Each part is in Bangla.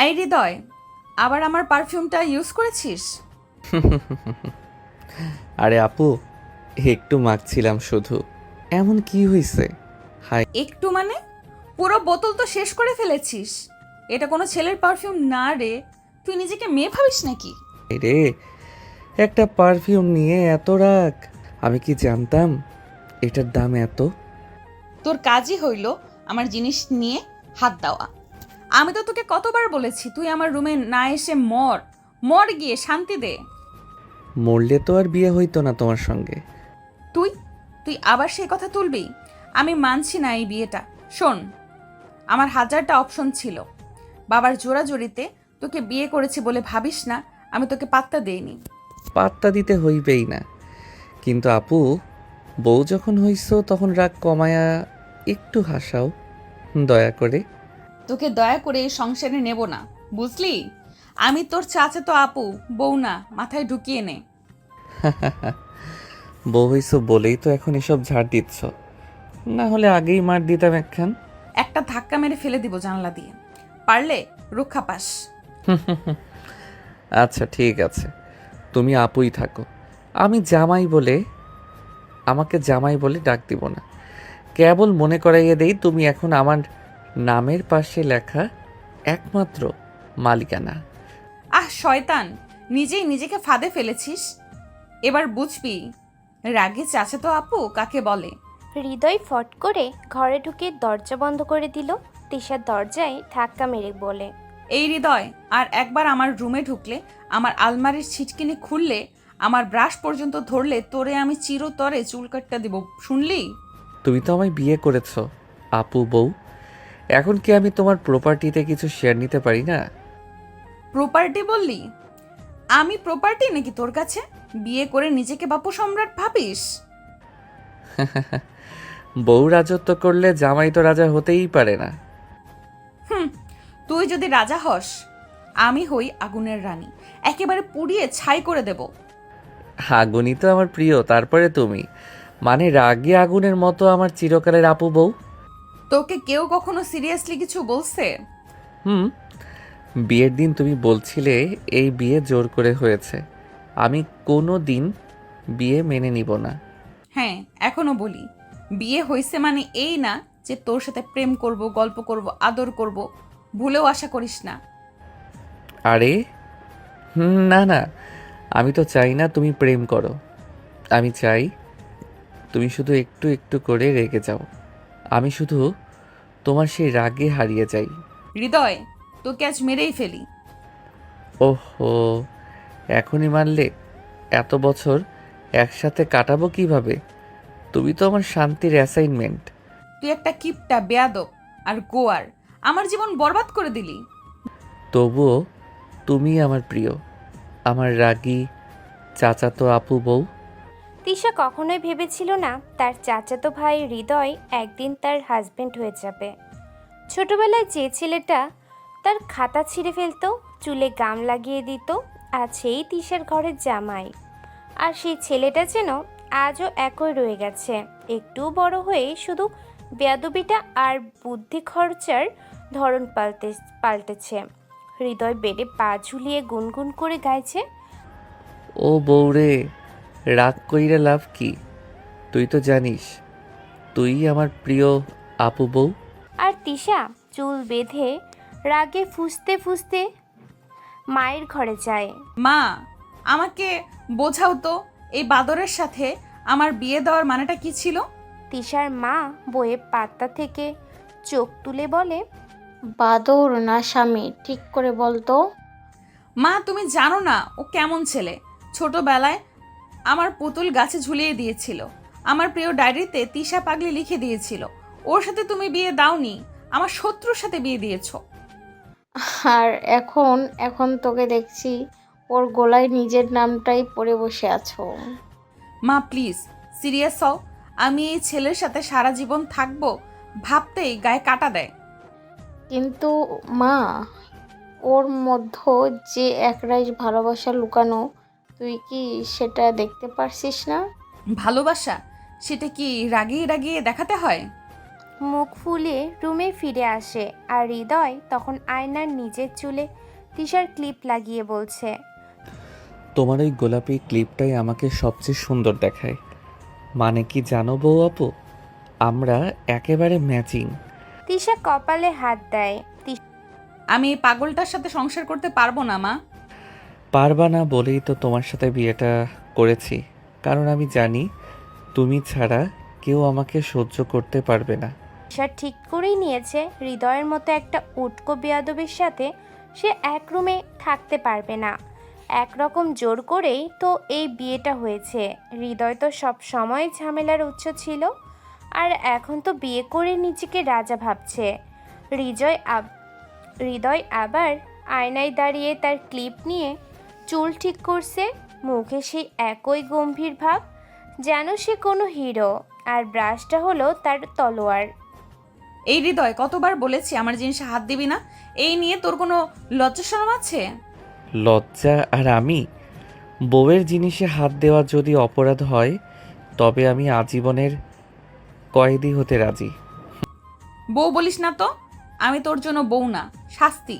এই হৃদয়, আবার আমার পারফিউমটা ইউজ করেছিস? আরে আপু, একটু মাখছিলাম শুধু। এমন কি হয়েছে? হাই একটু মানে? পুরো বোতল তো শেষ করে ফেলেছিস। এটা কোনো ছেলের পারফিউম না রে। তুই নিজেকে মেয়ে ভাবিস নাকি? রে, একটা পারফিউম নিয়ে এত রাগ! আমি কি জানতাম এটার দাম এত? তোর কাজই হইল আমার জিনিস নিয়ে হাত দেওয়া। আমি তো তোকে কতবার বলেছি তুই আমার রুমে না এসে মর। মর গিয়ে শান্তি দে। মরলে তো আর বিয়ে হইতো না তোমার সঙ্গে। তুই তুই আবার সেই কথা তুলবি? আমি মানছি না এই বিয়েটা। শোন, আমার হাজারটা অপশন ছিল। বাবার জোরাজোরিতে তোকে বিয়ে করেছি বলে ভাবিস না আমি তোকে পাত্তা দেইনি। পাত্তা দিতে হইবেই না। কিন্তু আপু, বউ যখন হইছো তখন রাগ কমায়া একটু হাসাও, দয়া করে। তোকে দয়া করে এই সংসারে নেব না, বুঝলি? আমি তোর চাচাতো আপু, বউ না, মাথায় ঢুকিয়ে নে। বউ হইছো বলেই তো এখন এসব ঝাড় দিচ্ছ, না হলে আগেই মার দিতাম একখান। একটা ধাক্কা মেরে ফেলে দিব জানলা দিয়ে, পারলে রক্ষা পাস। আচ্ছা ঠিক আছে, তুমি আপুই থাকো। আমি জামাই বলে, আমাকে জামাই বলে ডাক দিব না। কেবল মনে করাইয়ে দেই তুমি এখন আমার নামের পাশে লেখা একমাত্র মালিকানা। আহ শয়তান, নিজেই নিজেকে ফাঁদে ফেলেছিস। এবার বুঝবি রাগে চাচাতো আপু কাকে বলে। হৃদয় ফট করে ঘরে ঢুকে দরজা বন্ধ করে দিল। তিশা দরজায় ধাক্কা মেরে বলে, এই হৃদয়, আর একবার আমার রুমে ঢুকলে, আমার আলমারির ছিটকিনি খুললে, আমার ব্রাশ পর্যন্ত ধরলে তোরে আমি চিরতরে চুল কাটটা দিব, শুনলি? তুমি তো আমায় বিয়ে করেছো আপু বউ, এখন কি আমি তোমার প্রপার্টিতে কিছু শেয়ার নিতে পারি না? প্রপার্টি বললি? আমি প্রপার্টি নাকি তোর কাছে? বিয়ে করে নিজেকে বাপু সম্রাট ভাবিস? বউ রাজত্ব করলে জামাই তো রাজা হতেই পারে না। হুম, তুই যদি রাজা হস, আমি হই আগুনের রানী, একেবারে পুড়িয়ে ছাই করে দেব। আগুনই তো আমার প্রিয়, তারপরে তুমি। মানে রাগে আগুনের মতো আমার চিরকালের আপু বউ। তোকে কেউ কখনো সিরিয়াসলি কিছু বলছে? হুম, বিয়ের দিন তুমি বলছিলে এই বিয়ে জোর করে হয়েছে। আমি কোনো দিন বিয়ে মেনে নিব না। হ্যাঁ, এখনো বলি, বিয়ে হয়েছে মানে এই না যে তোর সাথে প্রেম করব, গল্প করব, আদর করব। ভুলেও আশা করিস না। আরে না না, আমি তো চাই না তুমি প্রেম করো। আমি চাই তুমি শুধু একটু একটু করে রেগে যাও। আমি শুধু তোমার সেই রাগে হারিয়ে যাই। হৃদয়, তোকে আজ মেরেই ফেলি। ওহো, এখনই মারলে? এত বছর একসাথে কাটাবো কিভাবে? তুমি তো আমার শান্তির অ্যাসাইনমেন্ট। তুই একটা কিপটা, বেয়াদব আর গোয়ার। আমার জীবন বরবাদ করে দিলি। তবুও তুমি আমার প্রিয়, আমার রাগী চাচাতো আপু বউ। তিশা কখনোই ভেবেছিল না তার চাচাতো ভাই হৃদয় একদিন তার হাজবেন্ড হয়ে যাবে। ছোটবেলায় যে ছেলেটা তার খাতা ছিঁড়ে ফেলতো, চুলে গাম লাগিয়ে দিত, আজ সেই তিশার ঘরের জামাই। আর সেই ছেলেটা যেন আজও একই রয়ে গেছে, একটু বড় হয়ে শুধু বেয়াদবিটা আর বুদ্ধি খরচার ধরন পাল্টেছে। হৃদয় বেডে পা ঝুলিয়ে গুনগুন করে গাইছে, ও বউরে, রাগ কইরা লাভ কি? তুই তো জানিস তুই আমার প্রিয় আপু বউ। আর তিশা চুল বেঁধে রাগে ফুঁসতে ফুঁসতে মায়ের ঘরে যায়। মা, আমাকে বোঝাও তো, এই বাদরের সাথে আমার বিয়ে দেওয়ার মানেটা কি ছিল? তিশার মা বইয়ে পাতা থেকে চোখ তুলে বলে, বাদর না স্বামী, ঠিক করে বলতো। মা, তুমি জানো না ও কেমন ছেলে। ছোটবেলায় আমার পুতুল গাছে ঝুলিয়ে দিয়েছিল, আমার প্রিয় ডায়েরিতে তিশা পাগলি লিখে দিয়েছিল। ওর সাথে তুমি বিয়ে দাওনি, আমার শত্রুর সাথে বিয়ে দিয়েছো। আর এখন এখন তোকে দেখছি ওর গলায় নিজের নামটাই পড়ে বসে আছো। মা প্লিজ, সিরিয়াস হও। আমি এই ছেলের সাথে সারা জীবন থাকবো ভাবতেই গায়ে কাটা দেয়। কিন্তু মা, ওর মধ্যে যে একরাশ ভালোবাসা লুকানো, তুই কি সেটা দেখতে পারছিস না? ভালোবাসা, সেটা কি রাগিয়ে রাগিয়ে দেখাতে হয়? মুখ ফুলিয়ে রুমে ফিরে আসে আর হৃদয় তখন আয়নার নিজের চুলে তিশার ক্লিপ লাগিয়ে বলছে, তোমার ওই গোলাপি ক্লিপটাই আমাকে সবচেয়ে সুন্দর দেখায়। মানে কি জানো বউ আপু, আমরা একেবারে ম্যাচিং। তিশা কপালে হাত দেয়। আমি এই পাগলটার সাথে সংসার করতে পারবো না মা। পারবা না বলেই তো তোমার সাথে বিয়েটা করেছি, কারণ আমি জানি তুমি ছাড়া কেউ আমাকে সহ্য করতে পারবে না। তিশা ঠিক করেই নিয়েছে হৃদয়ের মতো একটা উটকো বেয়াদবের সাথে সে এক রুমে থাকতে পারবে না। একরকম জোর করেই তো এই বিয়েটা হয়েছে। হৃদয় তো সব সময় ঝামেলার উৎস ছিল, আর এখন তো বিয়ে করে নিজেকে রাজা ভাবছে। হৃদয় আবার আয়নায় দাঁড়িয়ে তার ক্লিপ নিয়ে চুল ঠিক করছে, মুখে সেই একই গম্ভীর ভাব, যেন সে কোনো হিরো, আর ব্রাশটা হলো তার তলোয়ার। এই হৃদয়, কতবার বলেছি আমার জিনিসে হাত দিবি না। এই নিয়ে তোর কোনো লজ্জা শরম আছে? লজ্জা? আর আমি? বউয়ের জিনিসে হাত দেওয়া যদি অপরাধ হয় তবে আমি আজীবনের কয়েদি হতে রাজি। বউ বলিস না তো, আমি তোর জন্য বউ না, শাস্তি।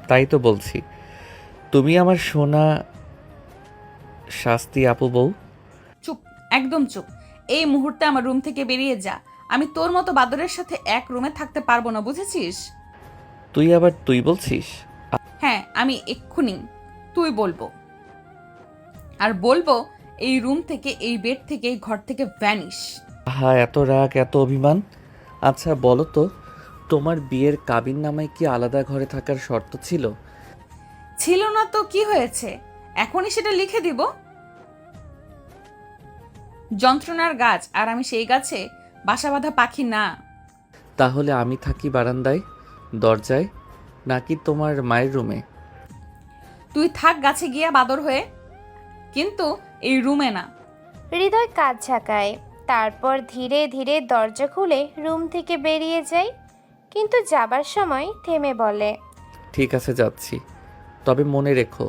তাই তো বলছি, তুমি আমার সোনা শাস্তি আপু বউ। চুপ, একদম চুপ। এই মুহূর্তে আমার রুম থেকে বেরিয়ে যা। আমি তোর মতো বাদরের সাথে এক রুমে থাকতে পারবো না, বুঝেছিস? তুই আবার তুই বলছিস? হ্যাঁ, আমি এক্ষুনি তুই বলবো, আর বলবো এই রুম থেকে, এই বেড থেকে, এই ঘর থেকে ভ্যানিশ। হ্যাঁ, এত রাগ, এত অভিমান। আচ্ছা বলো তো, তোমার বিয়ের কাবিননামায় কি আলাদা ঘরে থাকার শর্ত ছিল? ছিল না তো কি হয়েছে, এখনই সেটা লিখে দিব। যন্ত্রণার গাছ, আর আমি সেই গাছে বাসা বাঁধা পাখি না। তাহলে আমি থাকি বারান্দায়, দরজায়, নাকি তোমার মায়ের রুমে? তুই থাক গাছে গিয়া বাদর হয়ে, কিন্তু এই রুমে না। হৃদয় কাঁধ ঝাঁকায়, তারপর ধীরে ধীরে দরজা খুলে রুম থেকে বেরিয়ে যায়, কিন্তু যাবার সময় থেমে বলে, ঠিক আছে যাচ্ছি, তবে মনে রেখো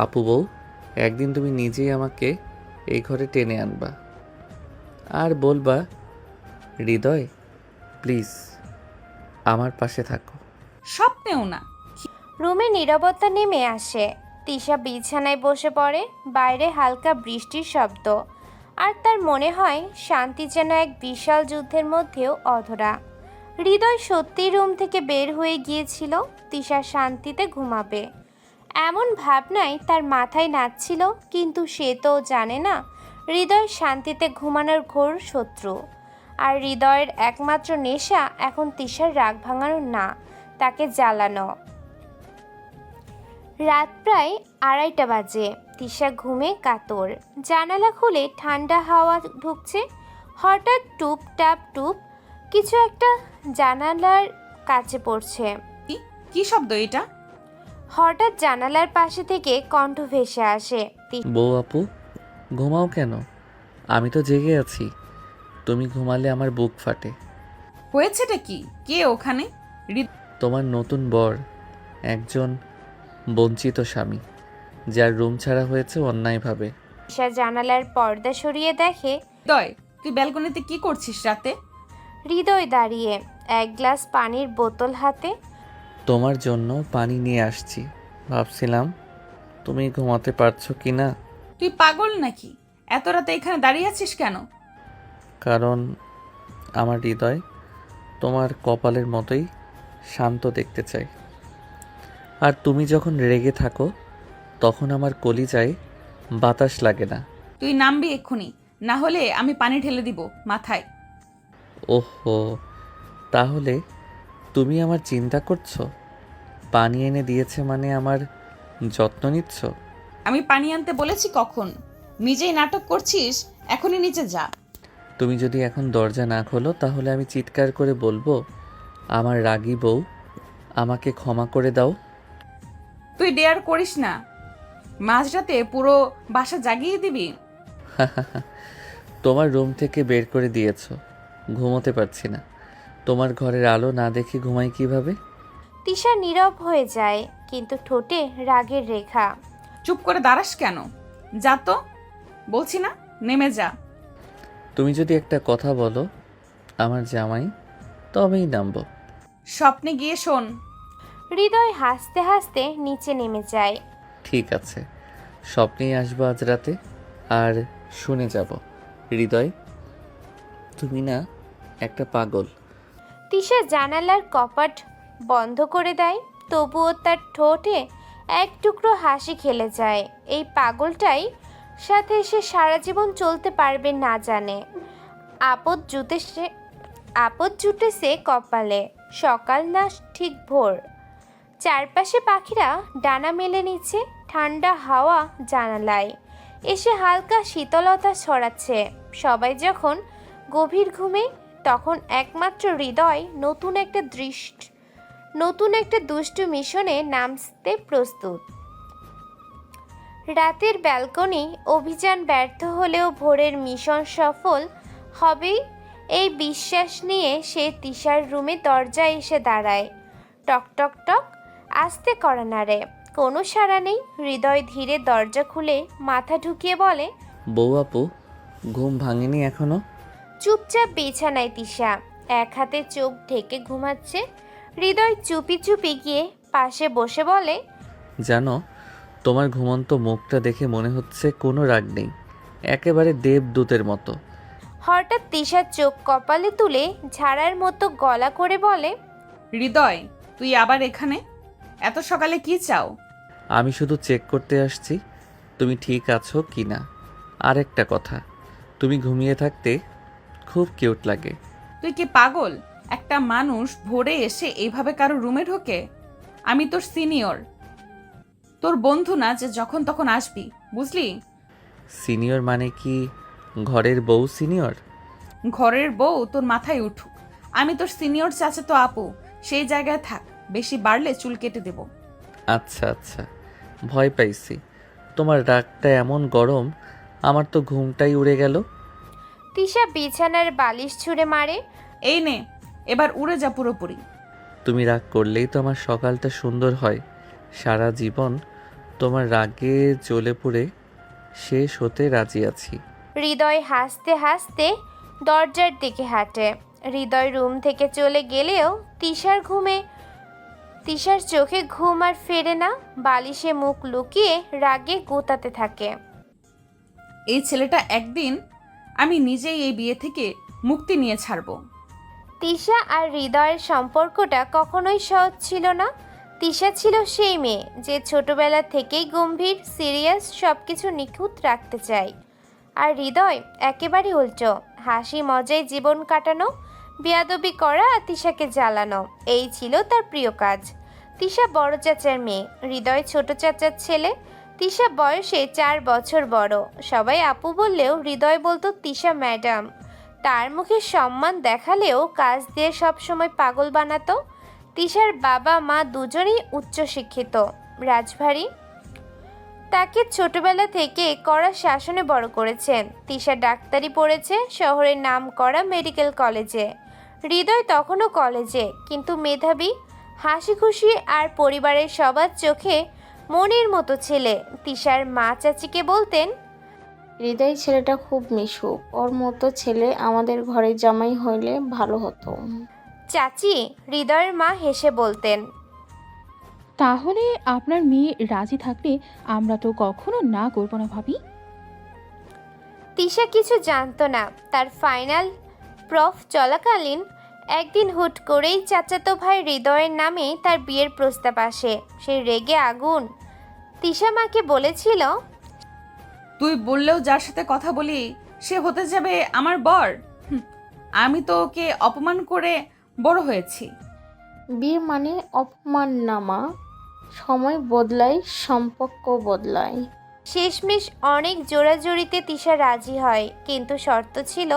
আপু বউ, একদিন তুমি নিজেই আমাকে এই ঘরে টেনে আনবা আর বলবা, হৃদয় প্লিজ আমার পাশে থাকো। স্বপ্নেও না। রুমে নীরবতা নেমে আসে। তিশা বিছানায় বসে পড়ে, বাইরে হালকা বৃষ্টির শব্দ, আর তার মনে হয় শান্তি যেন এক বিশাল যুদ্ধের মধ্যেও অধরা। হৃদয় সত্যিই রুম থেকে বের হয়ে গিয়েছিল তিশা শান্তিতে ঘুমাবে, এমন ভাবনাই তার মাথায় নাচছিল, কিন্তু সে তো জানে না হৃদয় শান্তিতে ঘুমানোর ঘোর শত্রু। আর হৃদয়ের একমাত্র নেশা এখন তিশার রাগ ভাঙানো না, তাকে জ্বালানো। রাত প্রায় 2:30 বাজে। তিশা ঘুমে কাতর, জানালা খুলে ঠান্ডা হাওয়া ঢুকছে। হঠাৎ টুপ টাপ টুপ কিছু একটা জানালার কাছে পড়ছে। কি শব্দ এটা? হঠাৎ জানালার পাশে থেকে কণ্ঠ ভেসে আসে। বউ আপু ঘুমাও কেন? আমি তো জেগে আছি, তুমি ঘুমালে আমার বুক ফাটে। হয়েছেটা কি? কে ওখানে? তোমার নতুন বর, একজন বঞ্চিত স্বামী, যার রুম ছাড়া হয়েছে অন্যায়ভাবে। তিশা জানালার পর্দা সরিয়ে দেখে হৃদয়, তুই ব্যালকনিতে কি করছিস রাতে? হৃদয় দাঁড়িয়ে, এক গ্লাস পানির বোতল হাতে। তোমার জন্য পানি নিয়ে আসছি, ভাবছিলাম তুমি ঘুমাতে পারছো কি না। তুই পাগল নাকি? এত রাতে এখানে দাঁড়িয়ে আছিস কেন? কারণ আমার হৃদয় তোমার কপালের মতোই শান্ত দেখতে চাই, আর তুমি যখন রেগে থাকো তখন আমার কলিজায় বাতাস লাগে না। তুই নামবি এক্ষুনি, না হলে আমি পানি ঢেলে দিব মাথায়। ওহো, তাহলে তুমি আমার চিন্তা করছো? পানি এনে দিয়েছে মানে আমার যত্ন নিচ্ছ? আমি পানি আনতে বলেছি কখন? নিজেই নাটক করছিস, এখনই নিচে যা। তুমি যদি এখন দরজা না খোলো তাহলে আমি চিৎকার করে বলবো, আমার রাগী বউ আমাকে ক্ষমা করে দাও। তুই ডেয়ার করিস না। মাঝরাতে পুরো বাসা জাগিয়ে দিবি। তোমার রুম থেকে বের করে দিয়েছো, ঘুমোতে পারছি না। তোমার ঘরের আলো না দেখে ঘুমাই কিভাবে? তিশা নীরব হয়ে যায়, কিন্তু ঠোঁটে রাগের রেখা। চুপ করে দাঁড়াস কেন? যা তো, বলছি না, নেমে যা। তুমি যদি একটা কথা বলো আমার জামাই, তবেই নামবো। স্বপ্নে গিয়ে শোন। হৃদয় হাসতে হাসতে নিচে নেমে যায়। ঠিক আছে, স্বপ্নেই আসবো আজ রাতে, আর শুনে যাব। হৃদয়, তুমি না একটা পাগল। তিশা জানালার কপাট বন্ধ করে দেয়, তবুও তার ঠোঁটে এক টুকরো হাসি খেলে যায়। এই পাগলটাই সাথে সে সারা জীবন চলতে পারবে না জানে। আপদ জুটেছে কপালে, সকাল না ঠিক ভোর। চারপাশে পাখিরা ডানা মেলে নিচ্ছে, ঠান্ডা হাওয়া জানালায় এসে হালকা শীতলতা ছড়াচ্ছে। সবাই যখন গভীর ঘুমে, তখন একমাত্র হৃদয় নতুন একটা দুষ্টু মিশনে নামতে প্রস্তুত। রাতের ব্যালকনি অভিযান ব্যর্থ হলেও ভোরের মিশন সফল হবেই, এই বিশ্বাস নিয়ে সে তিশার রুমে দরজায় এসে দাঁড়ায়। টক টক টক আস্তে করা নাড়ে, কোনো সাড়া নেই। হৃদয় ধীরে দরজা খুলে মাথা ঢুকিয়ে বলে, বউ আপু, ঘুম ভাঙেনি এখনো? চুপচাপ বিছানায় তিশা, এক হাতে চোখ ঢেকে ঘুমাচ্ছে। হৃদয় চুপি চুপি গিয়ে পাশে বসে বলে, জানো, তোমার ঘুমন্ত মুখটা দেখে মনে হচ্ছে কোনো রাগ নেই, একেবারে দেবদূতের মতো। হঠাৎ তিশার চোখ কপালে তুলে ঝাড়ার মতো গলা করে বলে, হৃদয়, তুই আবার এখানে? এত সকালে কি চাও? আমি শুধু চেক করতে আসছি তুমি ঠিক আছো কি না। আর একটা কথা, তুমি ঘুমিয়ে থাকতে খুব কিউট লাগে। তুই কি পাগল? একটা মানুষ ভোরে এসে এইভাবে কারো রুমে ঢোকে? আমি তোর সিনিয়র, তোর বন্ধু না যে যখন তখন আসবি, বুঝলি? সিনিয়র মানে কি ঘরের বউ সিনিয়র? ঘরের বউ তোর মাথায় উঠুক, আমি তোর সিনিয়র চাচাতো আপু, সেই জায়গায় থাক। বেশি বাড়লে চুল কেটে দেব। আচ্ছা আচ্ছা, ভয় পাইছি। তোমার রাগটা এমন গরম, আমার তো ঘুমটাই উড়ে গেল। তিশা বিছানার বালিশ ছুঁড়ে মারে। এই নে, এবার উড়ে যা পুরোপুরি। তুমি রাগ করলেই তো আমার সকালটা সুন্দর হয়। সারা জীবন তোমার রাগে জ্বলে পুড়ে শেষ হতে রাজি আছি। হৃদয় হাসতে হাসতে দরজার দিকে হাঁটে। হৃদয় রুম থেকে চলে গেলেও তিশার চোখে ঘুম আর ফেরে না, বালিশে মুখ লুকিয়ে রাগে গোতাতে থাকে। এই ছেলেটা একদিন আমি নিজেই এই বিয়ে থেকে মুক্তি নিয়ে ছাড়বো। তিশা আর হৃদয়ের সম্পর্কটা কখনোই সহজ ছিল না। তিশা ছিল সেই মেয়ে যে ছোটবেলা থেকেই গম্ভীর, সিরিয়াস, সব কিছু নিখুঁত রাখতে চায়। আর হৃদয় একেবারে উল্টো, হাসি মজায় জীবন কাটানো, বেয়াদবি করা আর তিশাকে জ্বালানো, এই ছিল তার প্রিয় কাজ। তিশা বড় চাচার মেয়ে, হৃদয় ছোট চাচার ছেলে। তিশা বয়সে 4 বছর বড়। সবাই আপু বললেও হৃদয় বলতো তিশা ম্যাডাম। তার মুখে সম্মান দেখালেও কাজ দিয়ে সবসময় পাগল বানাতো। তিশার বাবা মা দুজনেই উচ্চশিক্ষিত, রাজভারী। তাকে ছোটবেলা থেকে কড়া শাসনে বড় করেছেন। তিশা ডাক্তারি পড়েছে শহরের নামকরা মেডিকেল কলেজে। হৃদয় তখনও কলেজে, কিন্তু মেধাবী, হাসি খুশি আর পরিবারের সবার চোখে মনের মতো ছেলে। তিশার মা চাচিকে বলতেন, হৃদয় ছেলেটা খুব মিশুক, ওর মতো ছেলে আমাদের ঘরে জামাই হইলে ভালো হতো। চাচি হৃদয়ের মা হেসে বলতেন, তাহলে আপনার মেয়ে রাজি থাকলে আমরা তো কখনো না করবো না ভাবি। তিশা কিছু জানতো না। তার ফাইনাল প্রফ চলাকালীন একদিন হুট করেই চাচাতো ভাই হৃদয়ের নামে তার বিয়ের প্রস্তাব আসে। সে রেগে আগুন। তিশা মাকে বলেছিল, তুই বললেও যার সাথে কথা বলি সে হতে যাবে আমার বর? আমি তো ওকে অপমান করে বড় হয়েছি। বিয়ে মানে অপমান না মা, সময় বদলায়, সম্পর্ক বদলায়। শেষমেশ অনেক জোরাজুরিতে তিশা রাজি হয়, কিন্তু শর্ত ছিল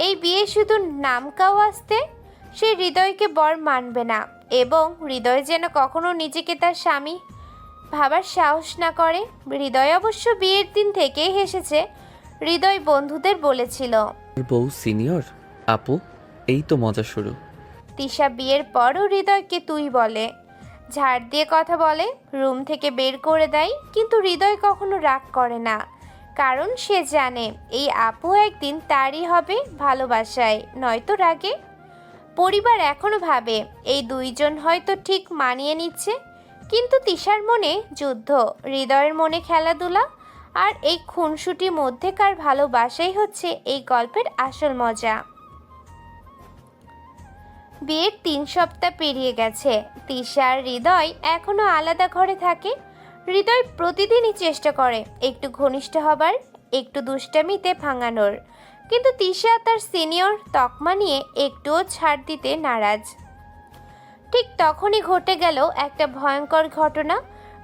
এই বিয়ে শুধু নামকাও আসতে। সে হৃদয়কে বর মানবে না, এবং হৃদয় যেন কখনো নিজেকে তার স্বামী ভাবার সাহস না করে। হৃদয় অবশ্য বিয়ের দিন থেকেই হেসেছে। হৃদয় বন্ধুদের বলেছিল, বউ সিনিয়র আপু, এই তো মজা শুরু। তিশা বিয়ের পরও হৃদয়কে তুই বলে, ঝাড় দিয়ে কথা বলে, রুম থেকে বের করে দেয়। কিন্তু হৃদয় কখনো রাগ করে না, কারণ সে জানে এই আপু একদিন তারই হবে, ভালোবাসায় নয়তো রাগে। পরিবার এখনো ভাবে এই দুইজন হয়তো ঠিক মানিয়ে নিচ্ছে, কিন্তু তিশার মনে যুদ্ধ, হৃদয়ের মনে খেলাধুলা, আর এই খুনসুটির মধ্যেকার ভালোবাসাই হচ্ছে এই গল্পের আসল মজা। বিয়ের 3 সপ্তাহ পেরিয়ে গেছে। তিশা আর হৃদয় এখনো আলাদা ঘরে থাকে। হৃদয় প্রতিদিনই চেষ্টা করে একটু ঘনিষ্ঠ হবার, একটু দুষ্টামিতে ভাঙানোর, কিন্তু তিশা তার সিনিয়র তকমা নিয়ে একটুও ছাড় দিতে নারাজ। ঠিক তখনই ঘটে গেল একটা ভয়ঙ্কর ঘটনা।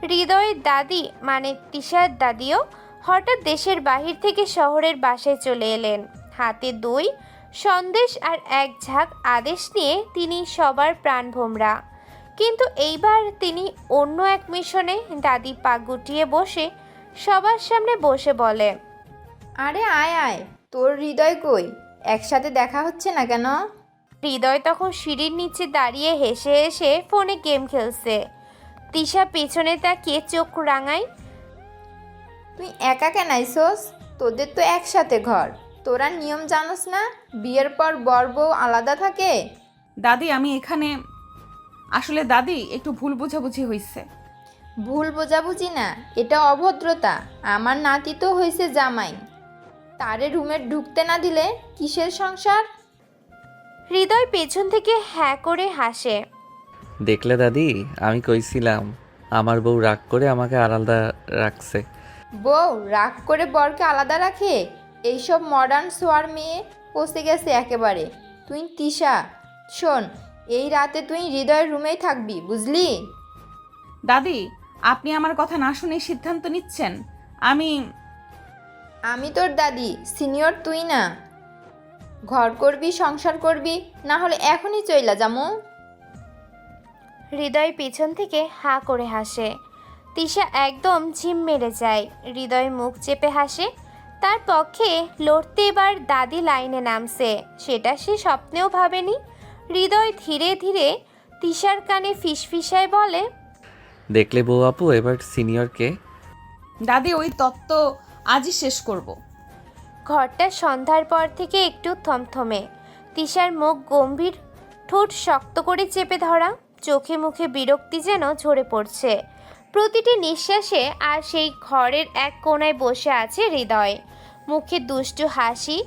হৃদয়ের দাদি মানে তিশার দাদিও হঠাৎ দেশের বাহির থেকে শহরের বাসায় চলে এলেন। হাতে দই, সন্দেশ আর এক ঝাঁক আদেশ নিয়ে তিনি সবার প্রাণভোমরা। কিন্তু এইবার তিনি অন্য এক মিশনে। দাদি পা গুটিয়ে বসে সবার সামনে বসে বলে, আরে আয় আয়, তোর হৃদয় কই? একসাথে দেখা হচ্ছে না কেন? হৃদয় তখন সিঁড়ির নিচে দাঁড়িয়ে হেসে হেসে ফোনে গেম খেলছে। তিশা পেছনে তাকিয়ে চোখ রাঙায়। তুই একা কেন আইসোস? তোদের তো একসাথে ঘর। তোরা নিয়ম জানোস না? বিয়ের পর বর বউ আলাদা থাকে। দাদি আমি এখানে আসলে দাদি একটু ভুল বোঝাবুঝি হয়েছে। ভুল বোঝাবুঝি না, এটা অভদ্রতা। আমার নাতি তো হয়েছে জামাই, তারে রুমে ঢুকতে না দিলে কিসের সংসার? হৃদয় পেছন থেকে হ্যাঁ করে হাসে। দেখলে দাদি, আমি কইছিলাম আমার বউ রাগ করে আমাকে আলাদা রাখছে। বউ রাগ করে বরকে আলাদা রাখে? এইসব মডার্ন সোয়ার মেয়ে পচে গেছে একেবারে। তুই তিশা, শোন, এই রাতে তুই হৃদয়ের রুমেই থাকবি, বুঝলি? দাদি আপনি আমার কথা না শুনে সিদ্ধান্ত নিচ্ছেন? আমি তোর দাদি, সিনিয়র তুই না। ঘর করবি, সংসার করবি, না হলে এখনই চইলা যামু। হৃদয় পেছন থেকে হাঁ করে হাসে। তিশা একদম ঝিম মেরে যায়। হৃদয় মুখ চেপে হাসে। তার পক্ষে লড়তে এবার দাদি লাইনে নামছে, সেটা সে স্বপ্নেও ভাবেনি। হৃদয় ধীরে ধীরে তিশার কানে ফিসফিসায় বলে, দেখলে বউ আপু, এবার সিনিয়রকে। দাদি ওই তত্ত্ব আজই শেষ করব। ঘরটা সন্ধ্যার পর থেকে একটু থমথমে। তিশার মুখ গম্ভীর, ঠোঁট শক্ত করে চেপে ধরা, চোখে মুখে বিরক্তি যেন ঝরে পড়ছে প্রতিটি নিঃশ্বাসে। আর সেই ঘরের এক কোণায় বসে আছে হৃদয়, মুখে দুষ্টু হাসি,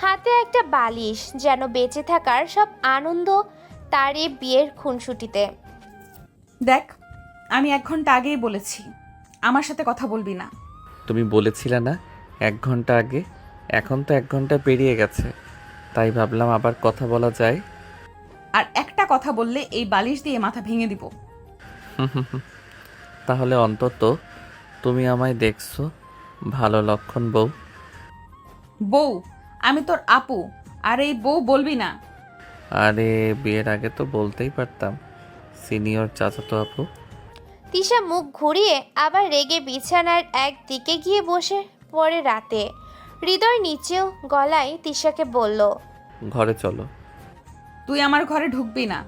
হাতে একটা বালিশ, যেন বেঁচে থাকার সব আনন্দ তার এই বিয়ের খুনসুটিতে। দেখ আমি 1 ঘন্টা আগেই বলেছি আমার সাথে কথা বলবি না। তুমি বলেছিলে না 1 ঘন্টা আগে? এখন তো 1 ঘন্টা পেরিয়ে গেছে, তাই ভাবলাম আবার কথা বলা যায়। আর একটা কথা বললে এই বালিশ দিয়ে মাথা ভেঙে দিব। তাহলে অন্তত তুমি আমায় দেখছো, ভালো লক্ষণ বউ। বউ? আমি তোর আপু, আর এই বউ বলবি না। আরে বিয়ের আগে তো বলতেই পারতাম, সিনিয়র চাচাতো আপু। তিশা মুখ ঘুরিয়ে আবার রেগে বিছানার একদিকে গিয়ে বসে পড়ে। রাতে হৃদয় নিচেও গলায় তিশাকে বলল, ঘরে চলো। তুই আমার ঘরে ঢুকবি না।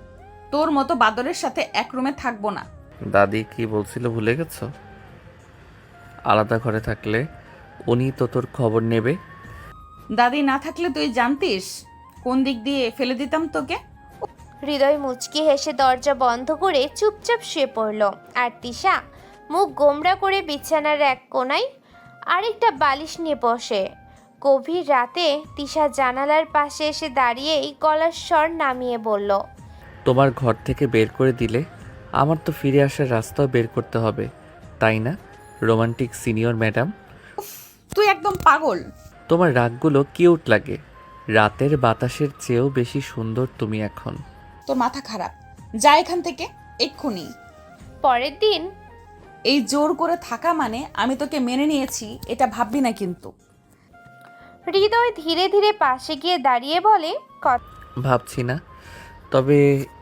তোর মতো বাদরের সাথে এক রুমে থাকবো না। দাদি কি বলছিল ভুলে গেছো? আলাদা ঘরে থাকলে উনি তো তোর খবর নেবে। দাদি না থাকলে তুই জানতিস কোন দিক দিয়ে ফেলে দিতাম তোকে। হৃদয় মুচকি হেসে দরজা বন্ধ করে চুপচাপ শুয়ে পড়ল। আর তিশা মুখ গোমড়া করে বিছানার এক কোণায় আরেকটা বালিশ নিয়ে বসে। গভীর রাতে তিশা জানালার পাশে এসে দাঁড়িয়েই গলার স্বর নামিয়ে বলল, তোমার ঘর থেকে বের করে দিলে আমার তো ফিরে আসার রাস্তাও বের করতে হবে, তাই না রোমান্টিক সিনিয়র ম্যাডাম? তুই একদম পাগল। তোমার রাগগুলো কিউট লাগে, রাতের বাতাসের চেয়েও বেশি সুন্দর তুমি এখন। তোর মাথা খারাপ, যা এখান থেকে এক্ষুনি। পরের দিন এই জোর করে থাকা মানে আমি তোকে মেনে নিয়েছি এটা ভাববি না কিন্তু। হৃদয় ধীরে ধীরে পাশে গিয়ে দাঁড়িয়ে বলে, ভাবছি না, তবে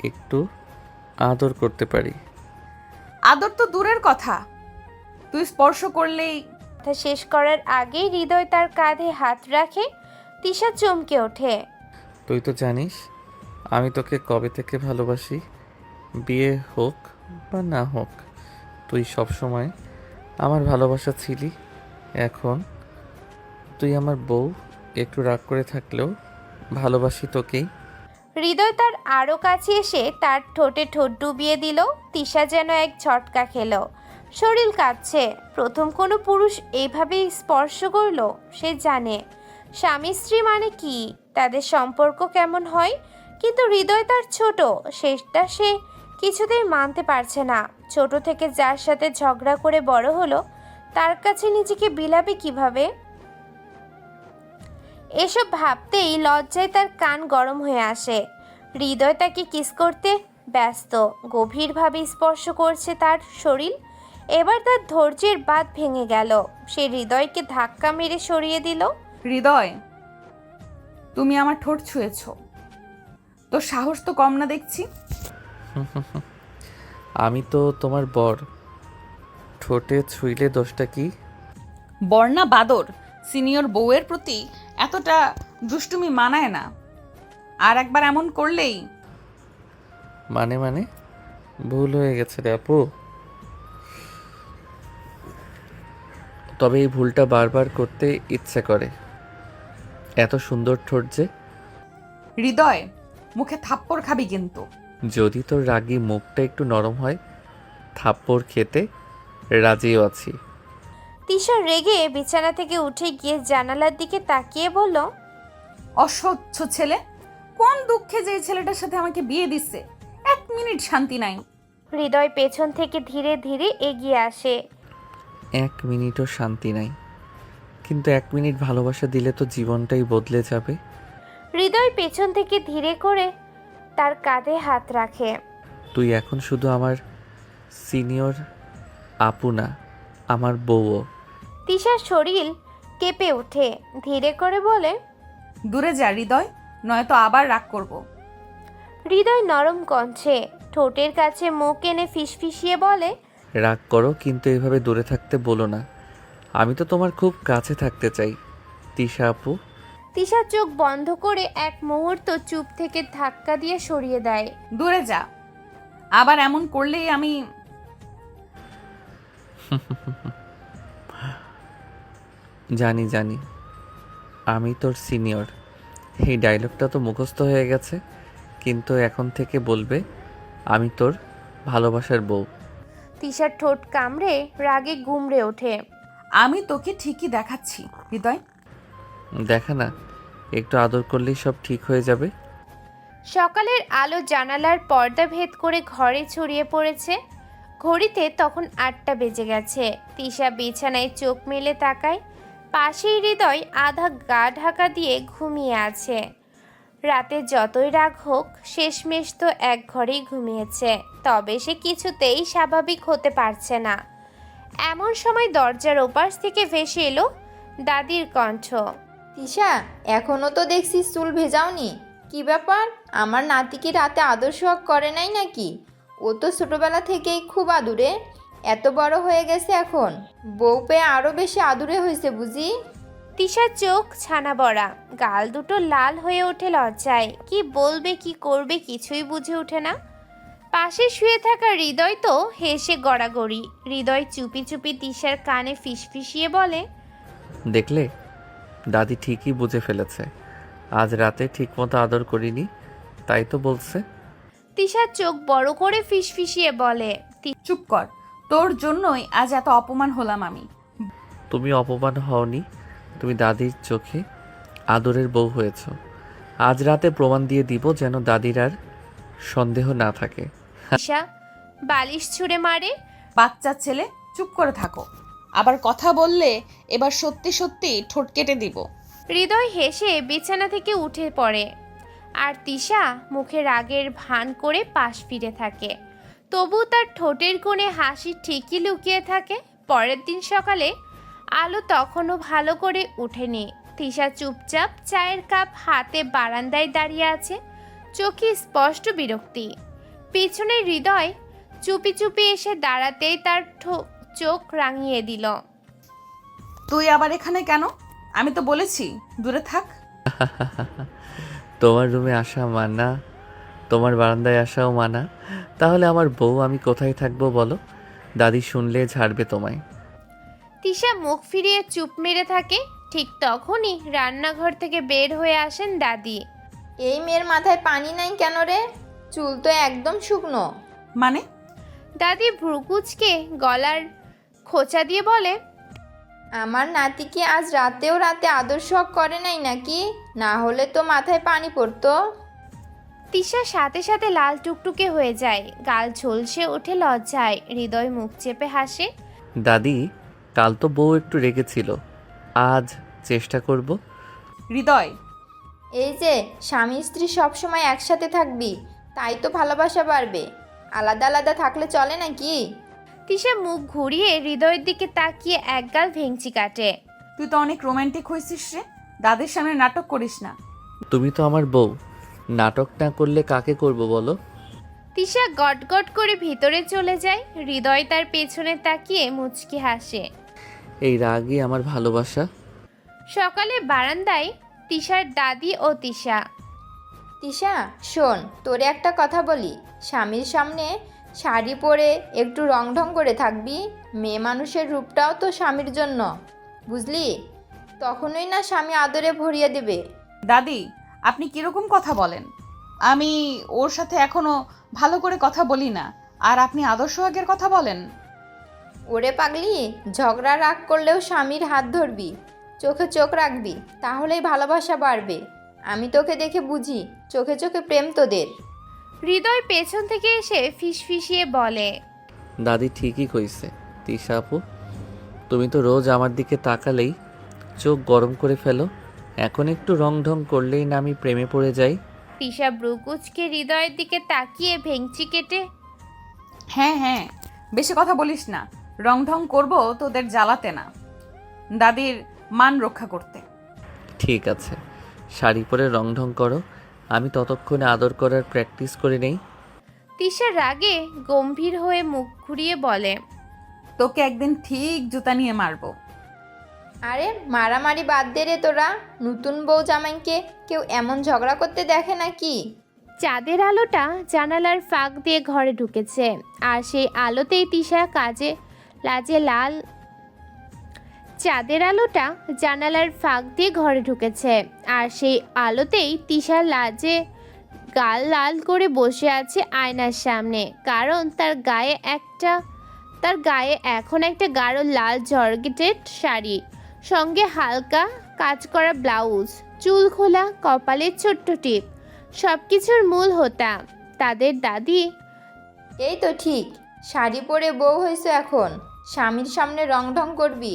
একটু আদর করতে পারি। আদর তো দূরের কথা, তুই স্পর্শ করলেই। কথা শেষ করার আগেই হৃদয় তার কাঁধে হাত রাখে। তিশা চমকে ওঠে। তুই তো জানিস আমি তোকে কবে থেকে ভালোবাসি, বিয়ে হোক বা না হোক তুই সব সময় আমার ভালোবাসা ছিলি। এখন তুই আমার বউ, একটু রাগ করে থাকলেও ভালোবাসি তোকেই। হৃদয় তার আরও কাছে এসে তার ঠোঁটে ঠোঁট ডুবিয়ে দিল। তিশা যেন এক ঝটকা খেল, শরীর কাঁপছে। প্রথম কোনো পুরুষ এইভাবেই স্পর্শ করলো। সে জানে স্বামী স্ত্রী মানে কি, তাদের সম্পর্ক কেমন হয়, কিন্তু হৃদয় তার ছোট, সেটা সে কিছুতেই মানতে পারছে না। ছোট থেকে যার সাথে ঝগড়া করে বড় হলো, তার কাছে নিজেকে বিলাবে কিভাবে? এসব ভাবতেই লজ্জায় তার কান গরম হয়ে আসে। হৃদয় তাকে কিস করতে ব্যস্ত, গভীরভাবে স্পর্শ করছে তার শরীর। এবার তার ধৈর্যের বাঁধ ভেঙে গেল। সে হৃদয়কে ধাক্কা মেরে সরিয়ে দিল। হৃদয়, তুমি আমার ঠোঁট ছুঁয়েছ, তোর সাহস তো কম না দেখছি। আমি তো তোমার বর, ঠোঁটে ছুঁইলে দোষটা কি? বর্ণা বাদর, সিনিয়র বউয়ের প্রতি এতটা দুষ্টুমি মানায় না। আর একবার এমন করলেই। মানে ভুল হয়ে গেছে রে আপু। তবে এই ভুলটা বারবার করতে ইচ্ছে করে। এত সুন্দর ঠোঁট যে। হৃদয়, মুখে থাপ্পড় খাবি কিন্তু। যদি তোর রাগী মুখটা একটু নরম হয়, থাপ্পড় খেতে রাজিও আছি। তিশা রেগে বিছানা থেকে উঠে গিয়ে জানালার দিকে তাকিয়ে বলল, অসহ্য ছেলে, কোন দুঃখে যে এই ছেলেটার সাথে আমাকে বিয়ে দিচ্ছে, 1 মিনিট শান্তি নাই। হৃদয় পেছন থেকে ধীরে ধীরে এগিয়ে আসে। 1 মিনিটও শান্তি নাই, কিন্তু 1 মিনিট ভালোবাসা দিলে তো জীবনটাই বদলে যাবে। হৃদয় পেছন থেকে ধীরে করে তার কাঁধে হাত রাখে। তুই এখন শুধু আমার সিনিয়র আপু না, আমার বউও। তিশার শরীর কেঁপে ওঠে, ধীরে করে বলে, দূরে যা হৃদয়, নয়তো আবার রাগ করব। হৃদয় নরম কণ্ঠে ঠোঁটের কাছে মুখ এনে ফিসফিসিয়ে বলে, রাগ করো, কিন্তু এভাবে দূরে থাকতে বলো না। আমি তো তোমার খুব কাছে থাকতে চাই তিশা আপু। তিশা চোখ বন্ধ করে এক মুহূর্ত চুপ থেকে ধাক্কা দিয়ে সরিয়ে দেয়। দূরে যা, আবার এমন করলেই আমি। জানি আমি তোর সিনিয়র। এই ডায়লগটা তো মুখস্থ হয়ে গেছে, কিন্তু এখন থেকে বলবে আমি তোর ভালোবাসার বউ। তিশার ঠোঁট কামড়ে রাগে গুমড়ে ওঠে। আমি তোকে ঠিকই দেখাচ্ছি হৃদয়। দেখা না, একটু আদর করলেই সব ঠিক হয়ে যাবে। সকালের আলো জানালার পর্দা ভেদ করে ঘরে ছড়িয়ে পড়েছে। ঘড়িতে তখন 8টা বেজে গেছে। তিশা বিছানায় চোখ মেলে তাকায়। পাশেই হৃদয় আধা গা ঢাকা দিয়ে ঘুমিয়ে আছে। রাতে যতই রাগ হোক, শেষমেশ তো এক ঘরেই ঘুমিয়েছে, তবে সে কিছুতেই স্বাভাবিক হতে পারছে না। এমন সময় দরজার ওপাশ থেকে ভেসে এলো দাদির কণ্ঠ। তিশা, এখনো তো দেখছি চুল ভেজাওনি, কি ব্যাপার? আমার নাতি কি রাতে আদর সোহাগ করে নাই নাকি? ও তো ছোটবেলা থেকেই খুব আদুরে, এত বড় হয়ে গেছে এখন, বউ পেয়ে আরও বেশি আদুরে হয়েছে বুঝি? তিশার চোখ ছানা বড়া, গাল দুটো লাল হয়ে ওঠে লজ্জায়। কি বলবে কি করবে কিছুই বুঝে ওঠে না। পাশে শুয়ে থাকা হৃদয় তো হেসে গড়াগড়ি। হৃদয় চুপি চুপি তিশার কানে ফিসফিসিয়ে বলে, দেখলে, দাদি ঠিকই বুঝে ফেলেছে। আজ রাতে ঠিকমতো আদর করিনি, তাই তো বলছে। তিশার চোখ বড় করে ফিসফিসিয়ে বলে, চুপ কর, তোর জন্যই আজ এত অপমান হলাম আমি। তুমি অপমান হওনি, তুমি দাদির চোখে আদরের বউ হয়েছ। আজ রাতে প্রমাণ দিয়ে দিব যেন দাদির আর সন্দেহ না থাকে। তিশা বালিশ ছুঁড়ে মারে। বাচ্চা ছেলে, চুপ করে থাকো, আবার কথা বললে এবার সত্যি সত্যি ঠোঁট কেটে দিব। হৃদয় হেসে বিছানা থেকে উঠে পড়ে, আর তিশা মুখে রাগের ভান করে পাশ ফিরে থাকে। তবু তার ঠোঁটের কোণে হাসি ঠিকই লুকিয়ে থাকে। পরের দিন সকালে আলো তখনও ভালো করে ওঠেনি। তিশা চুপচাপ চায়ের কাপ হাতে বারান্দায় দাঁড়িয়ে আছে, চোখে স্পষ্ট বিরক্তি। পিছনে হৃদয় চুপি চুপি এসে দাঁড়াতেই তার চোখ রাঙিয়ে দিল। তুই আবার এখানে কেন? আমি তো বলেছি দূরে থাক। তোমার রুমে আসা মানা, তোমার বারান্দায় আসাও মানা, তাহলে আমার বউ আমি কোথায় থাকবো বলো? দাদি শুনলে ঝাড়বে তোমায়। তিশা মুখ ফিরিয়ে চুপ মেরে থাকে। ঠিক তখনই রান্নাঘর থেকে বের হয়ে আসেন দাদি। এই মেয়ের মাথায় পানি নাই কেন রে? চুল তো একদম শুকনো। মানে? দাদি ভ্রুকুচকে গলার খোঁচা দিয়ে বলে, আমার নাতি কি আজ রাতে আদর শখ করে নাই নাকি? না হলে তো মাথায় পানি পড়তো। তিশা সাথে সাথে লাল টুকটুকে হয়ে যায়, গাল ঝলসে ওঠে লজ্জায়। হৃদয় মুখ চেপে হাসে। দাদি, কাল তো বউ একটু রেগেছিল, আজ চেষ্টা করব। হৃদয়, এই যে স্বামী স্ত্রী সবসময় একসাথে থাকবি, তাই তো ভালোবাসা বাড়বে। আলাদা আলাদা থাকলে চলে নাকি? তিশা মুখ ঘুরিয়ে হৃদয়ের দিকে তাকিয়ে একগাল ভেঙচি কাটে। তুই তো অনেক রোমান্টিক হয়েছিস রে, দাদির সামনে নাটক করিস না। তুমি তো আমার বউ, নাটক না করলে কাকে করব বলো? তিশা গটগট করে ভিতরে চলে যায়। হৃদয় তার পেছনে তাকিয়ে মুচকি হাসে। এই রাগই আমার ভালোবাসা। সকালে বারান্দায় তিশার দাদি ও তিশা। তিশা শোন, তোরে একটা কথা বলি। স্বামীর সামনে শাড়ি পরে একটু রং করে থাকবি। মেয়ে মানুষের রূপটাও তো স্বামীর জন্য, বুঝলি? তখনই না স্বামী আদরে ভরিয়ে দেবে। দাদি, আপনি কিরকম কথা বলেন? আমি ওর সাথে এখনো ভালো করে কথা বলি না, আর আপনি আদর্শ আগের কথা বলেন? ওরে পাগলি, ঝগড়া রাগ করলেও স্বামীর হাত ধরবি, চোখে চোখ রাখবি, তাহলেই ভালোবাসা বাড়বে। আমি তোকে দেখে বুঝি, চোখে চোখে প্রেম তোদের। হৃদয় পেছন থেকে এসে ফিসফিসিয়ে বলে, দাদি ঠিকই কইছে। তিশা আপু, তুমি তো রোজ আমার দিকে তাকালেই চোখ গরম করে ফেলো, এখন একটু রং ঢং করলেই না আমি প্রেমে পড়ে যাই। তিশা ব্রুকুচকে হৃদয়ের দিকে তাকিয়ে ভেঙচি কেটে, হ্যাঁ হ্যাঁ, বেশি কথা বলিস না। রং ঢং করবো তোদের জ্বালাতে না, দাদির মান রক্ষা করতে। ঠিক আছে, শাড়ি পরে রং ঢং করো, আমি ততক্ষণে আদর করার প্র্যাকটিস করে নেই। তিশা রাগে গম্ভীর হয়ে মুখ ঘুরিয়ে বলে, তোকে একদিন ঠিক জুতা নিয়ে মারবো। আরে মারামারি বাদ দে রে তোরা। নতুন বউ জামাইকে কেউ এমন ঝগড়া করতে দেখে নাকি? চাঁদের আলোটা জানালার ফাঁক দিয়ে ঘরে ঢুকেছে, আর সেই আলোতেই তিশা চাঁদের আলোটা জানালার ফাঁক দিয়ে ঘরে ঢুকেছে, আর সেই আলোতেই তিশা লাজে গাল লাল করে বসে আছে আয়নার সামনে। কারণ তার গায়ে এখন একটা গাঢ় লাল জর্জেটেড শাড়ি, সঙ্গে হালকা কাজ করা ব্লাউজ, চুল খোলা, কপালের ছোট্ট টিপ, সব কিছুর মূল হোতা তাদের দাদি। এই তো ঠিক, শাড়ি পরে বউ হয়েছে এখন। স্বামীর সামনে রং করবি,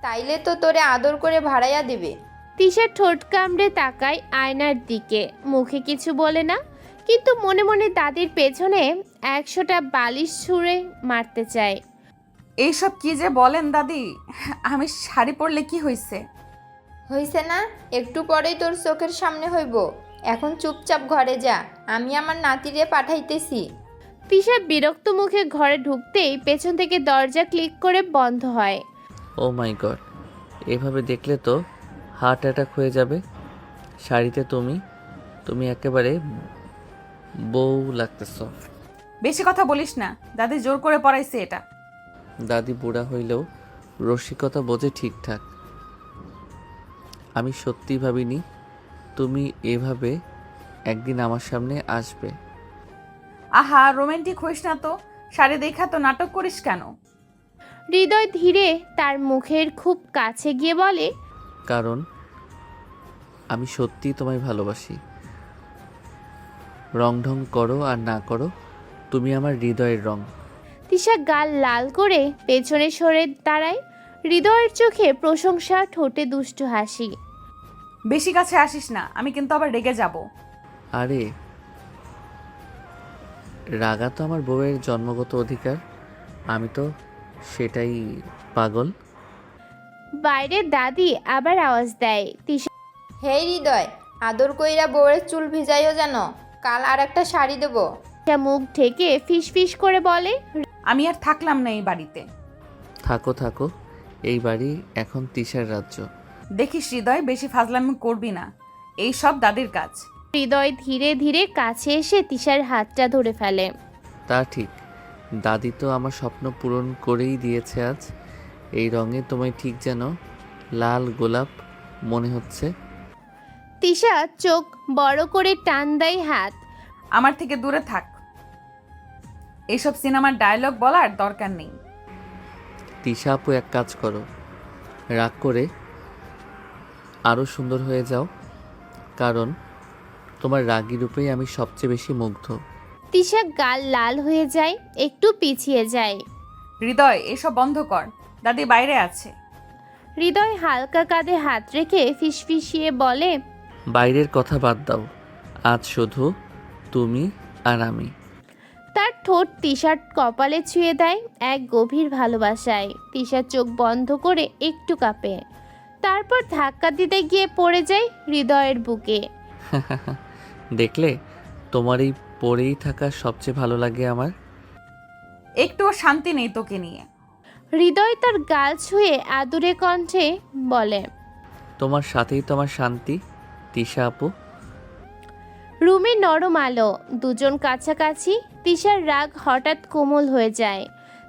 তাইলে তো তোরে আদর করে ভাড়াইয়া দেবে। তিশা ঠোঁট কামড়ে তাকায় আয়নার দিকে, মুখে কিছু বলে না, কিন্তু মনে মনে দাদির পেছনে 100টা বালিশ ছুঁড়ে মারতে চায়। এইসব কি যে বলেন দাদি, আমি শাড়ি পরলে কি হয়েছে? হইছে না? একটু পরেই তোর চোখের সামনে হইব। এখন চুপচাপ ঘরে যা, আমি আমার নাতিরে পাঠাইতেছি। তিশা বিরক্ত মুখে ঘরে ঢুকতেই পেছন থেকে দরজা ক্লিক করে বন্ধ হয়। ও মাই গড, এভাবে দেখলে তো হার্ট অ্যাটাক হয়ে যাবে। শাড়িতে তুমি একেবারে বউ লাগতেছ। বেশি কথা বলিস না, দাদি জোর করে পড়াইছে এটা। দাদি বুড়া হইলেও রসিকতা বোঝে ঠিকঠাক। আমি সত্যি ভাবিনি তুমি এভাবে একদিন আমার সামনে আসবে। আহা, রোমান্টিক হইস না তো, শাড়ি দেখা তো নাটক করিস কেন? হৃদয় ধীরে তার মুখের খুব কাছে গিয়ে বলে, কারণ আমি সত্যিই তোমায় ভালোবাসি। রং ঢং করো আর না করো, তুমি আমার হৃদয়ের রং। তিশা গাল লাল করে পেছনে সরে দাঁড়ায়। হৃদয়ের চোখে প্রশংসা, ঠোঁটে দুষ্টু হাসি। বেশি কাছে আসিস না, আমি কিন্তু আবার রেগে যাব। আরে রাগা তো আমার বউয়ের জন্মগত অধিকার, আমি তো সেটাই পাগল। বাইরে দাদি আবার আওয়াজ দেয়। তিশা হেই হৃদয়, আদর কইরা বউয়ের চুল ভিজাইও যেন, কাল আর একটা শাড়ি দেবো। মুখ ঢেকে ফিসফিস করে বলে, আমি আর থাকলাম না এই বাড়িতে। থাকো, এই বাড়ি এখন তিশার রাজ্য। দেখিস হৃদয়, বেশি ফাজলামি করবি না, এই সব দাদির কাজ। হৃদয় ধীরে ধীরে কাছে এসে তিশার হাতটা ধরে ফেলে। তা ঠিক, দাদি তো আমার স্বপ্ন পূরণ করেই দিয়েছে আজ। এই রঙে তোমায় ঠিক যেন লাল গোলাপ মনে হচ্ছে। তিশা চোখ বড় করে টান দেয় হাত। আমার থেকে দূরে থাক, এইসব সিনেমার ডায়লগ বলার দরকার নেই। তিশা আপু, এক কাজ করো, রাগ করে আরও সুন্দর হয়ে যাও, কারণ তোমার রাগী রূপেই আমি সবচেয়ে বেশি মুগ্ধ। তিশা গাল লাল হয়ে যায়, একটু পিছিয়ে যায়। হৃদয়, এসব বন্ধ কর, দাদি বাইরে আছে। হৃদয় হালকা কাঁধে হাত রেখে ফিসফিসিয়ে বলে, বাইরের কথা বাদ দাও, আজ শুধু তুমি আর আমি। তার ঠোঁট তিশার কপালে ছুঁয়ে দেয় এক গভীর ভালোবাসায়। তিশার চোখ বন্ধ করে একটু কাঁপে, তারপর ধাক্কা দিতে গিয়ে পড়ে যায় হৃদয়ের বুকে। দেখলে, তোমার এই পড়েই থাকা সবচেয়ে ভালো লাগে আমার। একটুও শান্তি নেই তোকে নিয়ে। হৃদয় তার গাল ছুঁয়ে আদুরে কণ্ঠে বলে, তোমার সাথেই তো আমার শান্তি তিশা আপু। রুমে নরম আলো, দুজন কাছাকাছি। তিশার রাগ হঠাৎ কোমল হয়ে যায়।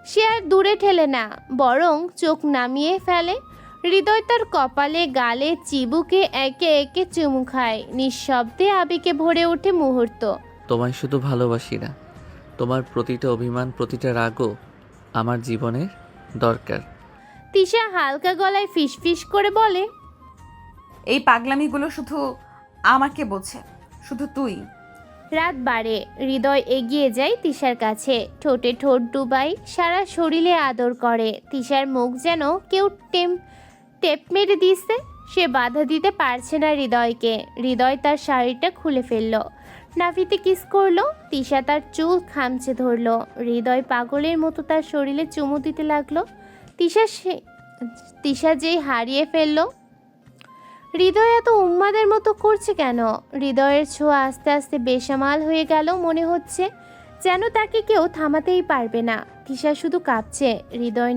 সে আর দূরে ঠেলে না, বরং চোখ নামিয়ে ফেলে। হৃদয় তার কপালে গালে চিবুকে একে একে চুমু খায়। নিঃশব্দে আবেগে ভরে ওঠে মুহূর্ত। তোমায় শুধু ভালোবাসি না, তোমার প্রতিটা অভিমান, প্রতিটা রাগও আমার জীবনের দরকার। তিশা হালকা গলায় ফিসফিস করে বলে, এই পাগলামিগুলো শুধু আমাকে বোঝে, শুধু তুই। রাত বাড়ে। হৃদয় এগিয়ে যায় তিশার কাছে, ঠোঁটে ঠোঁট ডুবাই, সারা শরীরে আদর করে। তিশার মুখ যেন কেউ টেপ মেরে দিচ্ছে। সে বাধা দিতে পারছে না হৃদয়কে। হৃদয় তার শাড়িটা খুলে ফেলল, নাভিতে কিস করলো। তিশা তার চুল খামচে ধরলো। হৃদয় পাগলের মতো তার শরীরে চুমু দিতে লাগলো। তিশা যেই হারিয়ে ফেললো। হৃদয় এত উন্মাদের মতো করছে কেন? হৃদয়ের ছোঁয়া আস্তে আস্তে বেসামাল হয়ে গেল। মনে হচ্ছে যেন তাকে কেউ থামাতেই পারবে না। তিশা শুধু কাঁপছে। হৃদয়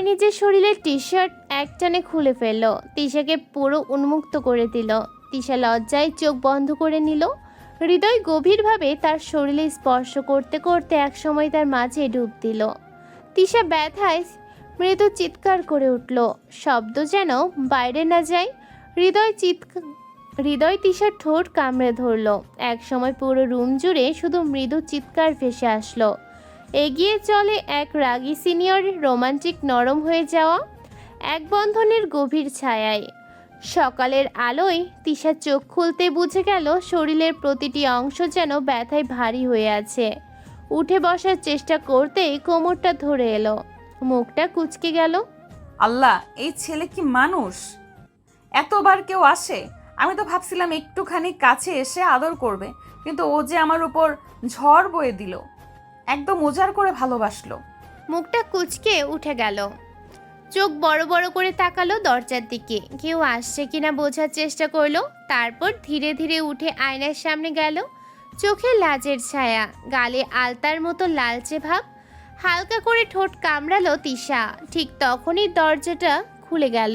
নিজের শরীরের টি শার্ট একটানে খুলে ফেলল, তিশাকে পুরো উন্মুক্ত করে দিল। তিশা লজ্জায় চোখ বন্ধ করে নিল। হৃদয় গভীরভাবে তার শরীরে স্পর্শ করতে করতে একসময় তার মাঝে ডুব দিল। তিশা ব্যথায় মৃদু চিৎকার করে উঠল, শব্দ যেন বাইরে না যায়। হৃদয় তিশার ঠোঁট কামড়ে ধরল। একসময় পুরো রুম জুড়ে শুধু মৃদু চিৎকার ভেসে আসলো। এগিয়ে চলে এক রাগী সিনিয়র, রোমান্টিক নরম হয়ে যাওয়া এক বন্ধনের গভীর ছায়ায়। সকালের আলোয় তিশা চোখ খুলতে বুঝে গেল শরীরের প্রতিটি অংশ যেন ব্যথায় ভারী হয়ে আছে। উঠে বসার চেষ্টা করতেই কোমরটা ধরে এলো, মুখটা কুঁচকে গেল। আল্লাহ, এই ছেলে কি মানুষ? এতবার কেউ আসে? আমি তো ভাবছিলাম একটুখানি কাছে এসে আদর করবে, কিন্তু ও যে আমার উপর ঝড় বয়ে দিল, একদম উজাড় করে ভালোবাসলো। মুখটা কুঁচকে উঠে গেল, চোখ বড় বড় করে তাকালো দরজার দিকে। কেউ আসছে কিনা বোঝার চেষ্টা করলো, তারপর ধীরে ধীরে উঠে আয়নার সামনে গেল। চোখে লাজের ছায়া, গালে আলতার মতো লালচে ভাব। হালকা করে ঠোঁট কামড়ালো তিশা। ঠিক তখনই দরজাটা খুলে গেল।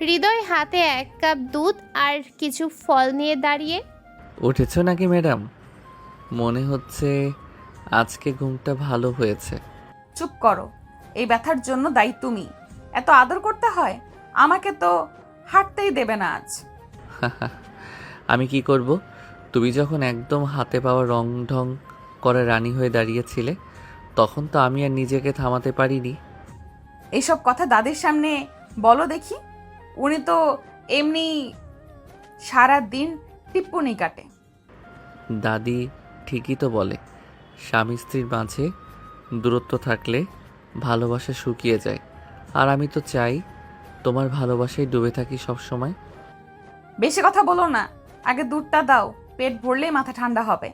হৃদয় হাতে এক কাপ দুধ আর কিছু ফল নিয়ে দাঁড়িয়ে। উঠেছ নাকি ম্যাডাম? মনে হচ্ছে আজকে ঘুমটা ভালো হয়েছে। চুপ করো, এই ব্যথার জন্য দায়ী তুমি। এত আদর করতে হয়? আমাকে তো হাঁটতেই দেবে না আজ। আমি কি করব? তুমি যখন একদম হাতে পাওয়া রং ঢং করে রানী হয়ে দাঁড়িয়েছিলে, তখন তো আমি আর নিজেকে থামাতে পারিনি। এইসব কথা দাদির সামনে বলো দেখি। উনি তো এমনি সারা দিন টিপ্পনি কাটে। দাদি ঠিকই তো বলে, স্বামী স্ত্রীর মাঝে দূরত্ব থাকলে ভালোবাসা শুকিয়ে যায়। আর আমি তো চাই তোমার ভালোবাসায় ডুবে থাকি সব সময়। বেশি কথা বলো না, আগে দুধটা দাও, পেট ভরলেই মাথা ঠান্ডা হবে।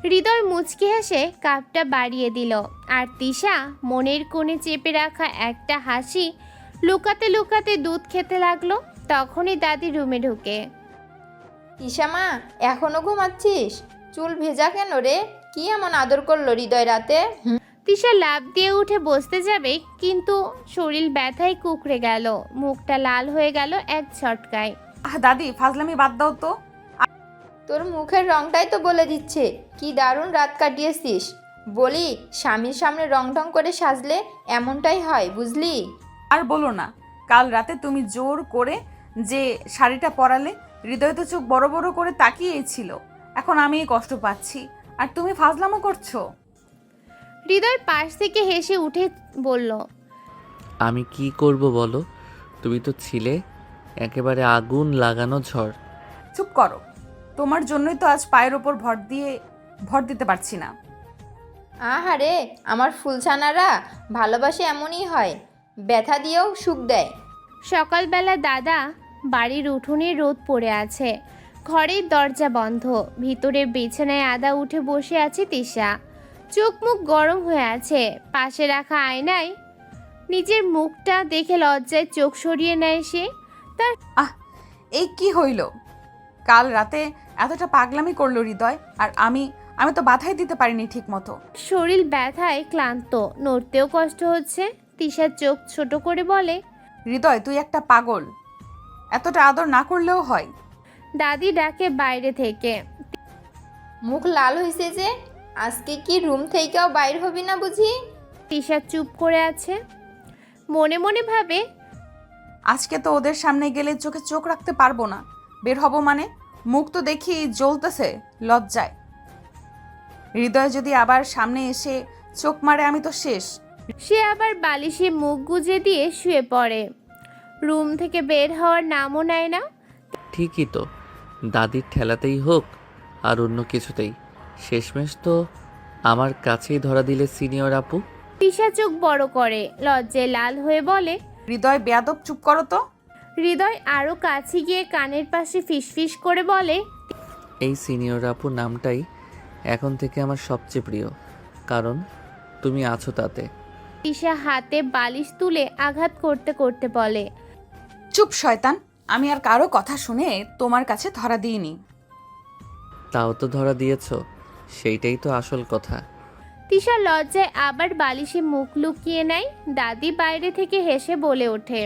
হৃদয় মুচকি হেসে কাপটা বাড়িয়ে দিল, আর তিশা মনের কোণে চেপে রাখা একটা হাসি লুকাতে লুকাতে দুধ খেতে লাগলো। তখনই দাদি রুমে ঢুকে। তিশা মা, এখনো ঘুমাচ্ছিস? চুল ভেজা কেন রে? কি এমন আদর করলো হৃদয় রাতে? তিশা লাফ দিয়ে উঠে বসতে যাবে, কিন্তু শরীর ব্যথায় কুকড়ে গেল, মুখটা লাল হয়ে গেল এক ঝটকায়। দাদি, ফাজলামি বাদ দাও তো। তোর মুখের রংটাই তো বলে দিচ্ছে কি দারুণ রাত কাটিয়েছিস। বলি, স্বামীর সামনে রং ঢং করে সাজলে এমনটাই হয়, বুঝলি? আর বলো না, কাল রাতে তুমি জোর করে যে শাড়িটা পরালে, হৃদয় তো চোখ বড় বড় করে তাকিয়েছিল। এখন আমি কষ্ট পাচ্ছি আর তুমি ফাজলামো করছো। হৃদয় পাশ থেকে হেসে উঠে বলল, আমি কি করব বলো? তুমি তো ছিলে একেবারে আগুন লাগানো ঝড়। চুপ করো, তোমার জন্যই তো আজ পায়ের ওপর ভর দিতে পারছি না। আহারে আমার ফুলছানারা, ভালোবাসে এমনই হয়, ব্যথা দিয়েও সুখ দেয়। সকালবেলা দাদা বাড়ির উঠোনে রোদ পড়ে আছে, ঘরের দরজা বন্ধ, ভিতরে বিছানায় আদা উঠে বসে আছে তিশা। চোখ মুখ গরম হয়ে আছে। পাশে রাখা আয়নায় নিজের মুখটা দেখে লজ্জায় চোখ সরিয়ে নেয় সে। আহ, এই কি হইল? কাল রাতে এতটা পাগলামি করলো হৃদয়, আর আমি তো বাধাই দিতে পারিনি ঠিক মতো। শরীর ব্যথায় ক্লান্ত, নড়তেও কষ্ট হচ্ছে। তিশার চোখ ছোট করে বলে, হৃদয় তুই একটা পাগল, এতটা আদর না করলেও হয়। দাদি ডাকে বাইরে থেকে। মুখ লাল হয়েছে যে, আজকে কি রুম থেকেও বাইর হবি না বুঝি? তিশা চুপ করে আছে, মনে মনে ভাবে, আজকে তো ওদের সামনে গেলে চোখে চোখ রাখতে পারবো না। বের হব মানে মুখ তো দেখি জ্বলতেছে লজ্জায়। হৃদয় যদি আবার সামনে এসে চোখ মারে আমি তো শেষ। সে আবার বালিশে মুখ গুজে দিয়ে শুয়ে পড়ে। রুম থেকে বের হওয়ার নামও নেয় না। ঠিকই তো, দাদির ঠেলাতেই হোক আর অন্য কিছুতেই, শেষমেশ তো আমার কাছেই ধরা দিলে সিনিয়র আপু। তিশা চোখ বড় করে লজ্জায় লাল হয়ে বলে, হৃদয় বেয়াদব, চুপ করো তো। হৃদয় আরো কাছে গিয়ে কানের পাশে ফিসফিস করে বলে, এই সিনিয়র আপু নামটাই এখন থেকে আমার সবচেয়ে প্রিয়, কারণ তুমি আছো তাতে। তিশা হাতে বালিশ তুলে আঘাত করতে করতে বলে, চুপ শয়তান, আমি আর কারো কথা শুনে তোমার কাছে ধরা দিইনি। তাও তো ধরা দিয়েছো, সেইটাই তো আসল কথা। তিশা লজ্জায় আবার বালিশে মুখ লুকিয়ে নেয়। দাদি বাইরে থেকে হেসে বলে ওঠে,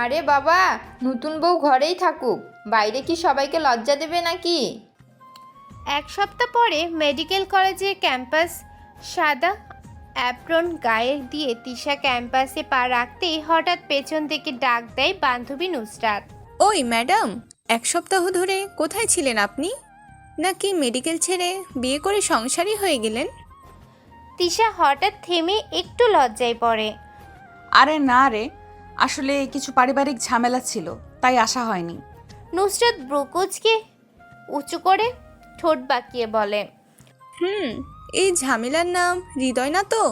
আরে বাবা, নতুন বউ ঘরেই থাকুক, বাইরে কি সবাইকে লজ্জা দেবে নাকি? এক সপ্তাহ পরে মেডিকেল কলেজের ক্যাম্পাস। সাদা অ্যাপ্রন গায়ে দিয়ে তিশা ক্যাম্পাসে পা রাখতেই হঠাৎ পেছন থেকে ডাক দেয় বান্ধবী নুসরাত। ওই ম্যাডাম, এক সপ্তাহ ধরে কোথায় ছিলেন আপনি? নাকি মেডিকেল ছেড়ে বিয়ে করে সংসারী হয়ে গেলেন? তিশা হঠাৎ থেমে একটু লজ্জায় পড়ে। আরে না রে, আসলে কিছু পারিবারিক ঝামেলা ছিল, তাই আসা হয়নি। নুসরাত ব্রুকুচকে উঁচু করে ঠোঁট বাঁকিয়ে বলে, এই ঝামেলার নাম হৃদয় না তো?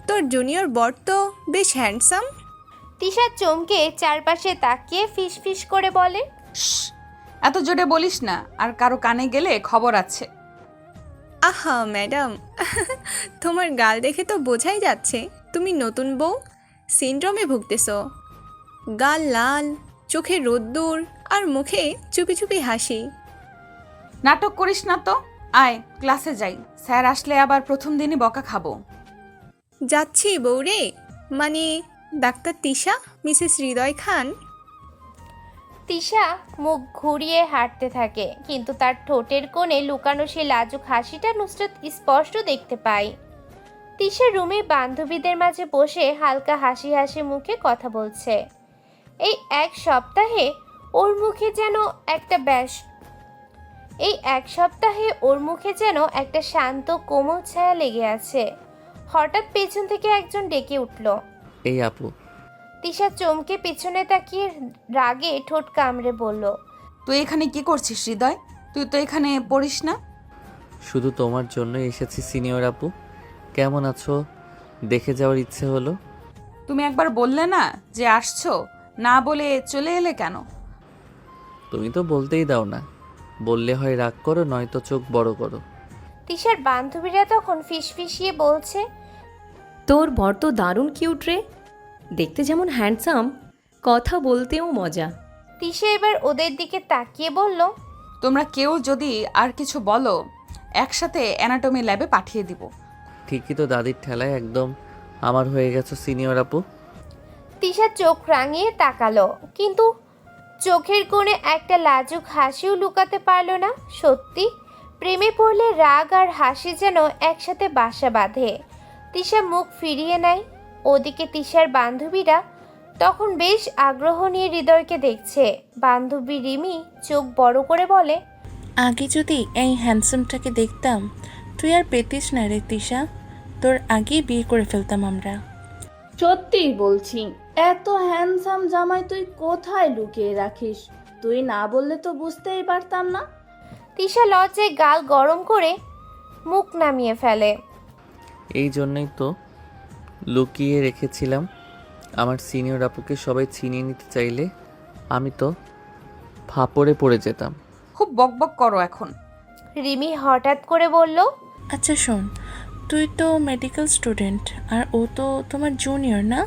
তোর জুনিয়র বর তো বেশ হ্যান্ডসাম। তিশা চমকে চারপাশে তাকিয়ে ফিসফিস করে বলে, শ্, এত জোরে বলিস না, আর কারো কানে গেলে খবর আছে। আহা ম্যাডাম, তোমার গাল দেখে তো বোঝাই যাচ্ছে তুমি নতুন বউ সিনড্রোমে ভুগতেছ। গাল লাল, চোখে রোদ্দুর, আর মুখে চুপি চুপি হাসি। নাটক করিস না তো, আয় ক্লাসে যাই, স্যার আসলে আবার প্রথম দিনই বকা খাবো। যাচ্ছি বউরে, মানে ডাক্তার তিশা, মিসেস হৃদয় খান। তিশা মুখ ঘুরিয়ে হাঁটতে থাকে, কিন্তু তার ঠোঁটের কোণে লুকানো সেই লাজুক হাসিটা নুসরাত স্পষ্ট দেখতে পায়। তিশা রুমে বান্ধবীদের মাঝে বসে হালকা হাসি হাসি মুখে কথা বলছে। এই এক সপ্তাহে ওর মুখে যেন একটা শান্ত কোমল ছায়া লেগে আছে। হঠাৎ পেছন থেকে একজন ডেকে উঠল। এই আপু। তিশা চমকে পিছনে তাকিয়ে রাগে ঠোঁট কামড়ে বলল, তুই এখানে কি করছিস হৃদয়? তুই তো এখানে পড়িস না। শুধু তোমার জন্যই এসেছি সিনিয়র আপু, কেমন আছো দেখে যাওয়ার ইচ্ছে হলো। তুমি একবার বললে না যে আসছো, না বলে চলে এলে কেন? তুমি তো বলতেই দাও না, বললে হয় রাগ করো, নয়তো চোখ বড় করো। তিশার বান্ধবীরা তখন ফিসফিসিয়ে বলছে, তোর বর তো দারুণ কিউট রে, দেখতে যেমন হ্যান্ডসাম, কথা বলতেও মজা। তিশা এবার ওদের দিকে তাকিয়ে বলল, তোমরা কেউ যদি আর কিছু বলো, একসাথে অ্যানাটমি ল্যাবে পাঠিয়ে দিব। ঠিকই তো, দাদির ঠেলায় একদম আমার হয়ে গেছো সিনিয়র আপু। তিশা চোখ রাঙিয়ে তাকালো, কিন্তু চোখের কোণে একটা লাজুক হাসিও লুকাতে পারল না। সত্যি প্রেমে পড়লে রাগ আর হাসি যেন একসাথে বাসা বাঁধে। তিশা মুখ ফিরিয়ে নেয়, ওদিকে তিশার বান্ধবীরা তখন বেশ আগ্রহ নিয়ে হৃদয়কে দেখছে। বান্ধবী রিমি চোখ বড় করে বলে, আগে যদি এই হ্যান্ডসামটাকে দেখতাম, তুই আর পেতিস না রে তিশা, তোর আগেই বিয়ে করে ফেলতাম আমরা। সত্যিই বলছি, এত হ্যান্ডসাম জামাই তুই কোথায় লুকিয়ে রাখিস? তুই না বললে তো বুঝতেই পারতাম না। তিশা লজ্জায় গাল গরম করে মুখ নামিয়ে ফেলে। এই জন্যই তো লুকিয়ে রেখেছিলাম। আমার সিনিয়র আপুকে সবাই ছিনিয়ে নিতে চাইলে আমি তো ফাপড়ে পড়ে যেতাম। খুব বকবক করো এখন। রিমি হঠাৎ করে বলল, আচ্ছা শোন, তুই তো মেডিকেল স্টুডেন্ট আর ও তো তোমার জুনিয়র না?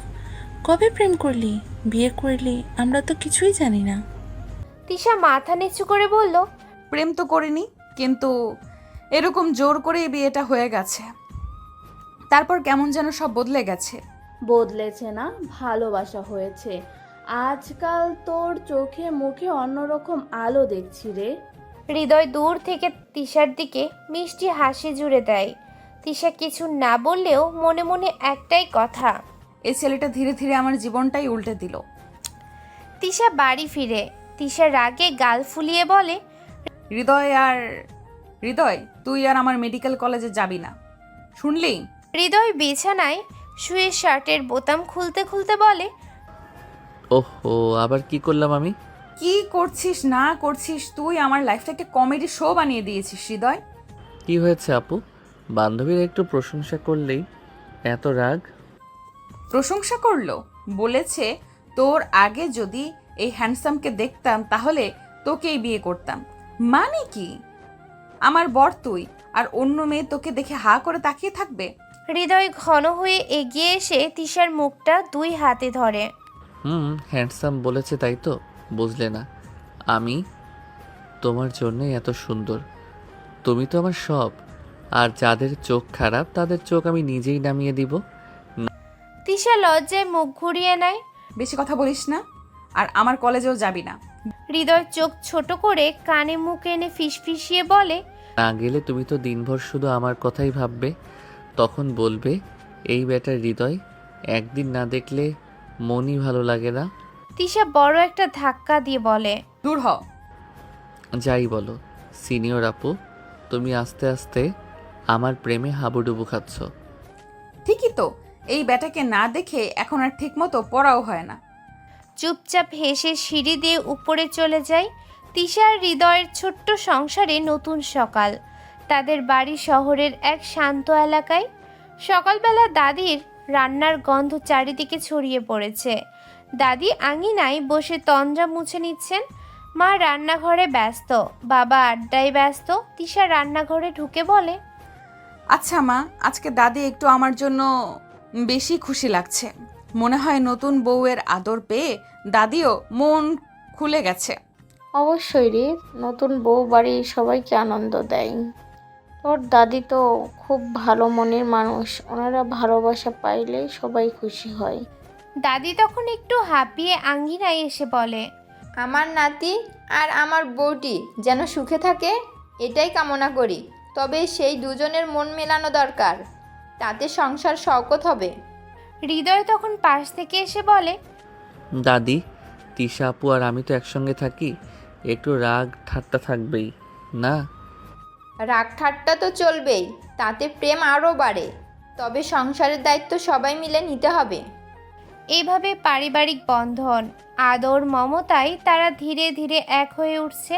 কবে প্রেম করলি, বিয়ে করলি, আমরা তো কিছুই জানি না। তিশা মাথা নিচু করে বলল, প্রেম তো করিনি, কিন্তু এরকম জোর করে এই বিয়েটা হয়ে গেছে। তারপর কেমন যেন সব বদলে গেছে। বদলেছে না, ভালোবাসা হয়েছে। আজকাল তোর চোখে মুখে অন্যরকম আলো দেখছি রে। হৃদয় দূর থেকে তিশার দিকে মিষ্টি হাসি জুড়ে দেয়। তিশা কিছু না বললেও মনে মনে একটাই কথা, এই ছেলেটা ধীরে ধীরে আমার জীবনটাই উল্টে দিল। তিশা বাড়ি ফিরে তিশার রাগে গাল ফুলিয়ে বলে, হৃদয়, তুই আর আমার মেডিকেল কলেজে যাবি না, শুনলি? হৃদয় বিছানায় শুয়ে শার্টের বোতাম খুলতে খুলতে বলে, ওহো, আবার কি করলাম আমি? কি করছিস না করছিস, তুই আমার লাইফটাকে কমেডি শো বানিয়ে দিয়েছিস হৃদয়। কি হয়েছে আপু? বান্ধবীর একটু প্রশংসা করলেই এত রাগ? প্রশংসা করলো, বলেছে তোর আগে যদি এই হ্যান্ডসামকে দেখতাম তাহলে তোকেই বিয়ে করতাম। মানে কি? আমার বর তুই, আর অন্য মেয়ে তোকে দেখে হা করে তাকিয়ে থাকবে? হৃদয় ঘন হয়ে এগিয়ে এসে তিশার মুখটা দুই হাতে ধরে। হ্যান্ডসাম বলেছে তাই তো বুঝলে না? আমি তোমার জন্যই এত সুন্দর। তুমি তো আমার সব। আর যাদের চোখ খারাপ তাদের চোখ আমি নিজেই নামিয়ে দিব। তিশা লজ্জায় মুখ ঘুরিয়ে নেয়। বেশি কথা বলিস না, আর আমার কলেজেও যাবি না। হৃদয় চোখ ছোট করে কানে মুখ এনে ফিসফিসিয়ে বলে, না গেলে তুমি তো দিনভর শুধু আমার কথাই ভাববে। তখন বলবে এই বেটার হৃদয়, একদিন না দেখলে মনই ভালো লাগে না। তিশা বড় একটা ধাক্কা দিয়ে বলে, দূর হ। যাই বলো সিনিয়র আপু, তুমি আস্তে আস্তে আমার প্রেমে হাবুডুবু খাচ্ছ। ঠিকই তো, এই ব্যাটাকে না দেখে এখন আর ঠিকমতো পড়াও হয় না। চুপচাপ হেসে সিঁড়ি দিয়ে উপরে চলে যায়। তিশা আর হৃদয়ের ছোট্ট সংসারে নতুন সকাল। তাদের বাড়ি শহরের এক শান্ত এলাকায়। সকালবেলা দাদির রান্নার গন্ধ চারিদিকে ছড়িয়ে পড়েছে। দাদি আঙিনায় বসে তন্দ্রা মুছে নিচ্ছেন। মা রান্নাঘরে ব্যস্ত, বাবা আড্ডায় ব্যস্ত। তিশা রান্নাঘরে ঢুকে বলে, আচ্ছা মা, আজকে দাদি একটু আমার জন্য বেশি খুশি লাগছে। মনে হয় নতুন বউয়ের আদর পেয়ে দাদিও মন খুলে গেছে। অবশ্যই রে, নতুন বউ বাড়ির সবাইকে আনন্দ দেয়। তোর দাদি তো খুব ভালো মনের মানুষ, ওনারা ভালোবাসা পাইলে সবাই খুশি হয়। দাদি তখন একটু হাঁপিয়ে আঙ্গিনায় এসে বলে, আমার নাতি আর আমার বউটি যেন সুখে থাকে, এটাই কামনা করি। তবে সেই দুজনের মন মেলানো দরকার, তাতে সংসার শওকত হবে। হৃদয় তখন পাশ থেকে এসে বলে, দাদি, তিশা আপু আর আমি তো একসঙ্গে থাকি, একটু রাগ ঠাট্টা থাকবেই না? রাগ ঠাট্টা তো চলবেই, তাতে প্রেম আরও বাড়ে। তবে সংসারের দায়িত্ব সবাই মিলে নিতে হবে। এইভাবে পারিবারিক বন্ধন, আদর, মমতায় তারা ধীরে ধীরে এক হয়ে উঠছে।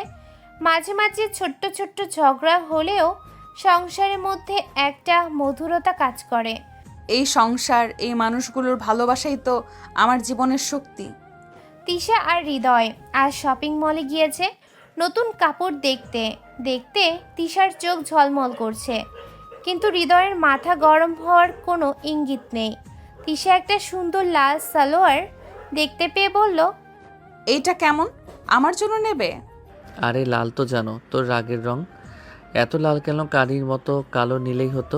মাঝে মাঝে ছোট্ট ছোট্ট ঝগড়া হলেও সংসারের মধ্যে একটা মধুরতা কাজ করে। এই সংসার, এই মানুষগুলোর ভালোবাসাই তো আমার জীবনের শক্তি। তিশা আর হৃদয় আজ শপিং মলে গিয়েছে নতুন কাপড় দেখতে দেখতে। তিশার চোখ ঝলমল করছে, কিন্তু হৃদয়ের মাথা গরম হওয়ার কোনো ইঙ্গিত নেই। তিশা একটা সুন্দর লাল সালোয়ার দেখতে পেয়ে বলল, এইটা কেমন, আমার জন্য নেবে? আরে লাল তো জানো তোর রাগের রং, এত লাল কেন? কালির মতো কালো নিলেই হতো।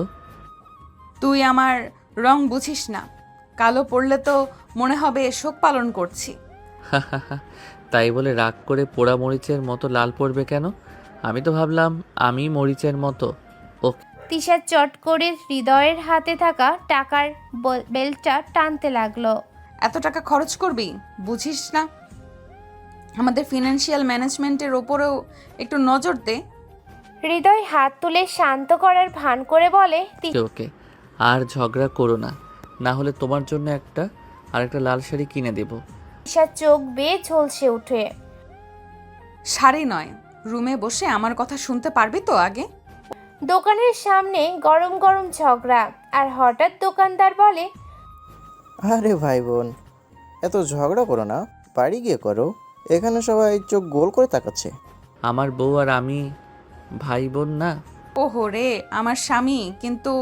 তুই আমার রং বুঝিস না, কালো পড়লে তো মনে হবে শোক পালন করছি। তাই বলে রাগ করে পোড়া মরিচের মতো লাল পড়বে কেন? আমি তো ভাবলাম আমি মরিচের মতো। ও তিশা চট করে হৃদয়ের হাতে থাকা টাকার বেলটা টানতে লাগলো। এত টাকা খরচ করবি, বুঝিস না? আমাদের ফিনান্সিয়াল ম্যানেজমেন্টের ওপরেও একটু নজর দে। হৃদয় হাত তুলে শান্ত করার ভান করে বলে, ওকে ওকে, আর ঝগড়া করো না, না হলে তোমার জন্য আরেকটা লাল শাড়ি কিনে দেব। তিশার চোখ বেয়ে ঝলসে উঠে। শাড়ি নয়, রুমে বসে আমার কথা শুনতে পারবি তো আগে? দোকানের সামনে গরম গরম ঝগড়া, আর হঠাৎ দোকানদার বলে, আরে ভাই বোন, এত ঝগড়া করো না, বাড়ি গিয়ে করো। এখানে সবাই চোখ গোল করে তাকাচ্ছে। আমার বউ আর আমি ভাই বোন না? ওহো রে, আমার স্বামী কিন্তু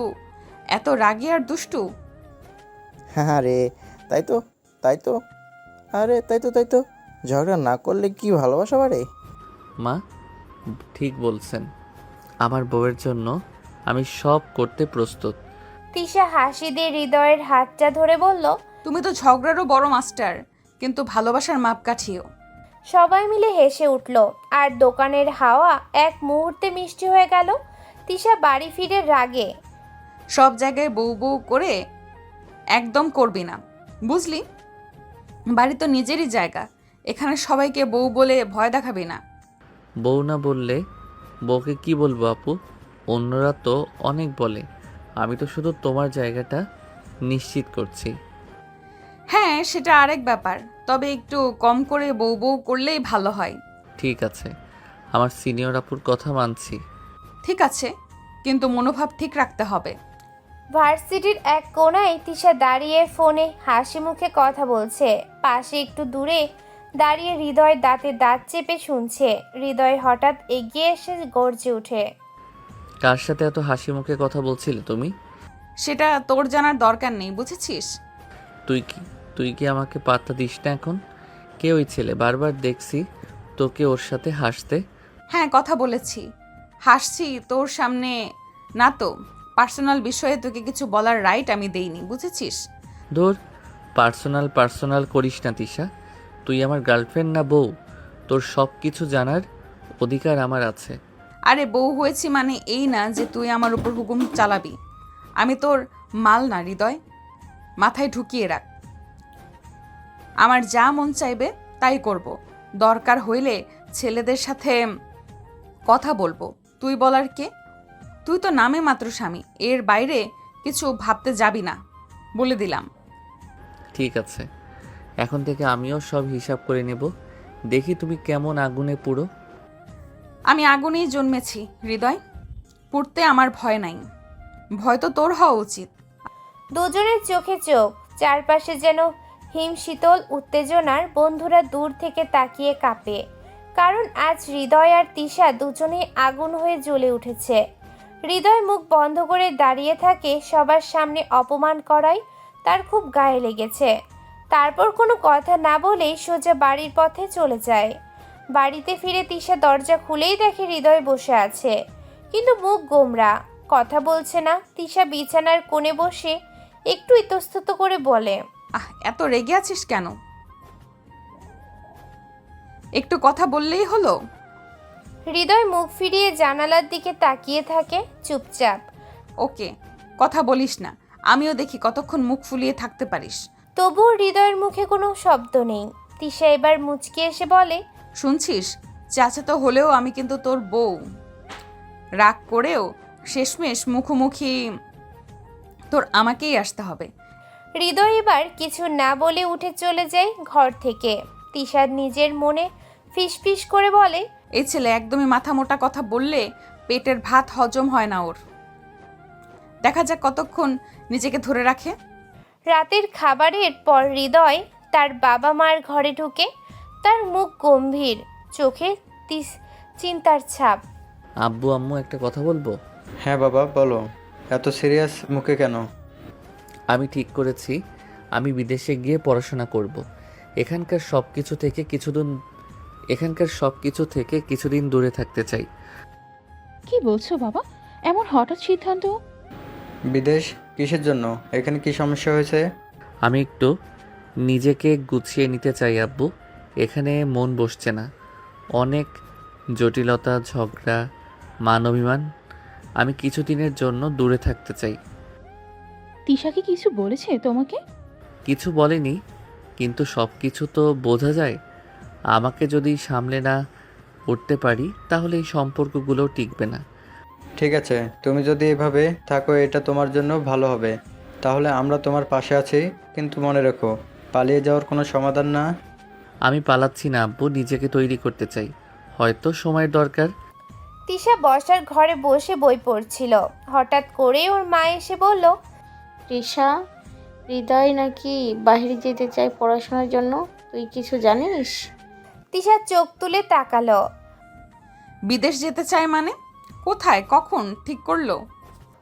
এত রাগী আর দুষ্টু? হ্যাঁ রে, তাই তো তাই তো আরে তাই তো ঝগড়া না করলে কি ভালোবাসা বাড়ে? মা ঠিক বলছেন, আমার বউয়ের জন্য আমি সব করতে প্রস্তুত। তিশা হাসি দিয়ে হৃদয়ের হাতটা ধরে বলল, তুমি তো ঝগড়ারও বড় মাস্টার, কিন্তু ভালোবাসার মাপকাঠিও। সবাই মিলে হেসে উঠল, আর দোকানের হাওয়া এক মুহূর্তে মিষ্টি হয়ে গেল। তিশা বাড়ি ফিরে রাগে, সব জায়গায় বউ বউ করে একদম করবি না, বুঝলি? বাড়ি তো নিজেরই জায়গা, এখানে সবাইকে বউ বলে ভয় দেখাবি না। বউ না বললে বউকে কি বলবো আপু? অন্যরা তো অনেক বলে, আমি তো শুধু তোমার জায়গাটা নিশ্চিত করছি। হ্যাঁ, সেটা আরেক ব্যাপার, তবে একটু কম করে বউ বউ করলেই ভালো হয়। ঠিক আছে, আমার সিনিয়র আপুর কথা মানছি। ঠিক আছে, কিন্তু মনোভাব ঠিক রাখতে হবে। ভার্সিটির এক কোণায় তিশা দাঁড়িয়ে ফোনে হাসি মুখে কথা বলছে। পাশে একটু দূরে দাঁড়িয়ে হৃদয় দাঁতে দাঁত চেপে শুনছে। হৃদয় হঠাৎ এগিয়ে এসে গর্জে ওঠে, কার সাথে এত হাসি মুখে কথা বলছিলে তুমি? সেটা তোর জানার দরকার নেই, বুঝেছিস? তুই কি আমাকে পাত্তা দিস না এখন? কে ওই ছেলে? বারবার দেখছি তোকে ওর সাথে হাসতে। হ্যাঁ, কথা বলেছি, হাসছি তোর সামনে না তো। পার্সোনাল বিষয়ে তোকে কিছু বলার রাইট আমি দেইনি, বুঝেছিস? ধুর, পার্সোনাল করিস না তিশা। তুই আমার গার্লফ্রেন্ড না বউ? তোর সব কিছু জানার অধিকার আমার আছে। আরে বউ হয়েছি মানে এই না যে তুই আমার উপর হুকুম চালাবি। আমি তোর মাল না হৃদয়, মাথায় ঢুকিয়ে রাখ। আমার যা মন চাইবে তাই করব, দরকার হইলে ছেলেদের সাথে কথা বলবো। তুই বলার কে? তুই তো নামে মাত্র স্বামী, এর বাইরে কিছু ভাবতে যাবি না, বলে দিলাম। ঠিক আছে, এখন থেকে আমিও সব হিসাব করে নেব। দেখি তুমি কেমন আগুনে পুড়ো। আমি আগুনেই জন্মেছি হৃদয়, পুড়তে আমার ভয় নাই। ভয় তো তোর হওয়া উচিত। দুজনের চোখে চোখ, চারপাশে যেন হিমশীতল উত্তেজনার। বন্ধুরা দূর থেকে তাকিয়ে কাঁপে, কারণ আজ হৃদয় আর তিশা দুজনেই আগুন হয়ে জ্বলে উঠেছে। হৃদয় মুখ বন্ধ করে দাঁড়িয়ে থাকে, সবার সামনে অপমান করায় তার খুব গায়ে লেগেছে। তারপর কোনো কথা না বলেই সোজা বাড়ির পথে চলে যায়। বাড়িতে ফিরে তিশা দরজা খুলেই দেখে হৃদয় বসে আছে, কিন্তু মুখ গোমরা, কথা বলছে না। তিশা বিছানার কোণে বসে একটু ইতস্তত করে বলে, এত রেগে আছিস কেন? একটু কথা বললেই হলো। হৃদয় মুখ ফিরিয়ে জানালার দিকে তাকিয়ে থাকে চুপচাপ। ওকে, কথা বলিস না, আমিও দেখি কতক্ষণ মুখ ফুলিয়ে থাকতে পারিস। তবুও হৃদয়ের মুখে কোনো শব্দ নেই। তিশা এবার মুচকি এসে বলে, শুনছিস, চাচাতো হলেও আমি কিন্তু তোর বউ। রাগ করেও শেষমেশ মুখোমুখি তোর আমাকেই আসতে হবে। হৃদয় এবার কিছু না বলে উঠে চলে যায় ঘর থেকে। তিশা নিজের মনে ফিসফিস করে বলে, এই ছেলে একদমই মাথা মোটা কথা বললে পেটের ভাত হজম হয় না ওর। দেখা যাক কতক্ষণ নিজেকে ধরে রাখে। রাতের খাবারের পর হৃদয় তার বাবা মার ঘরে ঢুকে। তার মুখ গম্ভীর, চোখে চিন্তার ছাপ। আব্বু আম্মু একটা কথা বলবো? হ্যাঁ বাবা বলো, এত সিরিয়াস মুখে কেন? আমি ঠিক করেছি আমি বিদেশে গিয়ে পড়াশোনা করব। এখানকার সব কিছু থেকে কিছুদিন দূরে থাকতে চাই। কি বলছো বাবা, এমন হঠাৎ সিদ্ধান্ত? বিদেশ কিসের জন্য? এখানে কি সমস্যা হয়েছে? আমি একটু নিজেকে গুছিয়ে নিতে চাই আব্বু। এখানে মন বসছে না, অনেক জটিলতা, ঝগড়া, মান অভিমান। আমি কিছুদিনের জন্য দূরে থাকতে চাই। তিশা কি কিছু বলেছে তোমাকে? কিছু বলেনি, কিন্তু সব কিছু তো বোঝা যায়। আমাকে যদি সামলে না উঠতে পারি তাহলে এই সম্পর্কগুলো টিকবে না। ঠিক আছে, তুমি যদি এভাবে থাকো এটা তোমার জন্য ভালো হবে। তাহলে আমরা তোমার পাশে আছি, কিন্তু মনে রেখো পালিয়ে যাওয়ার কোনো সমাধান না। আমি পালাচ্ছি না আব্বু, নিজেকে তৈরি করতে চাই, হয়তো সময়ের দরকার। তিশা বসার ঘরে বসে বই পড়ছিল। হঠাৎ করে ওর মা এসে বলল, তৃষা, হৃদয় নাকি বাইরে যেতে চায় পড়াশোনার জন্য, তুই কিছু জানিস? তিশা চোখ তুলে তাকালো। বিদেশ যেতে চায় মানে? কোথায়, কখন ঠিক করলো?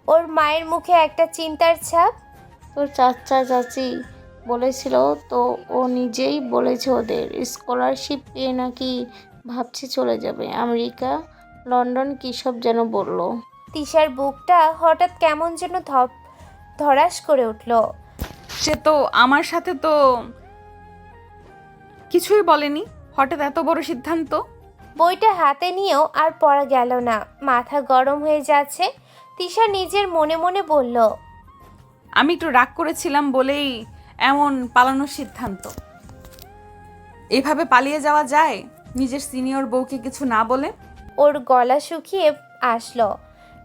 ওর মায়ের মুখে একটা চিন্তার ছাপ। তোর চাচা চাচি বলেছিল তো, ও নিজেই বলেছে ওদের স্কলারশিপ পেয়ে নাকি ভাবছে চলে যাবে আমেরিকা, লন্ডন, কী সব যেন বললো। তিশার বুকটা হঠাৎ কেমন যেন ধড়াস করে উঠল। সে তো আমার সাথে তো কিছুই বলেনি, হঠাৎ এত বড় সিদ্ধান্ত। বইটা হাতে নিয়েও আর পড়া গেল না, মাথা গরম হয়ে যাচ্ছে। তিশা নিজের মনে মনে বলল, আমি একটু রাগ করেছিলাম বলেই এমন পালানোর সিদ্ধান্ত। এভাবে পালিয়ে যাওয়া যায় নিজের সিনিয়র বউকে কিছু না বলে? ওর গলা শুকিয়ে আসলো,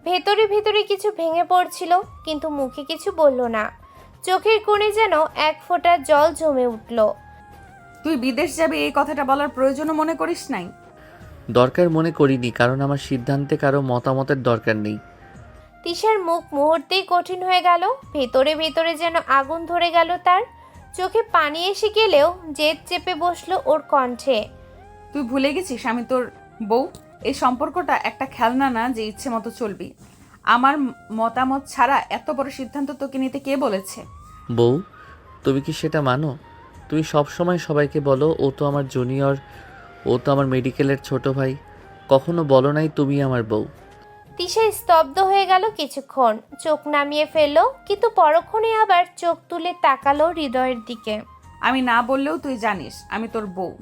ভেতরে ভেতরে কিছু ভেঙে পড়ছিল, কিন্তু মুখে কিছু বলল না। চোখের কোণে যেন এক ফোঁটা জল জমে উঠল। তুই বিদেশ যাবি এই কথাটা বলার প্রয়োজনও মনে করিস নাই? দরকার মনে করিনি, কারণ আমার সিদ্ধান্তে কারো মতামতের দরকার নেই। তিশার মুখ মুহূর্তেই কঠিন হয়ে গেল, ভেতরে ভেতরে যেন আগুন ধরে গেল তার। চোখে পানি এসে গেলেও জেদ চেপে বসলো ওর কণ্ঠে। তুই ভুলে গেছিস আমি তোর বউ? এই সম্পর্কটা একটা খেলনা না যে ইচ্ছে মতো চলবি। আমার মতামত ছাড়া এত বড় সিদ্ধান্ত তোকে নিতে কে বলেছে? বউ, তুমি কি সেটা মানো? তুমি সব সময় সবাইকে বলো ও তো আমার জুনিয়র, ও তো আমার মেডিকেলের ছোট ভাই, কখনো বলো নাই তুমি আমার বউ। তিশা স্তব্ধ হয়ে গেল কিছুক্ষণ, চোখ নামিয়ে ফেললো, কিন্তু পরক্ষণে আবার চোখ তুলে তাকালো হৃদয়ের দিকে। আমি না বললেও তুই জানিস আমি তোর বউ।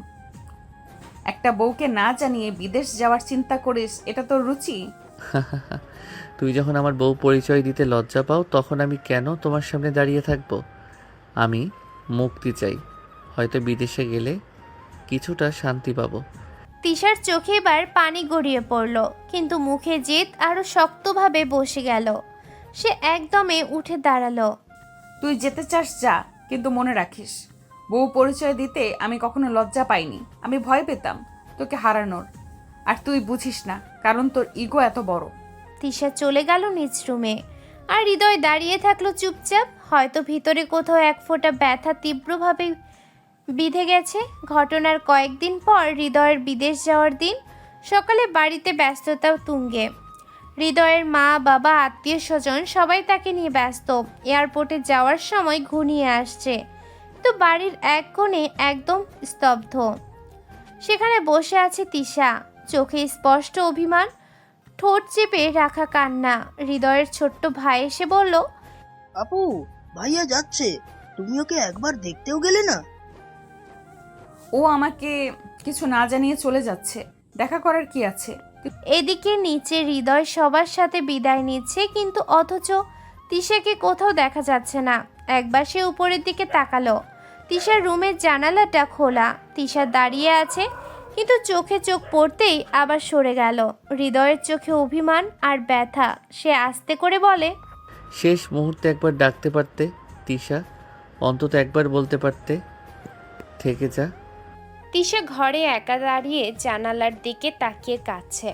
একটা বউকে না জানিয়ে বিদেশ যাওয়ার চিন্তা করিস, এটা তোর রুচি? তুই যখন আমার বউ পরিচয় দিতে লজ্জা পাও তখন আমি কেন তোমার সামনে দাঁড়িয়ে থাকবো? আমি মুক্তি চাই, হয়তো বিদেশে গেলে কিছুটা শান্তি পাবো। তিশার চোখে এবার পানি গড়িয়ে পড়ল, কিন্তু মুখে জেদ আরো শক্তভাবে বসে গেল। সে একদমে উঠে দাঁড়ালো। তুই যেতে চাস যা, কিন্তু মনে রাখিস বউ পরিচয় দিতে আমি কখনো লজ্জা পাইনি, আমি ভয় পেতাম তোকে হারানোর। আর তুই বুঝিস না, কারণ তোর ইগো এত বড়। তিশা চলে গেল নিজ রুমে, আর হৃদয় দাঁড়িয়ে থাকলো চুপচাপ। হয়তো ভিতরে কোথাও এক ফোঁটা ব্যথা তীব্রভাবে বিঁধে গেছে। ঘটনার কয়েকদিন পর হৃদয়ের বিদেশ যাওয়ার দিন সকালে বাড়িতে ব্যস্ততা তুঙ্গে। হৃদয়ের মা বাবা আত্মীয় স্বজন সবাই তাকে নিয়ে ব্যস্ত। এয়ারপোর্টে যাওয়ার সময় ঘনিয়ে আসছে, তো বাড়ির এক কোণে একদম স্তব্ধ। সেখানে বসে আছে তিশা, চোখে স্পষ্ট অভিমান, ঠোঁট চেপে রাখা কান্না। হৃদয়ের ছোট্ট ভাই এসে বলল, আপু, ভাইয়া যাচ্ছে, তুমি ওকে একবার দেখতেও গেলে না? ও আমাকে কিছু না জানিয়ে চলে যাচ্ছে, দেখা করার কি আছে? এদিকে নিচে হৃদয় সবার সাথে বিদায় নিচ্ছে, কিন্তু অথচ তিশাকে কোথাও দেখা যাচ্ছে না। একবার সে উপরের দিকে তাকালো, তিশার রুমের জানালাটা খোলা। তিশা দাঁড়িয়ে আছে, কিন্তু চোখে চোখ পড়তেই আবার সরে গেল। হৃদয়ের চোখে অভিমান আর ব্যথা। সে আস্তে করে বলে, শেষ মুহূর্তে একবার ডাকতে পারতে তিশা, অন্তত একবার বলতে পারতে থেকে যা। তিশা ঘরে একা দাঁড়িয়ে জানালার দিকে তাকিয়ে কাঁদছে।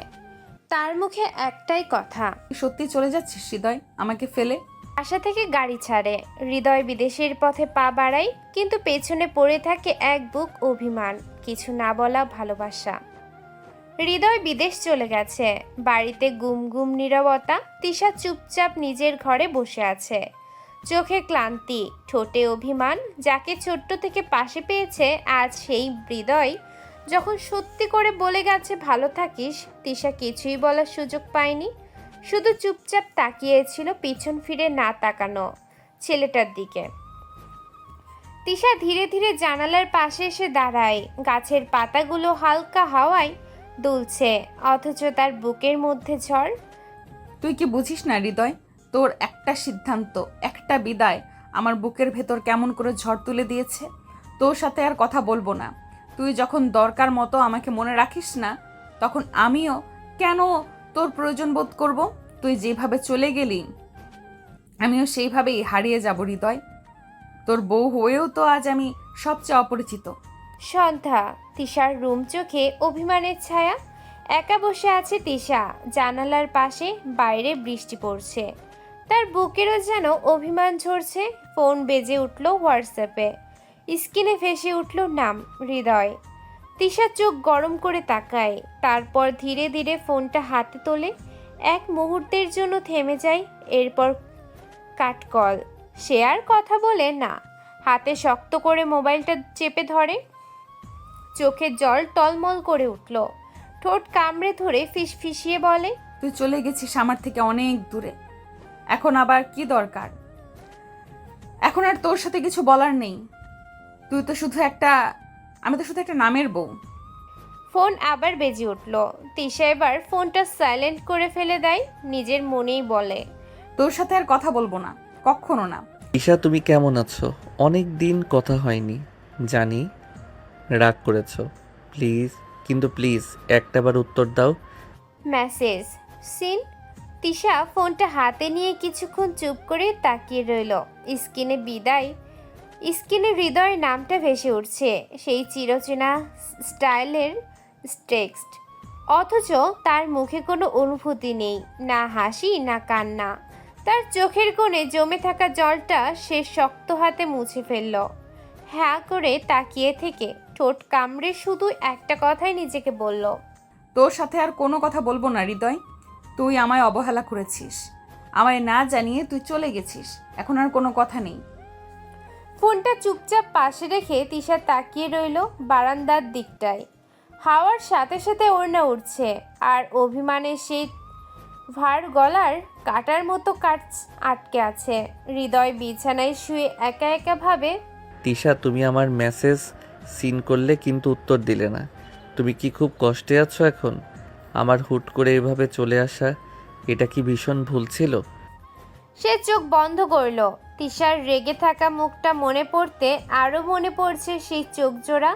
তার মুখে একটাই কথা, সত্যি চলে যাচ্ছিস হৃদয় আমাকে ফেলে? বাসা থেকে গাড়ি ছাড়ে, হৃদয় বিদেশের পথে পা বাড়ায়, কিন্তু পেছনে পড়ে থাকে এক বুক অভিমান, কিছু না বলা ভালোবাসা। হৃদয় বিদেশ চলে গেছে, বাড়িতে গুম গুম নীরবতা। তিশা চুপচাপ নিজের ঘরে বসে আছে, চোখে ক্লান্তি, ঠোঁটে অভিমান। যাকে ছোট্ট থেকে পাশে পেয়েছে, আজ সেই হৃদয় যখন সত্যি করে বলে গেছে ভালো থাকিস, তিশা কিছুই বলার সুযোগ পায়নি, শুধু চুপচাপ তাকিয়েছিল পিছন ফিরে না তাকানো ছেলেটার দিকে। তিশা ধীরে ধীরে জানালার পাশে এসে দাঁড়ায়। গাছের পাতাগুলো হালকা হাওয়ায় দুলছে, অথচ তার বুকের মধ্যে ঝড়। তুই কি বুঝিস না হৃদয়, তোর একটা সিদ্ধান্ত, একটা বিদায় আমার বুকের ভেতর কেমন করে ঝড় তুলে দিয়েছে। তোর সাথে আর কথা বলবো না। তুই যখন দরকার মতো আমাকে মনে রাখিস না, তখন আমিও কেন তোর প্রয়োজন বোধ করব? তুই যেভাবে চলে গেলি আমিও সেইভাবেই হারিয়ে যাব হৃদয়। তোর বউ হয়েও তো আজ আমি সবচেয়ে অপরিচিত। সন্ধ্যা, তিশার রুম চোখে অভিমানের ছায়া। একা বসে আছে তিশা, জানালার পাশে। বাইরে বৃষ্টি পড়ছে, তার বুকেরও যেন অভিমান ঝরছে। ফোন বেজে উঠল হোয়াটসঅ্যাপে, স্ক্রিনে ভেসে উঠল নাম হৃদয়। তিশা চোখ গরম করে তাকায়, তারপর ধীরে ধীরে ফোনটা হাতে তোলে। এক মুহূর্তের জন্য থেমে যায়, এরপর কাট কল। সে আর কথা বলে না, হাতে শক্ত করে মোবাইলটা চেপে ধরে। চোখে জল টলমল করে উঠল, ঠোঁট কামড়ে ধরে ফিসফিসিয়ে বলে, তুই চলে গেছিস আমার থেকে অনেক দূরে। এখন আবার কি দরকার? এখন আর তোর সাথে কিছু বলার নেই। আমি তো শুধু একটা নামের বউ। ফোন আবার বেজে উঠল। তিশা এবার ফোনটা সাইলেন্ট করে ফেলে দেয়, নিজের মনেই বলে, তোর সাথে আর কথা বলবো না, কখনো না। ঈশা, তুমি কেমন আছো? অনেক দিন কথা হয়নি, জানি রাগ করেছো। প্লিজ, কিন্তু প্লিজ একটাবার উত্তর দাও। Message seen. তিশা ফোনটা হাতে নিয়ে কিছুক্ষণ চুপ করে তাকিয়ে রইল। স্ক্রিনে হৃদয়ের নামটা ভেসে উঠছে, সেই চিরচেনা স্টাইলের টেক্সট। অথচ তার মুখে কোনো অনুভূতি নেই, না হাসি না কান্না। তার চোখের কোণে জমে থাকা জলটা সে শক্ত হাতে মুছে ফেলল। হ্যাঁ করে তাকিয়ে থেকে ঠোঁট কামড়ে শুধু একটা কথাই নিজেকে বলল, তোর সাথে আর কোনো কথা বলবো না হৃদয়। তুই আমায় অবহেলা করেছিস, আমায় না জানিয়ে তুই চলে গেছিস। এখন আর কোনো কথা নেই। ফোনটা চুপচাপ পাশে রেখে তিশা তাকিয়ে রইল বারান্দার দিকটায়। হাওয়ার সাথে সাথে ওড়না উঠছে, আর অভিমানে সেই ভার গলার কাটার মতো আটকে আছে। হৃদয় বিছানায় শুয়ে একা একা ভাবে, তিশা, তুমি আমার মেসেজ সিন করলে কিন্তু উত্তর দিলে না। তুমি কি খুব কষ্টে আছো এখন? আমার হুট করে এভাবে চলে আসা, এটা কি ভীষণ ভুল ছিল? সে চোখ বন্ধ করল। তিশার রেগে থাকা মুখটা মনে পড়তে আরও মনে পড়ছে সেই চোখ জোড়া,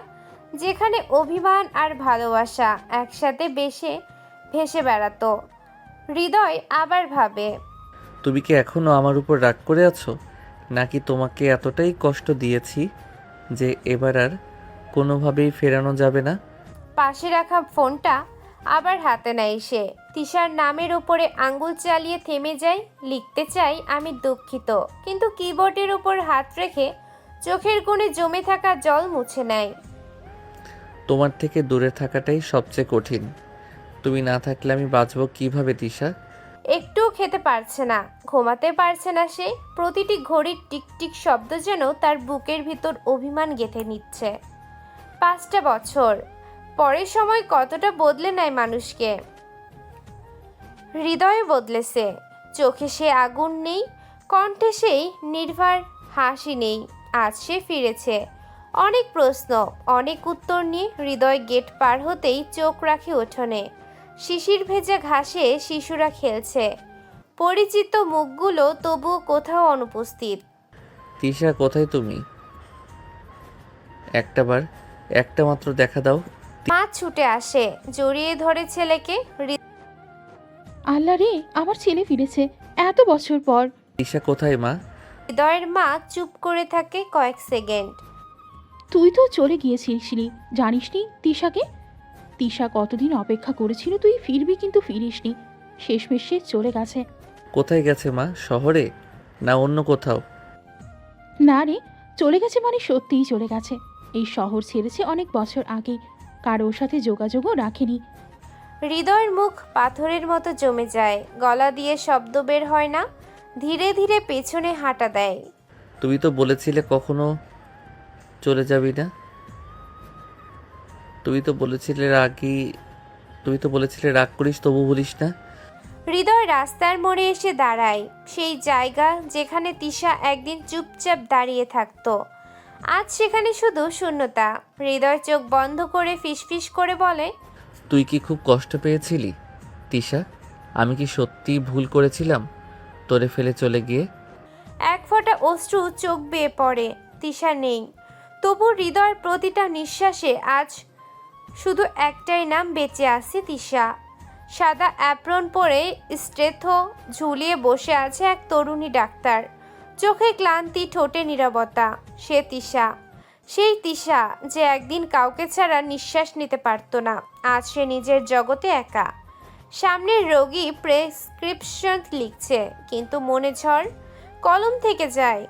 যেখানে অভিমান আর ভালোবাসা একসাথে ভেসে বেড়াতো। হৃদয় আবার ভাবে, তুমি কি এখনও আমার উপর রাগ করে আছো, নাকি তোমাকে এতটাই কষ্ট দিয়েছি যে এবার আর কোনোভাবেই ফেরানো যাবে না? পাশে রাখা ফোনটা আবার হাতে নেয় সে। তিশার নামের ওপরে আঙ্গুল চালিয়ে থেমে যায়। লিখতে চাই আমি দুঃখিত, কিন্তু কিবোর্ডের ওপর হাত রেখে চোখের কোণে জমে থাকা জল মুছে নেয়। তোমার থেকে দূরে থাকাটাই সবচেয়ে কঠিন। তুমি না থাকলে আমি বাঁচব কিভাবে তিশা? একটুও খেতে পারছে না, ঘুমাতে পারছে না সে। প্রতিটি ঘড়ির টিকটিক শব্দ যেন তার বুকের ভিতর অভিমান গেঁথে নিচ্ছে। 5টা বছর পরের সময় কতটা বদলে নেয় মানুষকে। হৃদয়ে বদলেছে, চোখে সে আগুন নেই, কণ্ঠে সেই নির্ভার হাসি নেই। আজ সে ফিরেছে অনেক প্রশ্ন, অনেক উত্তর নিয়ে। হৃদয় গেট পার হতেই চোখ রাখে উঠোনে। শিশির ভেজা ঘাসে শিশুরা খেলছে, পরিচিত মুখগুলো তবুও কোথাও অনুপস্থিত। তিশা, কোথায় তুমি? একটা মাত্র দেখা দাও। মা ছুটে আসে, জড়িয়ে ধরে ছেলেকে। আল্লাহ রে, আমার ছেলে ফিরেছে এত বছর পর। তিশা কোথায় মা? হৃদয়ের মা চুপ করে থাকে কয়েক সেকেন্ড। তুই তো চলে গিয়েছিলি, জানিসনি তিশাকে? তিশা কতদিন অপেক্ষা করেছিল তুই ফিরবি, কিন্তু ফিরিসনি। শেষমেশ সে চলে গেছে। কোথায় গেছে মা? শহরে না অন্য কোথাও? না রে, চলে গেছে মানে সত্যিই চলে গেছে। এই শহর ছেড়েছে অনেক বছর আগেই, কারোর সাথে যোগাযোগও রাখেনি। হৃদয়ের মুখ পাথরের মতো জমে যায়, গলা দিয়ে শব্দ বের হয় না। ধীরে ধীরে পেছনে হাঁটা দেয়। তুমি তো বলেছিলে কখনো চলে যাবি না। তুমি তো বলেছিলে রাগ করিস তবু বলিস না। হৃদয় রাস্তার মোড়ে এসে দাঁড়ায়, সেই জায়গা যেখানে তিশা একদিন চুপচাপ দাঁড়িয়ে থাকতো। আজ সেখানে শুধু শূন্যতা। হৃদয় চোখ বন্ধ করে ফিসফিস করে বলে, তুই কি খুব কষ্ট পেয়েছিলি তিশা? আমি কি সত্যি ভুল করেছিলাম তোরে ফেলে চলে গিয়ে? এক ফোঁটা অশ্রু চোখ বেয়ে পড়ে। তিশা নেই, তবু হৃদয়ের প্রতিটা নিঃশ্বাসে আজ শুধু একটাই নাম বেঁচে আছে, তিশা। সাদা অ্যাপ্রন পরে স্টেথো ঝুলিয়ে বসে আছে এক তরুণী ডাক্তার। চোখে ক্লান্তি, ঠোঁটে নীরবতা। সে তিশা, সেই তিশা যে একদিন কাউকে ছাড়া নিঃশ্বাস নিতে পারত না। আজ সে নিজের জগতে একা। সামনের রোগী প্রেসক্রিপশন লিখছে, কিন্তু মনে ঝড়, কলম থেকে যায়।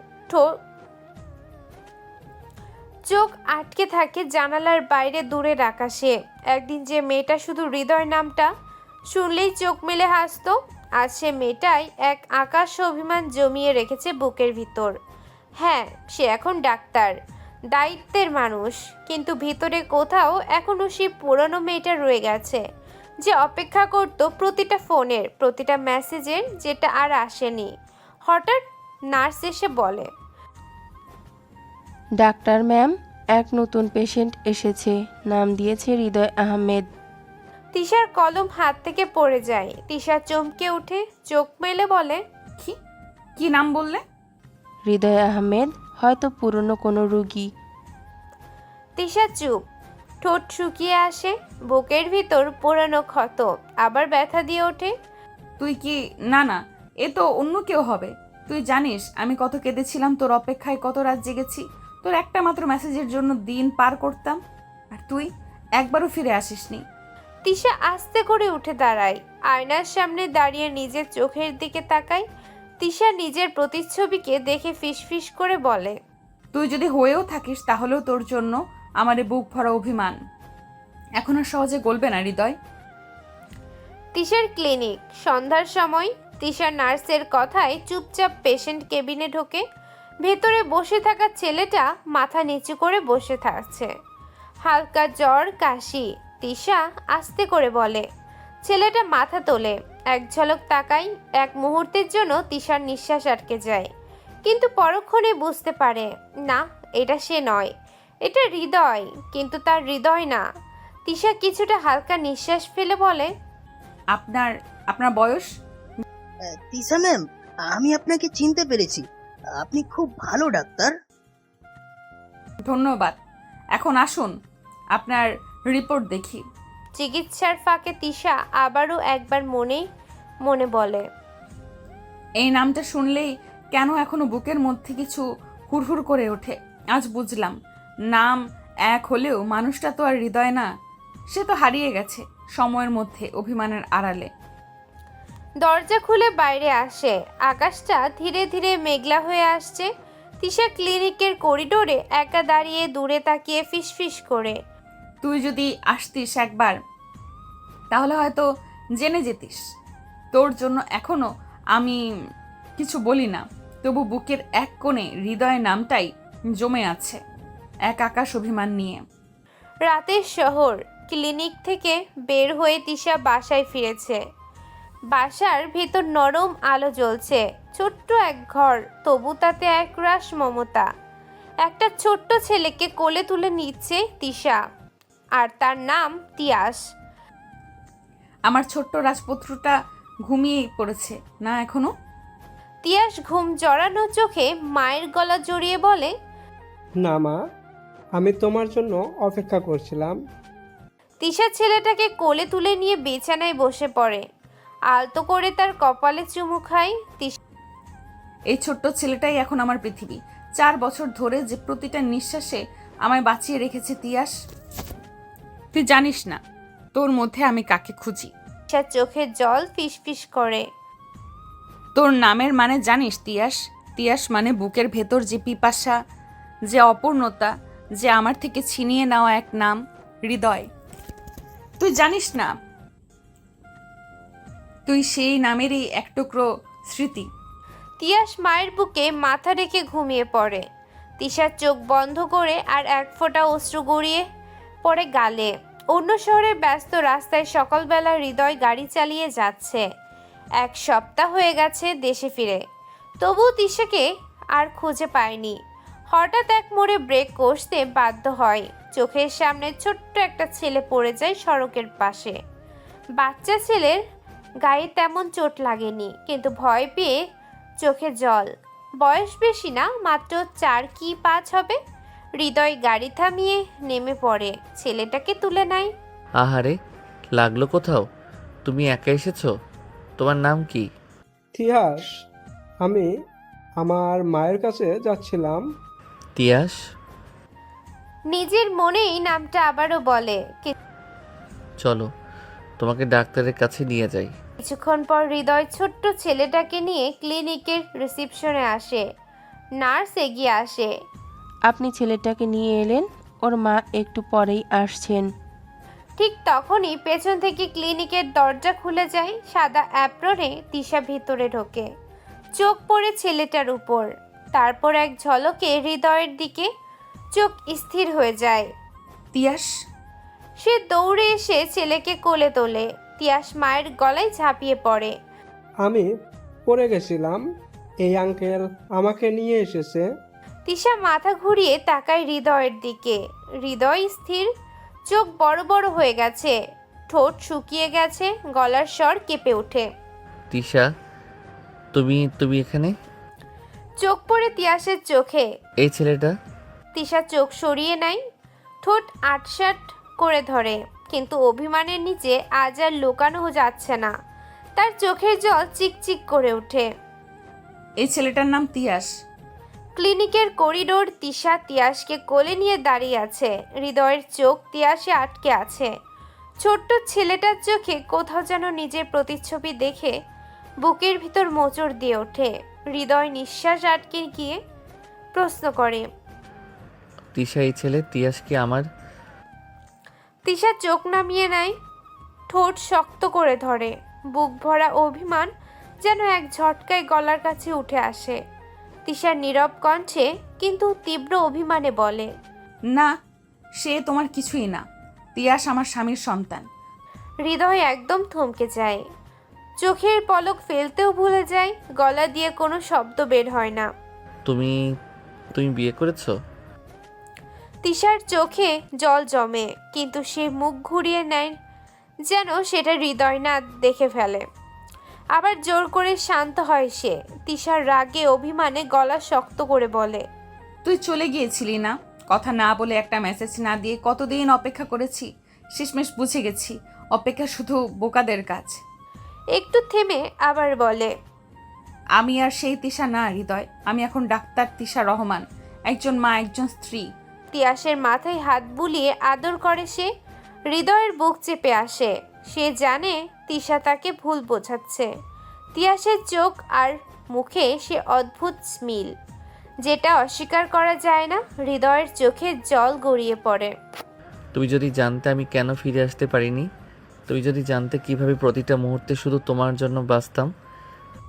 চোখ আটকে থাকে জানালার বাইরে দূরের আকাশে। একদিন যে মেয়েটা শুধু হৃদয় নামটা শুনলেই চোখ মেলে হাসতো, আজ সে মেয়েটাই এক আকাশ অভিমান জমিয়ে রেখেছে বুকের ভিতর। হ্যাঁ, সে এখন ডাক্তার, দায়িত্বের মানুষ, কিন্তু ভিতরে কোথাও এখনও সেই পুরনো মেয়েটা রয়ে গেছে, যে অপেক্ষা করত প্রতিটা ফোনের, প্রতিটা মেসেজের, যেটা আর আসেনি। হঠাৎ নার্স এসে বলে, ডাক্তার ম্যাম, এক নতুন পেশেন্ট এসেছে, নাম দিয়েছে হৃদয় আহমেদ। তিশার কলম হাত থেকে পড়ে যায়। তিশা চমকে উঠে চোখ মেলে বলে, কি কি নাম বললে? হৃদয় আহমেদ, হয়তো পুরনো কোনো রুগী। তিশা চুপ, ঠোঁট শুকিয়ে আসে, বুকের ভিতর পুরানো ক্ষত আবার ব্যথা দিয়ে ওঠে। তুই কি? না না, এ তো অন্য কেউ হবে। তুই জানিস আমি কত কেঁদেছিলাম, তোর অপেক্ষায় কত রাত জেগেছি, তোর একটা মাত্র মেসেজের জন্য দিন পার করতাম, আর তুই একবারও ফিরে আসিসনি। তিশা আস্তে করে উঠে দাঁড়ায়, আয়নার সামনে দাঁড়িয়ে নিজের চোখের দিকে তাকায়। তিশা নিজের প্রতিচ্ছবিকে দেখে ফিসফিস করে বলে, তুই যদি হয়েও থাকিস তাহলেও তোর জন্য আমার এ বুক ভরা অভিমান এখন আর সহজে গলবে না হৃদয়। তিশার ক্লিনিক, সন্ধ্যার সময়। তিশা নার্সের কথায় চুপচাপ পেশেন্ট কেবিনে ঢোকে। ভেতরে বসে থাকা ছেলেটা মাথা নিচু করে বসে থাকছে, হালকা জ্বর, কাশি। তিশা আস্তে করে বলে। ছেলেটা মাথা তোলে, এক ঝলক তাকায়। এক মুহূর্তের জন্য তিশার নিঃশ্বাস আটকে যায়, কিন্তু পরক্ষণে বুঝতে পারে, না, এটা সে নয়, এটা হৃদয়, কিন্তু তার হৃদয় না। তিশা কিছুটা হালকা নিঃশ্বাস ফেলে বলে, আপনার আপনার বয়স? তিশা ম্যাম, আমি আপনাকে চিনতে পেরেছি। আপনি খুব ভালো ডাক্তার। ধন্যবাদ। এখন আসুন আপনার রিপোর্ট দেখি। চিকিৎসার ফাঁকে তিশা আবারও একবার মনে মনে বলে, এই নামটা শুনলেই কেন এখনো বুকের মধ্যে কিছু হুড়হুড় করে ওঠে। আজ বুঝলাম, নাম এক হলেও মানুষটা তো আর হৃদয় না, সে তো হারিয়ে গেছে সময়ের মধ্যে, অভিমানের আড়ালে। দরজা খুলে বাইরে আসে। আকাশটা ধীরে ধীরে মেঘলা হয়ে আসছে। তিশা ক্লিনিকের করিডোরে একা দাঁড়িয়ে দূরে তাকিয়ে ফিসফিস করে, তুই যদি আসতিস একবার তাহলে হয়তো জেনে যেতিস। তোর জন্য এখনো আমি কিছু বলি না, তবু বুকের এক কোণে হৃদয় নামটাই জমে আছে, এক আকাশ অভিমান নিয়ে। রাতের শহর। ক্লিনিক থেকে বের হয়ে তিশা বাসায় ফিরেছে। বাসার ভেতর নরম আলো জ্বলছে। ছোট্ট এক ঘর, তবু তাতে একরাশ মমতা। একটা ছোট্ট ছেলেকে কোলে তুলে নিচ্ছে তিশা, আর তার নাম তিয়াস। আমার ছোট্ট রাজপুত্রটা ঘুমিয়ে পড়েছে না এখনো? তিয়াস ঘুম জড়ানো চোখে মায়ের গলা জড়িয়ে বলে, না মা, আমি তোমার জন্য অপেক্ষা করছিলাম। তিশা ছেলেটাকে কোলে তুলে নিয়ে বিছানায় বসে পড়ে, আলতো করে তার কপালে চুমু খায়। এই ছোট্ট ছেলেটাই এখন আমার পৃথিবী। 4 বছর ধরে যে প্রতিটা নিঃশ্বাসে আমায় বাঁচিয়ে রেখেছে তিয়াস, তুই জানিস না তোর মধ্যে আমি কাকে খুঁজি। তিশার চোখের জল ফিসফিস করে। তোর নামের মানে জানিস তিয়াস? তিয়াস মানে বুকের ভেতর যে পিপাসা, যে অপূর্ণতা, যে আমার থেকে ছিনিয়ে নেওয়া এক নাম, হৃদয়। তুই জানিস না তুই সেই নামেরই এক টুকরো স্মৃতি। তিয়াস মায়ের বুকে মাথা রেখে ঘুমিয়ে পড়ে। তিশার চোখ বন্ধ করে আর এক ফোঁটা অশ্রু গড়িয়ে পড়ে গালে। অন্য শহরের ব্যস্ত রাস্তায় সকালবেলা হৃদয় গাড়ি চালিয়ে যাচ্ছে। 1 সপ্তাহ হয়ে গেছে দেশে ফিরে, তবুও তিশাকে আর খুঁজে পায়নি। হঠাৎ এক মোড়ে ব্রেক কষতে বাধ্য হয়। চোখের সামনে ছোট্ট একটা ছেলে পড়ে যায় সড়কের পাশে। বাচ্চা ছেলের গায়ে তেমন চোট লাগেনি, কিন্তু ভয় পেয়ে চোখে জল। বয়স বেশি না, মাত্র 4 কি 5 হবে। হৃদয় গাড়ি থামিয়ে নেমে পড়ে, ছেলেটাকে তুলে নেয়। আহারে, লাগলো কোথাও? তুমি একা এসেছো? তোমার নাম কি? তিয়াস, আমি আমার মায়ের কাছে যাচ্ছিলাম। তিয়াস? নিজের মনেই নামটা আবারও বলে। চলো, তোমাকে ডাক্তারের কাছে নিয়ে যাই। কিছুক্ষণ পর হৃদয় ছোট্ট ছেলেটাকে নিয়ে ক্লিনিকের রিসেপশনে আসে। নার্স এগিয়ে আসে। আপনি ছেলেটাকে নিয়ে এলেন, ওর মা একটু পরেই আসছেন। ঠিক তখনই পেছন থেকে ক্লিনিকের দরজা খুলে যায়। সাদা অ্যাপ্রনে তিশা ভিতরে ঢোকে। চোখ পড়ে ছেলেটার উপর, তারপর এক ঝলকে হৃদয়ের দিকে। চোখ স্থির হয়ে যায়। তিয়াস, সে দৌড়ে এসে ছেলেকে কোলে তোলে। তিয়াস মায়ের গলায় ঝাঁপিয়ে পড়ে। আমি পড়ে গেছিলাম, এই আঙ্কেল আমাকে নিয়ে এসেছে। তিশা মাথা ঘুরিয়ে তাকায় হৃদয়ের দিকে। হৃদয় স্থির, চোখ বড় বড় হয়ে গেছে, ঠোঁট শুকিয়ে গেছে, গলার স্বর কেঁপে ওঠে। তিশা, তুমি এখানে? চোখ পড়ে তিয়াসের চোখে। এই ছেলেটা? তিশা চোখ সরিয়ে নেয়, ঠোঁট আটসাট করে ধরে, কিন্তু অভিমানের নিচে আজ আর লুকানো যাচ্ছে না। তার চোখের জল চিকচিক করে ওঠে। এই ছেলেটার নাম তিয়াস। ক্লিনিকের করিডোর। তিশা তিয়াসকে কোলে নিয়ে দাঁড়িয়ে আছে। হৃদয়ের চোখ তিয়াসে আটকে আছে। ছোট্ট ছেলেটার চোখে কোথাও যেন নিজের প্রতিচ্ছবি দেখে বুকের ভিতর মোচড় দিয়ে ওঠে। হৃদয় নিঃশ্বাস আটকে গিয়ে প্রশ্ন করে, তিশা, এই ছেলে তিয়াস কি আমার? তিশা চোখ নামিয়ে নেয়, ঠোঁট শক্ত করে ধরে। বুক ভরা অভিমান যেন এক ঝটকায় গলার কাছে উঠে আসে। তিশার নীরব কণ্ঠে কিন্তু তীব্র অভিমানে বলে, না, সে তোমার কিছুই না। তিয়াস আমার স্বামীর সন্তান। হৃদয় একদম থমকে যায়, চোখের পলক ফেলতেও ভুলে যায়, গলা দিয়ে কোনো শব্দ বের হয় না। তুমি বিয়ে করেছো? তিশার চোখে জল জমে, কিন্তু সে মুখ ঘুরিয়ে নেয় যেন সেটা হৃদয় না দেখে ফেলে। আবার জোর করে শান্ত হয় সে। তিশার রাগে অভিমানে গলা শক্ত করে বলে, তুই চলে গিয়েছিলি না? কথা না বলে, একটা মেসেজ না দিয়ে কতদিন অপেক্ষা করেছি। শেষমেশ বুঝে গেছি অপেক্ষা শুধু বোকাদের কাজ। একটু থেমে আবার বলে, আমি আর সেই তিশা না হৃদয়। আমি এখন ডাক্তার তিশা রহমান, একজন মা, একজন স্ত্রী। তিয়াসের মাথায় হাত বুলিয়ে আদর করে সে। হৃদয়ের বুক চেপে আসে। সে জানে তিশা তাকে ভুল বোঝাচ্ছে। তিয়াসের চোখ আর মুখে সে অদ্ভুত স্মিল, যেটা অস্বীকার করা যায় না। হৃদয়ের চোখে জল গড়িয়ে পড়ে। তুমি যদি জানতে আমি কেন ফিরে আসতে পারিনি, তুমি যদি জানতে কিভাবে প্রতিটা মুহূর্তে শুধু তোমার জন্য বাঁচতাম।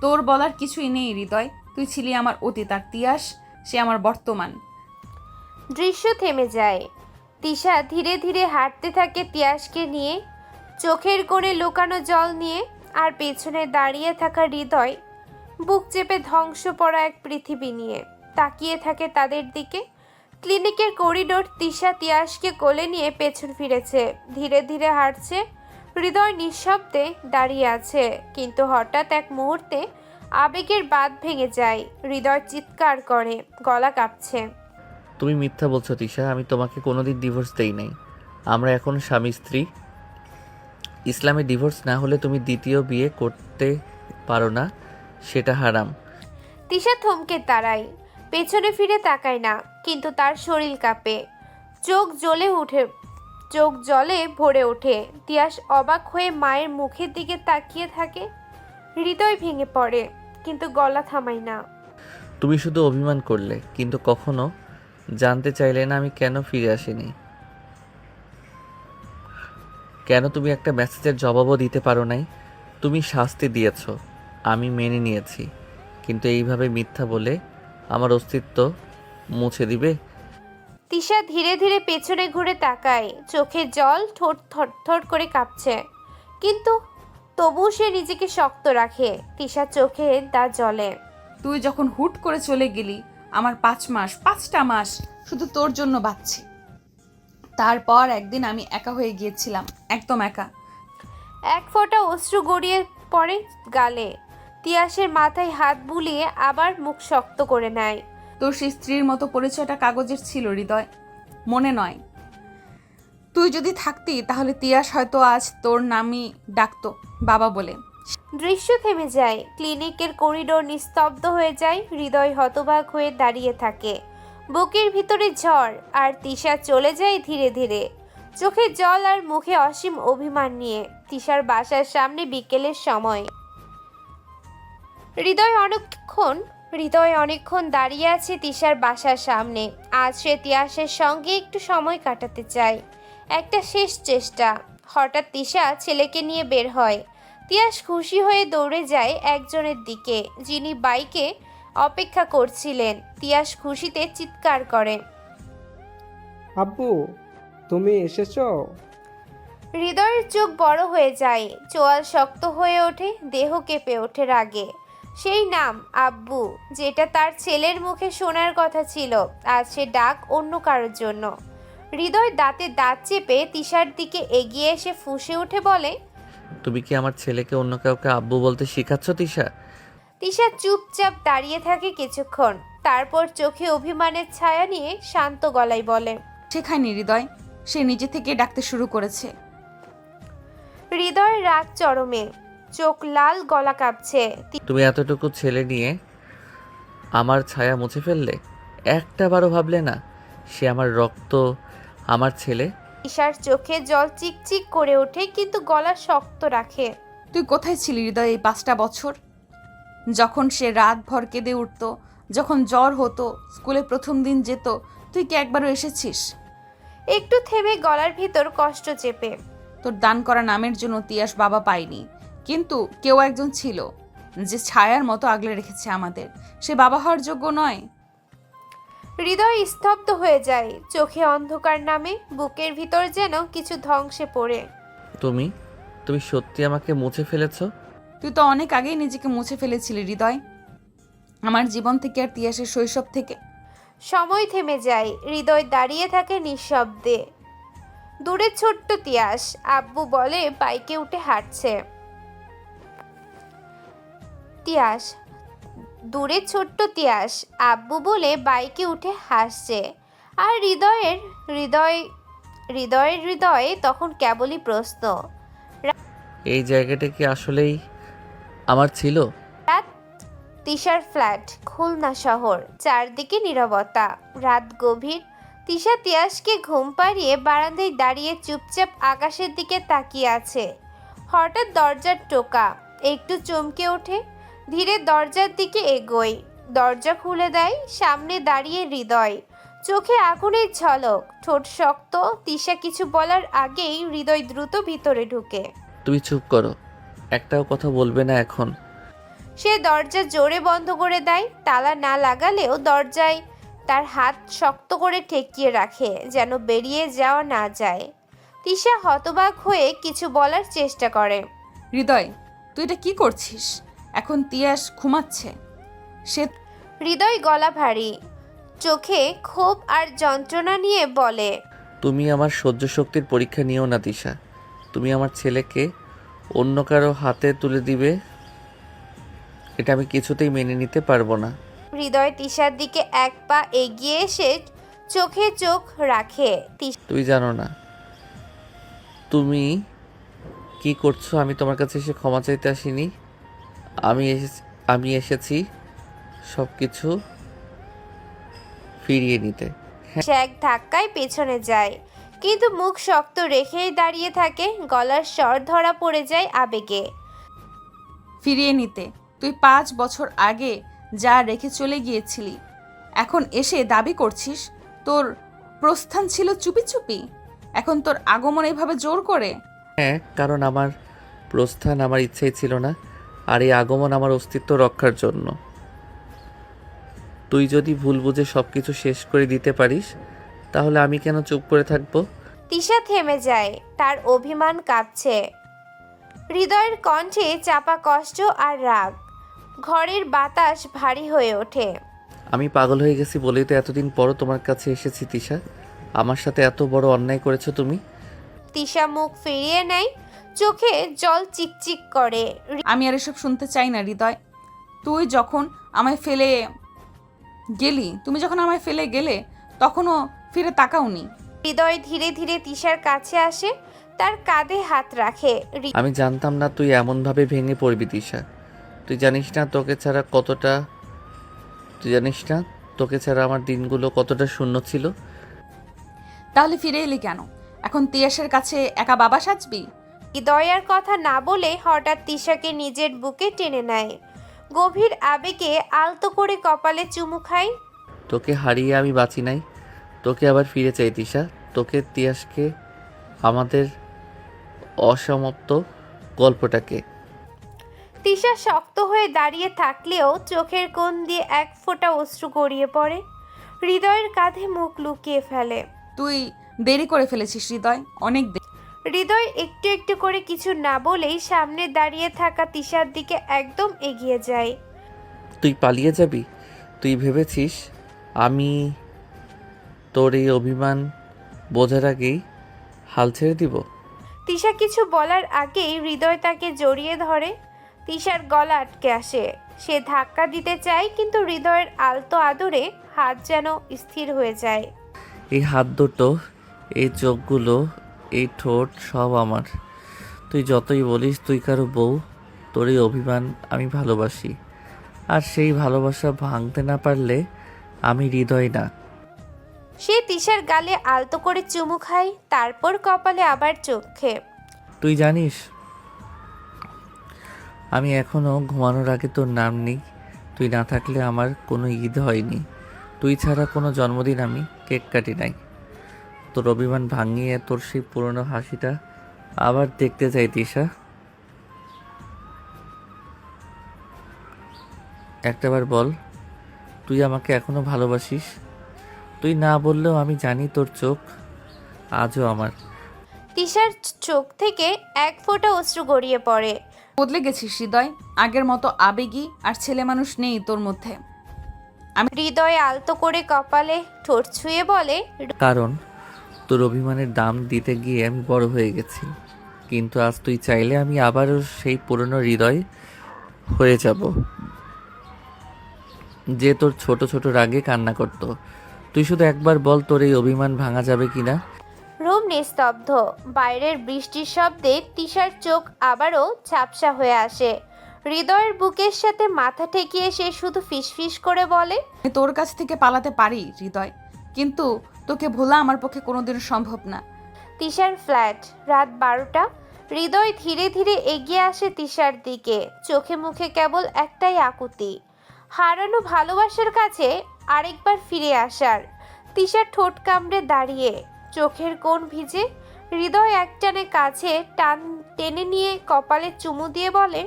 তোর বলার কিছুই নেই হৃদয়। তুই ছিলি আমার অতীত, আর তিয়াস সে আমার বর্তমান। দৃশ্য থেমে যায়। তিশা ধীরে ধীরে হাঁটতে থাকে তিয়াসকে নিয়ে, চোখের কোণে লুকানো জল নিয়ে। আর পেছনে দাঁড়িয়ে থাকা হৃদয় বুক চেপে ধ্বংস পড়া এক পৃথিবী নিয়ে তাকিয়ে থাকে তাদের দিকে। ক্লিনিকের করিডোর। তিশা তিয়াসকে কোলে নিয়ে পেছন ফিরেছে, ধীরে ধীরে হাঁটছে। হৃদয় নিঃশব্দে দাঁড়িয়ে আছে, কিন্তু হঠাৎ এক মুহূর্তে আবেগের বাঁধ ভেঙে যায়। হৃদয় চিৎকার করে, গলা কাঁপছে। তুমি মিথ্যা বলছো তিশা, আমি তোমাকে কোনোদিন ডিভোর্স দেই নাই। আমরা এখন স্বামী স্ত্রী। ইসলামে ডিভোর্স না হলে তুমি দ্বিতীয় বিয়ে করতে পারো না, সেটা হারাম। তিশা থমকে দাঁড়ায়, পেছনে ফিরে তাকায় না, কিন্তু তার শরীর কাঁপে, চোখ জলে ভরে ওঠে। তিয়াস অবাক হয়ে মায়ের মুখের দিকে তাকিয়ে থাকে। হৃদয় ভেঙে পড়ে, কিন্তু গলা থামায় না। তুমি শুধু অভিমান করলে, কিন্তু কখনো জানতে চাইলে না আমি কেন ফিরে আসিনি। কেন তুমি একটা মেসেজের জবাবও দিতে পারো নাই? তুমি শাস্তি দিয়েছ, আমি মেনে নিয়েছি, কিন্তু এইভাবে মিথ্যা বলে আমার অস্তিত্ব মুছে দিবে? তিশা ধীরে ধীরে পেছনে ঘুরে তাকায়, চোখে জল, ঠোঁট থরথর করে কাঁপছে, কিন্তু তবু সে নিজেকে শক্ত রাখে। তিশা চোখে দা জ্বলে। তুই যখন হুট করে চলে গেলি, আমার 5টা মাস শুধু তোর জন্য বাঁচছি। তারপর একদিন আমি একা হয়ে গিয়েছিলাম, একদম একা। এক ফোঁটা অশ্রু গড়িয়ে পড়ে গালে। তিয়াসের মাথায় হাত বুলিয়ে আবার মুখ শক্ত করে নেয়। তোর সেই স্ত্রীর মতো পরিচয়টা কাগজের ছিল হৃদয়, মনে নয়। তুই যদি থাকতি তাহলে তিয়াস হয়তো আজ তোর নামই ডাকতো বাবা বলে। দৃশ্য থেমে যায়। ক্লিনিকের করিডোর নিস্তব্ধ হয়ে যায়। হৃদয় হতবাক হয়ে দাঁড়িয়ে থাকে। বুকের ভিতরে ঝড়, আর তিশা চলে যায় ধীরে ধীরে, চোখে জল আর মুখে অসীম অভিমান নিয়ে। তিশার বাসার সামনে বিকেলের সময়। হৃদয় অনেকক্ষণ দাঁড়িয়ে আছে তিশার বাসার সামনে। আজ সে তিয়াসের সঙ্গে একটু সময় কাটাতে চায়, একটা শেষ চেষ্টা। হঠাৎ তিশা ছেলেকে নিয়ে বের হয়। তিয়াস খুশি হয়ে দৌড়ে যায় একজনের দিকে, যিনি বাইকে অপেক্ষা করছিলেন। তিয়াস খুশিতে চিৎকার করে, আব্বু তুমি এসেছো? হৃদয়ের চোখ বড় হয়ে যায়, চোয়াল শক্ত হয়ে ওঠে, দেহ কেঁপে ওঠে রাগে। সেই নাম আব্বু, যেটা তার ছেলের মুখে শোনার কথা ছিল, আজ সে ডাক অন্য কারোর জন্য। হৃদয় দাঁতে দাঁত চেপে তিশার দিকে এগিয়ে এসে ফুঁসে উঠে বলে, তুমি কি আমার ছেলেকে অন্য কাউকে আব্বু বলতে শিখাচ্ছ তিশা? তিশা চুপচাপ দাঁড়িয়ে থাকে কিছুক্ষণ, তারপর চোখে অভিমানের ছায়া নিয়ে শান্ত গলায় বলে, শেখায়নি হৃদয়, সে নিজে থেকে ডাকতে শুরু করেছে। হৃদয়ের রাগ চরমে, চোখ লাল, গলা কাঁপছে। তুমি এতটুকু ছেলে নিয়ে আমার ছায়া মুছে ফেললে? একটা বারও ভাবলে না সে আমার রক্ত, আমার ছেলে? তিশার চোখে জল চিকচিক করে ওঠে, কিন্তু গলা শক্ত রাখে। তুই কোথায় ছিলি হৃদয় এই 5টা বছর? যখন সে রাত ভর কেঁদে উঠতো, যখন জ্বর হতো, স্কুলে প্রথম দিন যেত, তুই কি একবারও এসেছিস? একটু থেমে গলার ভিতর কষ্ট চেপে, তোর দান করা নামের জন্য তিয়াস বাবা পাইনি, কিন্তু কেউ একজন ছিল যে ছায়ার মতো আগলে রেখেছে আমাদের। সে বাবা হওয়ার যোগ্য নয়? হৃদয় স্তব্ধ হয়ে যায়, চোখে অন্ধকার নামে, বুকের ভিতর যেন কিছু ধ্বংসে পড়ে। তুমি তুমি সত্যি আমাকে মুছে ফেলেছো? তুই তো অনেক আগেই নিজেকে মুছে ফেলেছিলি হৃদয়, আমার জীবন থেকে আর তিয়াসের শৈশব থেকে। সময় থেমে যায়। হৃদয় দাঁড়িয়ে থাকে নিঃশব্দে। দূরে ছোট্ট তিয়াস। আব্বু বলে বাইকে উঠে হাঁটছে। দূরে ছোট্ট তিয়াস আব্বু বলে বাইকে উঠে হাসছে। আর হৃদয়ে তখন কেবলই প্রশ্ন, এই জায়গাটা কি আসলেই আমার ছিল? রাত। তিশার ফ্ল্যাট, খুলনা শহর, চারদিকে নীরবতা। রাত গভীর। তিশা তিয়াসকে ঘুম পাড়িয়ে বারান্দায় দাঁড়িয়ে চুপচাপ আকাশের দিকে তাকিয়ে আছে। হঠাৎ দরজার টোকা, একটু চমকে ওঠে, ধীরে দরজার দিকে এগোয়। দরজা খুলে দেয়। সামনে দাঁড়িয়ে হৃদয়, চোখে আগুনের ঝলক, ঠোঁট শক্ত। তিশা কিছু বলার আগেই হৃদয় দ্রুত ভিতরে ঢুকে। তুমি চুপ করো, একটাও কথা বলবে না এখন। সে দরজা জোরে বন্ধ করে দেয়। তালা না লাগালেও দরজায় তার হাত শক্ত করে ঠেকিয়ে রাখে, যেন বেরিয়ে যাওয়া না যায়। তিশা হতবাক হয়ে কিছু বলার চেষ্টা করে। হৃদয়, তুই এটা কি করছিস? এখন তিয়াস ঘুমাচ্ছে। সে হৃদয় গলা ভারী, চোখে ক্ষোভ আর যন্ত্রণা নিয়ে বলে, তুমি আমার সহ্য শক্তির পরীক্ষা নিও না তিশা। তুমি আমার ছেলেকে অন্য কারো হাতে তুলে দিবে, এটা আমি কিছুতেই মেনে নিতে পারবো না। হৃদয় তিশার দিকে এক পা এগিয়ে এসে চোখে চোখ রাখে। তুই জানো না তুমি কি করছো। আমি তোমার কাছে এসে ক্ষমা চাইতে আসিনি, আমি এসেছি সব কিছু ফিরিয়ে নিতে। সে এক ধাক্কায় পেছনে যায়, কিন্তু মুখ শক্ত রেখেই দাঁড়িয়ে থাকে। গলার স্বর ধরা পড়ে যায় আবেগে। ফিরিয়ে নিতে? তুই 5 বছর আগে যা রেখে চলে গিয়েছিলি, এখন এসে দাবি করছিস তোর প্রস্থান ছিল চুপি চুপি, এখন তোর আগমন এইভাবে জোর করে? হ্যাঁ, কারণ আমার প্রস্থান আমার ইচ্ছাই ছিল না, আর এই আগমন আমার অস্তিত্ব রক্ষার জন্য। তুই যদি ভুল বুঝে সব কিছু শেষ করে দিতে পারিস, তাহলে আমি কেন চুপ করে থাকবো? তিশা থেমে যায়, তার অভিমান কাঁপছে। হৃদয়ের কণ্ঠে চাপা কষ্ট আর রাগ। ঘরের বাতাস ভারী হয়ে ওঠে। আমি পাগল হয়ে গেছি বলেই তো এতদিন পরও তোমার কাছে এসেছি তিশা। আমার সাথে এত বড় অন্যায় করেছো তুমি। তিশা মুখ ফিরিয়ে নেয়, চোখে জল চিকচিক করে। আমি আর এসব শুনতে চাই না হৃদয়। তুই যখন আমায় ফেলে গেলে তখনও ফিরে তাকাওনি। হৃদয় ধীরে ধীরে তিশার কাছে আসে, তার কাঁধে হাত রাখে। আমি জানতাম না তুই এমনভাবে ভেঙে পড়বি তিশা। তুই জানিস না তোকে ছাড়া আমার দিনগুলো কতটা শূন্য ছিল। তাহলে ফিরে এলি কেন? এখন তিয়াসের কাছে একা বাবা সাজবি? হৃদয়ার কথা না বলে হঠাৎ তিশাকে নিজের বুকে টেনে নেয়। গভীর আবেগে আলতো করে কপালে চুমু খায়। তোকে হারিয়ে আমি বাঁচি নাই, তোকে আবার ফিরে চাই তিশা। তোকে, তিয়াসকে, আমাদের অসমাপ্ত গল্পটাকে। তিশা শক্ত হয়ে দাঁড়িয়ে থাকলেও চোখের কোণ দিয়ে এক ফোঁটা অশ্রু গড়িয়ে পড়ে। হৃদয়ের কাঁধে মুখ লুকিয়ে ফেলে। তুই দেরি করে ফেলেছিস হৃদয়, অনেক দেরি। হৃদয় একটু একটু করে কিছু না বলেই সামনে দাঁড়িয়ে থাকা তিশার দিকে একদম এগিয়ে যায়। তুই পালিয়ে যাবি? তুই ভেবেছিস আমি তোর এই অভিমান বোঝার আগেই হাল ছেড়ে দিব? তিশা কিছু বলার আগেই হৃদয় তাকে জড়িয়ে ধরে। তিশার গলা আটকে আসে। সে ধাক্কা দিতে চায়, কিন্তু হৃদয়ের আলতো আদরে হাত যেন স্থির হয়ে যায়। এই হাত দুটো, এই চোখগুলো, এই ঠোঁট সব আমার। তুই যতই বলিস তুই কারো বউ, তোর এই অভিমান আমি ভালোবাসি। আর সেই ভালোবাসা ভাঙতে না পারলে আমি হৃদয় না। সে তিশার গালে আলতো করে চুমু খায়, তারপর কপালে আবার চোখে। তুই জানিস আমি এখনো ঘুমানোর আগে তোর নাম নেই। তুই না থাকলে আমার কোনো ঈদ হয়নি। তুই ছাড়া কোনো জন্মদিন আমি কেক কাটি নাই। তোর অভিমান ভাঙিয়ে তোর সেই পুরনো হাসিটা আবার দেখতে চাই তিশা। একটাবার বল, তুই আমাকে এখনো ভালোবাসিস? তুই না বললেও আমি জানি তোর চোখ আজও আমার। তিশার চোখ থেকে এক ফোঁটা অশ্রু গড়িয়ে পড়ে। বদলে গেছিস হৃদয়, আগের মতো আবেগী আর ছেলে মানুষ নেই তোর মধ্যে। হৃদয় আলতো করে কপালে ঠোঁট ছুঁয়ে বলে, কারণ তোর অভিমানের দাম দিতে গিয়ে আমি বড় হয়ে গেছি। কিন্তু আজ তুই চাইলে আমি আবারও সেই পুরনো হৃদয় হয়ে যাব, যে তোর ছোট ছোট রাগে কান্না করতো। তুই শুধু একবার বল, তোর এই অভিমান ভাঙা যাবে কিনা? রুম নিস্তব্ধ। বাইরের বৃষ্টির শব্দে তিশার চোখ আবারও ঝাপসা হয়ে আসে। হৃদয়ের বুকের সাথে মাথা ঠেকিয়ে সে শুধু ফিসফিস করে বলে, আমি তোর কাছ থেকে পালাতে পারি হৃদয়, কিন্তু তোকে ভোলা আমার পক্ষে কোনোদিনও সম্ভব না। তিশার ফ্ল্যাট, রাত 12টা। হৃদয় ধীরে ধীরে এগিয়ে আসে তিশার দিকে। চোখে মুখে কেবল একটাই আকুতি, হারানো ভালোবাসার কাছে আরেকবার ফিরে আসার। তিশার ঠোঁট কামড়ে দাঁড়িয়ে, চোখের কোণ ভিজে। হৃদয় একটানে কাছে টেনে নিয়ে কপালে চুমু দিয়ে বলে,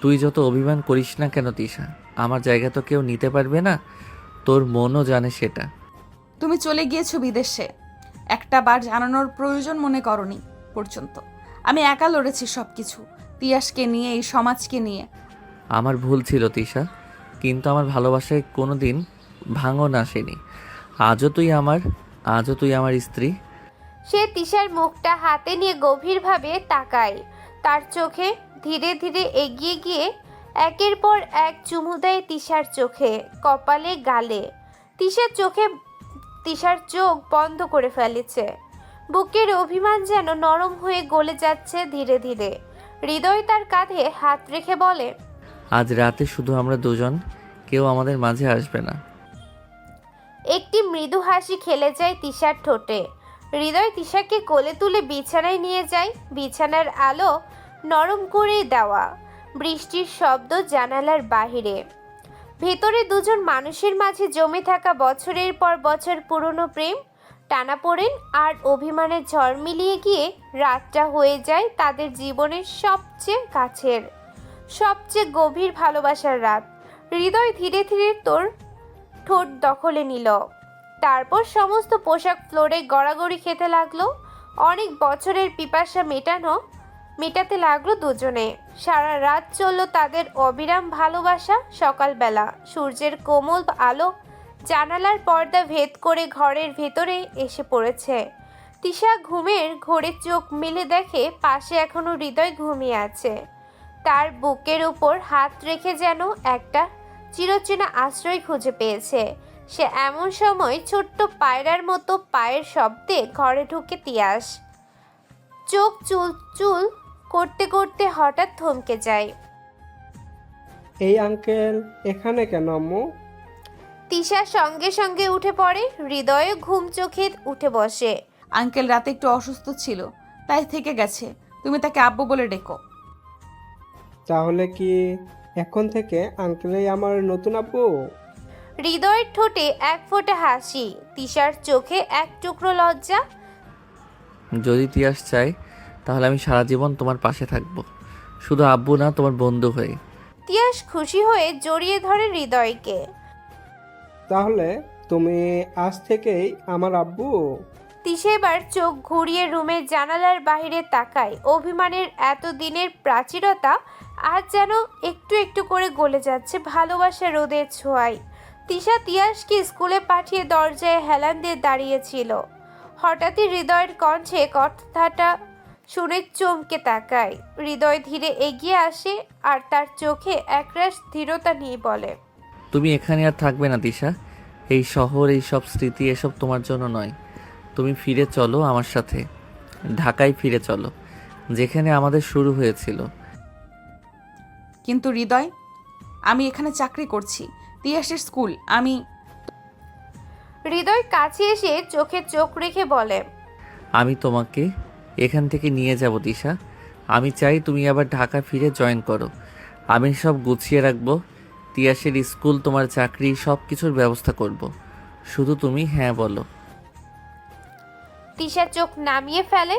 তুই যত অভিমান করিস না কেন তিশা, আমার জায়গা তো কেউ নিতে পারবে না। তোর মনও জানে সেটা। তুমি চলে গিয়েছো বিদেশে, একটা বার জানানোর প্রয়োজন মনে করনি পর্যন্ত। আমি একা লড়েছি সব কিছু, তিয়াসকে নিয়ে, এই সমাজকে নিয়ে। আমার ভুল ছিল তিশা, কিন্তু আমার ভালোবাসায় কোনো দিন ভাঙন আসেনি। আজও তুই আমার স্ত্রী। সে তিশার মুখটা হাতে নিয়ে গভীরভাবে তাকায়। তার চোখে ধীরে ধীরে এগিয়ে গিয়ে একের পর এক চুমু দেয় তিশার চোখে, কপালে, গালে। তিশার চোখ বন্ধ করে ফেলেছে। বুকের অভিমান যেন নরম হয়ে গলে যাচ্ছে ধীরে ধীরে। হৃদয় তার কাঁধে হাত রেখে বলে, আজ রাতে শুধু আমরা দুজন, কেউ আমাদের মাঝে আসবে না। একটি মৃদু হাসি খেলে যায় তিশার ঠোঁটে। হৃদয় তিশাকে কোলে তুলে বিছানায় নিয়ে যায়। বিছানার আলো নরম করে দেওয়া, বৃষ্টির শব্দ জানালার বাহিরে। ভেতরে দুজন মানুষের মাঝে জমে থাকা বছরের পর বছর পুরনো প্রেম, টানাপোড়েন আর অভিমানের ঝড় মিলিয়ে গিয়ে রাতটা হয়ে যায় তাদের জীবনের সবচেয়ে কাছের, সবচেয়ে গভীর ভালোবাসার রাত। হৃদয় ধীরে ধীরে তোর ঠোঁট দখলে নিল। তারপর সমস্ত পোশাক ফ্লোরে গড়াগড়ি খেতে লাগলো। অনেক বছরের পিপাসা মেটাতে লাগলো দুজনে। সারা রাত চলল তাদের অবিরাম ভালোবাসা। সকালবেলা সূর্যের কোমল আলো জানালার পর্দা ভেদ করে ঘরের ভেতরে এসে পড়েছে। তিশা ঘুমের ঘোরে চোখ মেলে দেখে পাশে এখনো হৃদয় ঘুমিয়ে আছে। তার বুকের উপর হাত রেখে যেন একটা চিরচেনা আশ্রয় খুঁজে পেয়েছে সে। এমন সময় ছোট্ট পায়রার মতো পায়ের শব্দে ঘরে ঢুকে তিয়াস। চোখ চুল চুল করতে করতে হঠাৎ থমকে যায়। এই আঙ্কেল এখানে কেন আম্মু? তিশা সঙ্গে সঙ্গে উঠে পড়ে। হৃদয় ঘুম চোখে উঠে বসে। আঙ্কেল রাতে একটু অসুস্থ ছিল, তাই থেকে গেছে। তুমি তাকে আব্বু বলে ডেকো। তাহলে কি এখন থেকে আঙ্কেলই আমার নতুন আব্বু? হৃদয়ের ঠোঁটে এক ফোঁটা হাসি, তিশার চোখে এক টুকরো লজ্জা। যদি তিয়াস চাই তাহলে আমি সারা জীবন তোমার পাশে থাকবো, শুধু আব্বু না, তোমার বন্ধু হয়ে। তিয়াস খুশি হয়ে জড়িয়ে ধরে হৃদয়কে। তাহলে তুমি আজ থেকেই আমার আব্বু? তিশা এবার চোখ ঘুরিয়ে রুমের জানালার বাইরে তাকায়। অভিমানের এতদিনের প্রাচীরতা আজ যেন একটু একটু করে গলে যাচ্ছে ভালোবাসা রোদের ছোঁয়ায়। তিশা তিয়াসকে স্কুলে পাঠিয়ে দরজায় হেলান দিয়ে দাঁড়িয়েছিল। হঠাৎই হৃদয়ের কণ্ঠে কথাটা শুনে চমকে তাকায়। হৃদয় ধীরে এগিয়ে আসে আর তার চোখে একরাশ ধীরতা নিয়ে বলে, তুমি এখানে আর থাকবে না তিশা। এই শহর, এই সব স্মৃতি, এসব তোমার জন্য নয়। তুমি ফিরে চলো আমার সাথে, ঢাকায় ফিরে চলো, যেখানে আমাদের শুরু হয়েছিল। কিন্তু হৃদয়, আমি এখানে চাকরি করছি, তিয়াসের স্কুল। আমি হৃদয় কাছে এসে চোখে চোখ রেখে বলে, আমি তোমাকে এখান থেকে নিয়ে যাব তিশা। আমি চাই তুমি আবার ঢাকা ফিরে জয়েন করো। আমি সব গুছিয়ে রাখবো, তিয়াসের স্কুল, তোমার চাকরি, সব কিছুর ব্যবস্থা করব। শুধু তুমি হ্যাঁ বলো। তিশা চোখ নামিয়ে ফেলে,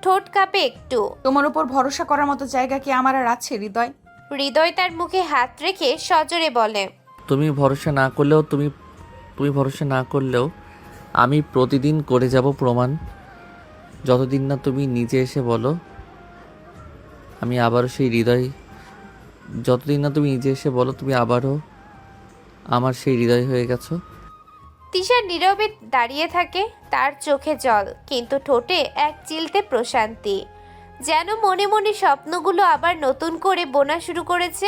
ঠোঁট কাঁপে একটু। তোমার উপর ভরসা করার মতো জায়গা কি আমার আর আছে হৃদয়? হৃদয় তার মুখে হাত রেখে সজোরে বলে, তুমি ভরসা না করলেও তুমি ভরসা না করলেও আমি প্রতিদিন করে যাব প্রমাণ। যতদিন না তুমি নিজে এসে বলো আমি আবারও সেই হৃদয়, যতদিন না তুমি নিজে এসে বলো তুমি আবারও আমার সেই হৃদয় হয়ে গেছো। তিশা নীরবে দাঁড়িয়ে থাকে, তার চোখে জল কিন্তু ঠোঁটে এক চিলতে প্রশান্তি। যেন মনে মনে স্বপ্নগুলো আবার নতুন করে বোনা শুরু করেছে।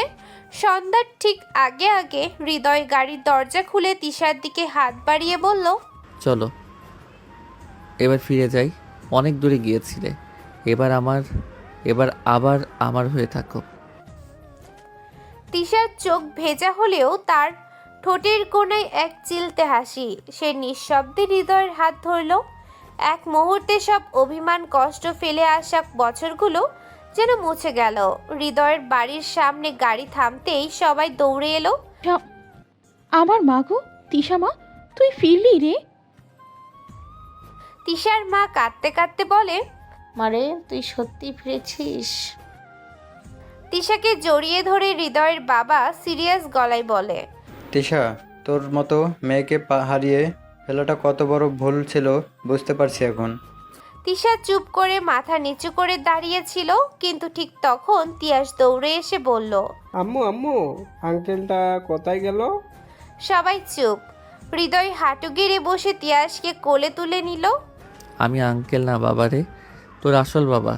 সন্ধ্যার ঠিক আগে আগে হৃদয় গাড়ির দরজা খুলে তিশার দিকে হাত বাড়িয়ে বলল, চলো এবার ফিরে যাই। অনেক দূরে গিয়েছিলে, এবার আবার আমার হয়ে থাকো। তিশার চোখ ভেজা হলেও তার ঠোঁটের কোণায় এক চিলতে হাসি। সে নিঃশব্দে হৃদয়ের হাত ধরল। এক মুহূর্তে সব অভিমান, কষ্ট ফেলে আসা বছরগুলো যেন মুছে গেল। হৃদয়ের বাড়ির সামনে গাড়ি থামতেই সবাই দৌড়ে এলো। আমার মা গো, তিশা মা, তুই ফিরলি রে? তিশার মা কাঁদতে কাঁদতে বলে, মারে তুই সত্যি ফিরেছিস? তিশাকে জড়িয়ে ধরে হৃদয়ের বাবা সিরিয়াস গলায় বলে, তিশা, তোর মতো মেয়েকে হারিয়ে ফেলাটা কত বড় ভুল ছিল বুঝতে পারছি এখন। তিশা চুপ করে মাথা নিচু করে দাঁড়িয়েছিল, কিন্তু ঠিক তখন তিয়াস দৌড়ে এসে বলল, আম্মু আম্মু, আঙ্কেলটা কোথায় গেল? সবাই চুপ। হৃদয় হাঁটু গেড়ে বসে তিয়াসকে কোলে তুলে নিল। আমি আঙ্কেল না বাবারে, তোর আসল বাবা।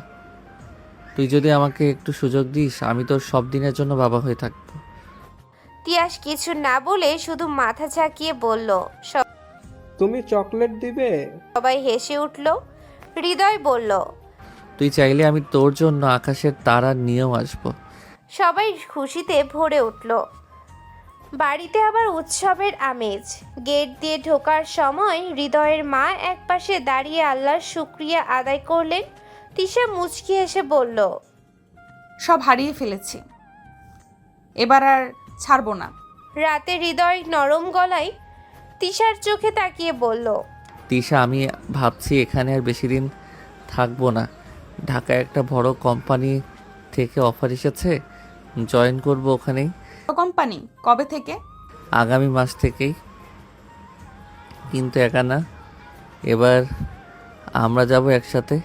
তুই যদি আমাকে একটু সুযোগ দিস আমি তোর সব দিনের জন্য বাবা হয়ে থাকবো। তিয়াস কিছু না বলে শুধু মাথা ঝাঁকিয়ে বলল। তুমি চকলেট দিবে? সবাই হেসে উঠল। হৃদয় বলল, তুই চাইলে আমি তোর জন্য আকাশের তারা নিয়েও আসবো। সবাই খুশিতে ভরে উঠল। বাড়িতে আবার উৎসবের আমেজ। গেট দিয়ে ঢোকার সময় হৃদয়ের মা একপাশে দাঁড়িয়ে আল্লাহর শুকরিয়া আদায় করলেন। তিশা মুচকি এসে বলল, সব হারিয়ে ফেলেছি, এবার আর ছাড়বো না। রাতে হৃদয় নরম গলায় তিশার চোখে তাকিয়ে বলল, তিশা, আমি ভাবছি এখানে আর বেশি দিন থাকবো না। ঢাকায় একটা বড় কোম্পানি থেকে অফার এসেছে, জয়েন করব ওখানেই। কোম্পানি? কবে থেকে? আগামী মাস থেকেই। কিন্তু একা না, এবার আমরা যাব একসাথে।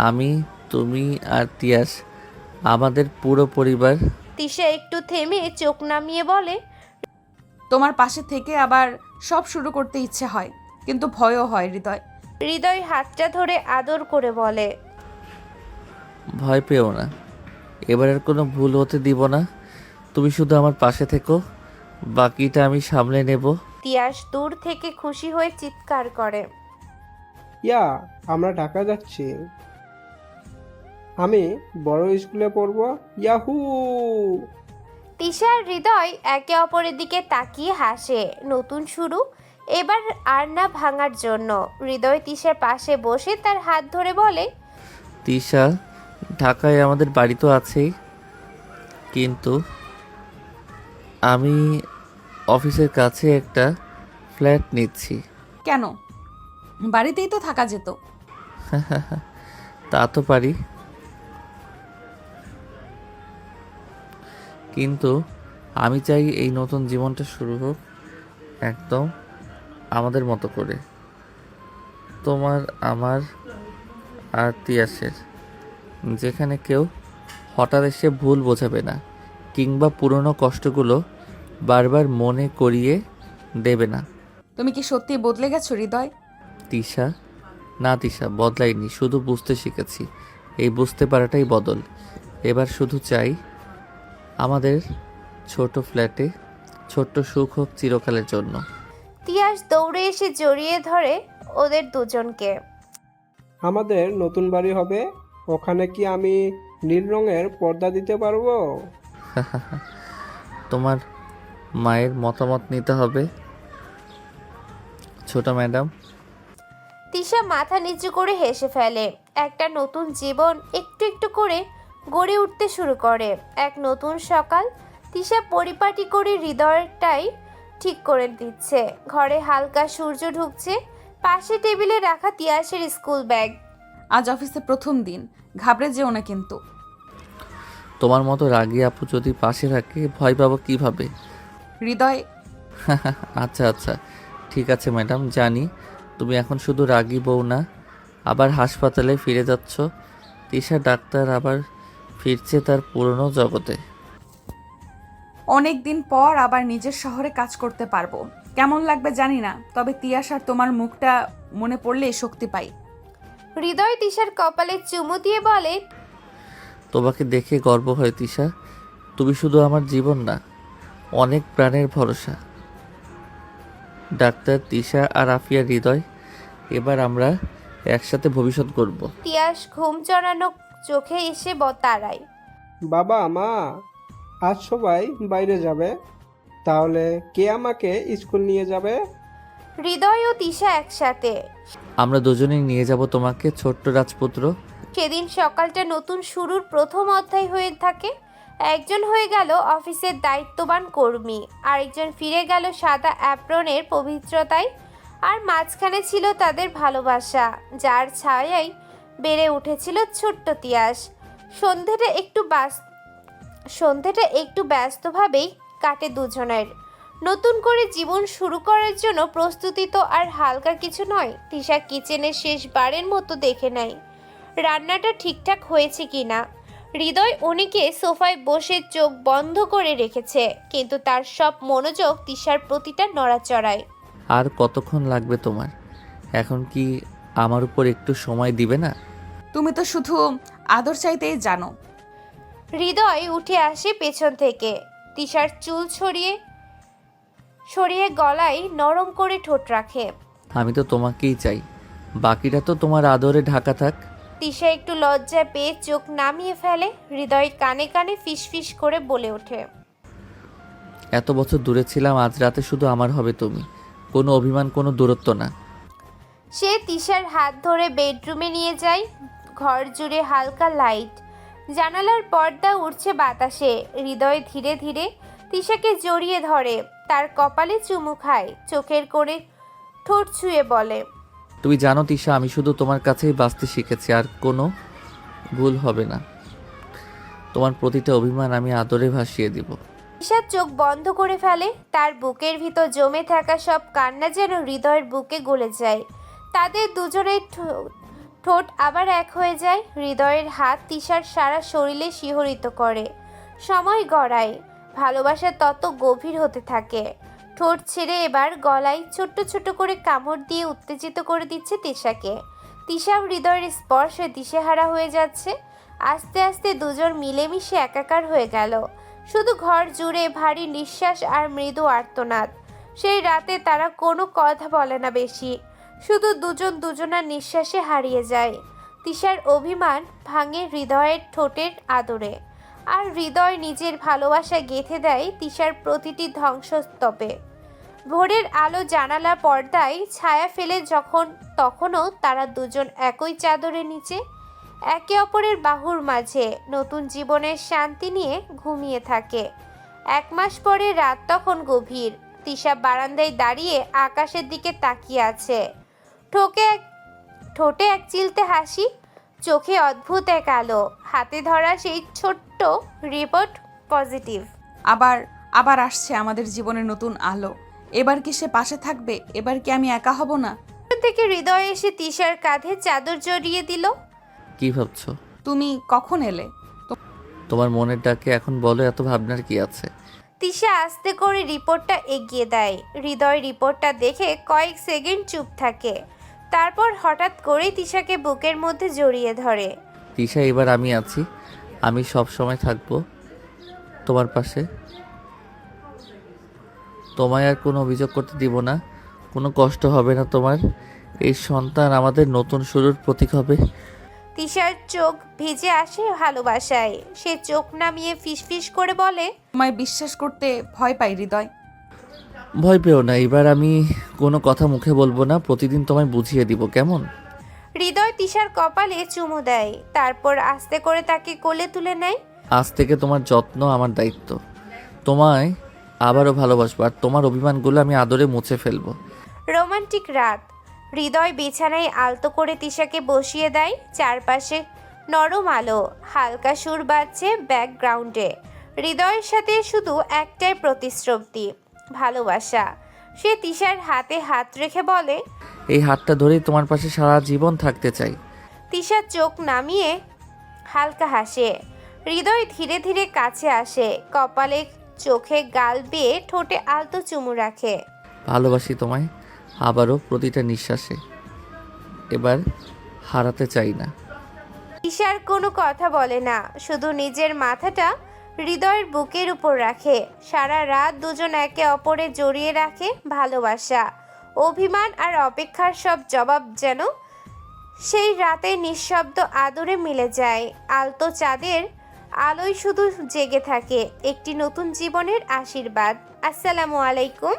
আমি, তুমি আর তিয়াস, আমাদের পুরো পরিবার। তিশা একটু থেমে চোখ নামিয়ে বলে, তোমার পাশে থেকে আবার সব শুরু করতে ইচ্ছে হয়, কিন্তু ভয়ও হয় হৃদয়। হৃদয় হাতটা ধরে আদর করে বলে, ভয় পেও না, এবার আর কোনো ভুল হতে দিব না। তুমি শুধু আমার পাশে থেকো, বাকিটা আমি সামলে নেব। তিয়াস দূর থেকে খুশি হয়ে চিৎকার করে। ইয়া, আমরা ঢাকা যাচ্ছি। আমি বড় স্কুলে পড়বো। ইয়াহু! তিশা আর হৃদয় একে অপরের দিকে তাকিয়ে হাসে। নতুন শুরু, এবার আর না ভাঙার জন্য। হৃদয় তিশার পাশে বসে তার হাত ধরে বলে, তিশা, ঢাকায় আমাদের বাড়ি তো আছেই, কিন্তু আমি অফিসের কাছে একটা ফ্ল্যাট নিচ্ছি। কেন? বাড়িতেই তো থাকা যেত। তা তো পারি, কিন্তু আমি চাই এই নতুন জীবনটা শুরু হোক একদম আমাদের মতো করে, তোমার, আমার আর তিয়াসের, যেখানে কেউ হঠাৎ এসে ভুল বোঝাবে না, কিংবা পুরনো কষ্টগুলো বারবার মনে করিয়ে দেবে না। তুমি কি সত্যি বদলে গেছো হৃদয়? তিশা, না তিশা, বদলাইনি, শুধু বুঝতে শিখেছি। এই বুঝতে পারাটাই বদল। এবার শুধু চাই আমাদের ছোট ফ্ল্যাটে ছোট্ট সুখ হোক চিরকালের জন্য। তিয়াস দৌড়ে এসে জড়িয়ে ধরে ওদের দুজনকে। আমাদের নতুন বাড়ি হবে, ওখানে কি আমি নীল রঙের পর্দা দিতে পারবো? তোমার মায়ের মতামত নিতে হবে ছোট ম্যাডাম। তিশা মাথা নিচু করে হেসে ফেলে। একটা নতুন জীবন একটু একটু করে গড়ে উঠতে শুরু করে। এক নতুন সকাল। তিশা পরিপাটি করে হৃদয়টাই ঠিক করে দিচ্ছে। ঘরে হালকা সূর্য ঢুকছে। পাশে টেবিলে রাখা তিয়াসের স্কুল ব্যাগ। আজ অফিসে প্রথম দিন, ঘাবড়ে যেও না কিন্তু। তোমার মতো রাগী আপু যদি পাশে থাকে ভয় পাবো কিভাবে? হৃদয়, আচ্ছা আচ্ছা, ঠিক আছে ম্যাডাম, জানি তুমি এখন শুধু রাগী বউ না, আবার হাসপাতালে ফিরে যাচ্ছ। তিশা ডাক্তার আবার ফিরছে তার পুরনো জগতে। অনেক দিন পর আবার নিজের শহরে কাজ করতে পারবো। কেমন লাগবে জানি না, তবে তিয়াস আর তোমার মুখটা মনে পড়লে শক্তি পাই। হৃদয় তিশার কপালে চুমু দিয়ে বলে, তোমাকে দেখে গর্ব হয় তিশা, তুমি শুধু আমার জীবন না, অনেক প্রাণের ভরসা। ডাক্তার, তিশা আর আফিয়া, হৃদয়, এবার আমরা একসাথে ভবিষ্যৎ গড়ব। তিয়াস ঘুম চড়ানো চোখে এসে তারায়। বাবা, মা, আজ সবাই বাইরে যাবে, তাহলে কে আমাকে স্কুল নিয়ে যাবে? হৃদয় ও তিশা একসাথে। আমরা দুজনেই নিয়ে যাব তোমাকে, ছোট্ট রাজপুত্র। সেদিন সকালটা নতুন শুরুর প্রথম অধ্যায় হয়ে থাকে। একজন হয়ে গেল অফিসের দায়িত্ববান কর্মী, আরেকজন ফিরে গেল সাদা অ্যাপ্রনের পবিত্রতায়, আর মাঝখানে ছিল তাদের ভালোবাসা, যার ছায়ায় বেড়ে উঠেছিল ছোট্ট তিয়াস। সন্ধেটা একটু ব্যস্তভাবেই কাটে দুজনের। নতুন করে জীবন শুরু করার জন্য প্রস্তুতি তো আর হালকা কিছু নয়। তিশা কিচেনে শেষবারের মতো দেখে নেয় রান্নাটা ঠিকঠাক হয়েছে কিনা। হৃদয় অনেকে সোফায় বসে চোখ বন্ধ করে রেখেছে, কিন্তু তার সব মনোযোগ তিশার প্রতিটা নড়াচড়ায়। আর কতক্ষণ লাগবে তোমার? এখন কি আমার উপর একটু সময় দিবে না? তুমি তো শুধু আদর চাইতেই জানো। হৃদয় উঠে আসে পেছন থেকে। তিশার চুল সরিয়ে গলায় নরম করে ঠোঁট রাখে। আমি তো তোমাকেই চাই, বাকিটা তো তোমার আদরে ঢাকা থাক। তিশা একটু লজ্জা পেয়ে চোখ নামিয়ে ফেলে। হৃদয় কানে কানে ফিসফিস করে বলে ওঠে, এত বছর দূরে ছিলাম, আজ রাতে শুধু আমার হবে তুমি, কোনো অভিমান, কোনো দূরত্ব না। সে তিশার হাত ধরে বেডরুমে নিয়ে যায়। ঘর জুড়ে হালকা লাইট, জানালার পর্দা উড়ছে বাতাসে। হৃদয় ধীরে ধীরে তিশাকে জড়িয়ে ধরে, তার কপালে চুমু খায়, চোখের কোণে ঠোঁট ছুঁয়ে বলে, তুমি জানো তিশা, আমি শুধু তোমার কাছেই বাঁচতে শিখেছি, আর কোনো ভুল হবে না। তোমার প্রতিটা অভিমান আমি আদরে ভাসিয়ে দিব। তিশার চোখ বন্ধ করে ফেলে। তার বুকের ভিতর জমে থাকা সব কান্না যেন হৃদয়ের বুকে গলে যায়। তাদের দুজনের ঠোঁট আবার এক হয়ে যায়। হৃদয়ের হাত তিশার সারা শরীরে শিহরিত করে। সময় গড়ায়, ভালোবাসা তত গভীর হতে থাকে। ঠোঁট ছেড়ে এবার গলায় ছোট্ট ছোট করে কামড় দিয়ে উত্তেজিত করে দিচ্ছে তিশাকে। তিশাও হৃদয়ের স্পর্শে দিশেহারা হয়ে যাচ্ছে। আস্তে আস্তে দুজন মিলেমিশে একাকার হয়ে গেল। শুধু ঘর জুড়ে ভারী নিঃশ্বাস আর মৃদু আর্তনাদ। সেই রাতে তারা কোনো কথা বলে না বেশি, শুধু দুজন দুজনার নিঃশ্বাসে হারিয়ে যায়। তিশার অভিমান ভাঙে হৃদয়ের ঠোঁটের আদরে, আর হৃদয় নিজের ভালোবাসা গেঁথে দেয় তিশার প্রতিটি ধ্বংসস্তূপে। ভোরের আলো জানালা পর্দায় ছায়া ফেলে তখনও তারা দুজন একই চাদরের নিচে একে অপরের বাহুর মাঝে নতুন জীবনের শান্তি নিয়ে ঘুমিয়ে থাকে। 1 মাস পরে রাত তখন গভীর। তিশা বারান্দায় দাঁড়িয়ে আকাশের দিকে তাকিয়ে আছে। ঠোঁটে এক চিলতে হাসি, চোখে অদ্ভুত এক আলো, হাতে ধরা সেই ছোট্ট রিপোর্ট পজিটিভ। আবার আসছে আমাদের জীবনের নতুন আলো। এবার কি সে পাশে থাকবে? এবার কি আমি একা হব না? থেকে হৃদয় এসে তিশার কাঁধে চাদর জড়িয়ে দিল। কি ভাবছো? তুমি কখন এলে? তোমার মনের ডাকে এখন বলো, এত ভাবনার কি আছে? তিশা আস্তে করে রিপোর্টটা এগিয়ে দেয়। হৃদয় রিপোর্টটা দেখে কয়েক সেকেন্ড চুপ থাকে, তারপর হঠাৎ করেই তিশাকে বুকের মধ্যে জড়িয়ে ধরে। তিশা, এবার আমি আছি, আমি সব সময় থাকবো তোমার পাশে। তোমায় আর কোনো অভিযোগ করতে দিব না, কোনো কষ্ট হবে না তোমার। এই সন্তান আমাদের নতুন শুরুর প্রতীক হবে। তিশার চোখ ভিজে আসে ভালোবাসায়। সে চোখ নামিয়ে ফিসফিস করে বলে, তোমায় বিশ্বাস করতে ভয় পাই হৃদয়। ভয় পেও না, এবার আমি কোনো কথা মুখে বলবো না, প্রতিদিন তোমায় বুঝিয়ে দিব, কেমন? হৃদয় তিশার কপালে চুমু দেয়, তারপর আস্তে করে তাকে কোলে তুলে নেয়। আজ থেকে তোমার যত্ন আমার দায়িত্ব। তোমায় আবারও ভালোবাসবো, আর তোমার অভিমানগুলো আমি আদরে মুছে ফেলবো। রোমান্টিক রাত। হৃদয় বিছানায় আলতো করে তিশাকে বসিয়ে দেয়। চারপাশে নরম আলো, হালকা সুর বাজছে ব্যাকগ্রাউন্ডে। হৃদয়ের সাথে শুধু একটাই প্রতিশ্রুতি, ভালোবাসা। সে তিশার হাতে হাত রেখে বলে, এই হাতটা ধরেই তোমার পাশে সারা জীবন থাকতে চাই। তিশা চোখ নামিয়ে হালকা হাসে। হৃদয় ধীরে ধীরে কাছে আসে, কপালে চোখে গাল বেয়ে ঠোঁটে আলতো চুমু রাখে। ভালোবাসি তোমায় আবারও, প্রতিটা নিঃশ্বাসে। এবার হারাতে চাই না। তিশার কোনো কথা বলে না, শুধু নিজের মাথাটা হৃদয়ের বুকের উপর রাখে। সারা রাত দুজন একে অপরে জড়িয়ে রাখে। ভালোবাসা, অভিমান আর অপেক্ষার সব জবাব যেন সেই রাতে নিঃশব্দ আদরে মিলে যায়। আলতো চাঁদের আলোয় শুধু জেগে থাকে একটি নতুন জীবনের আশীর্বাদ। আসসালামু আলাইকুম।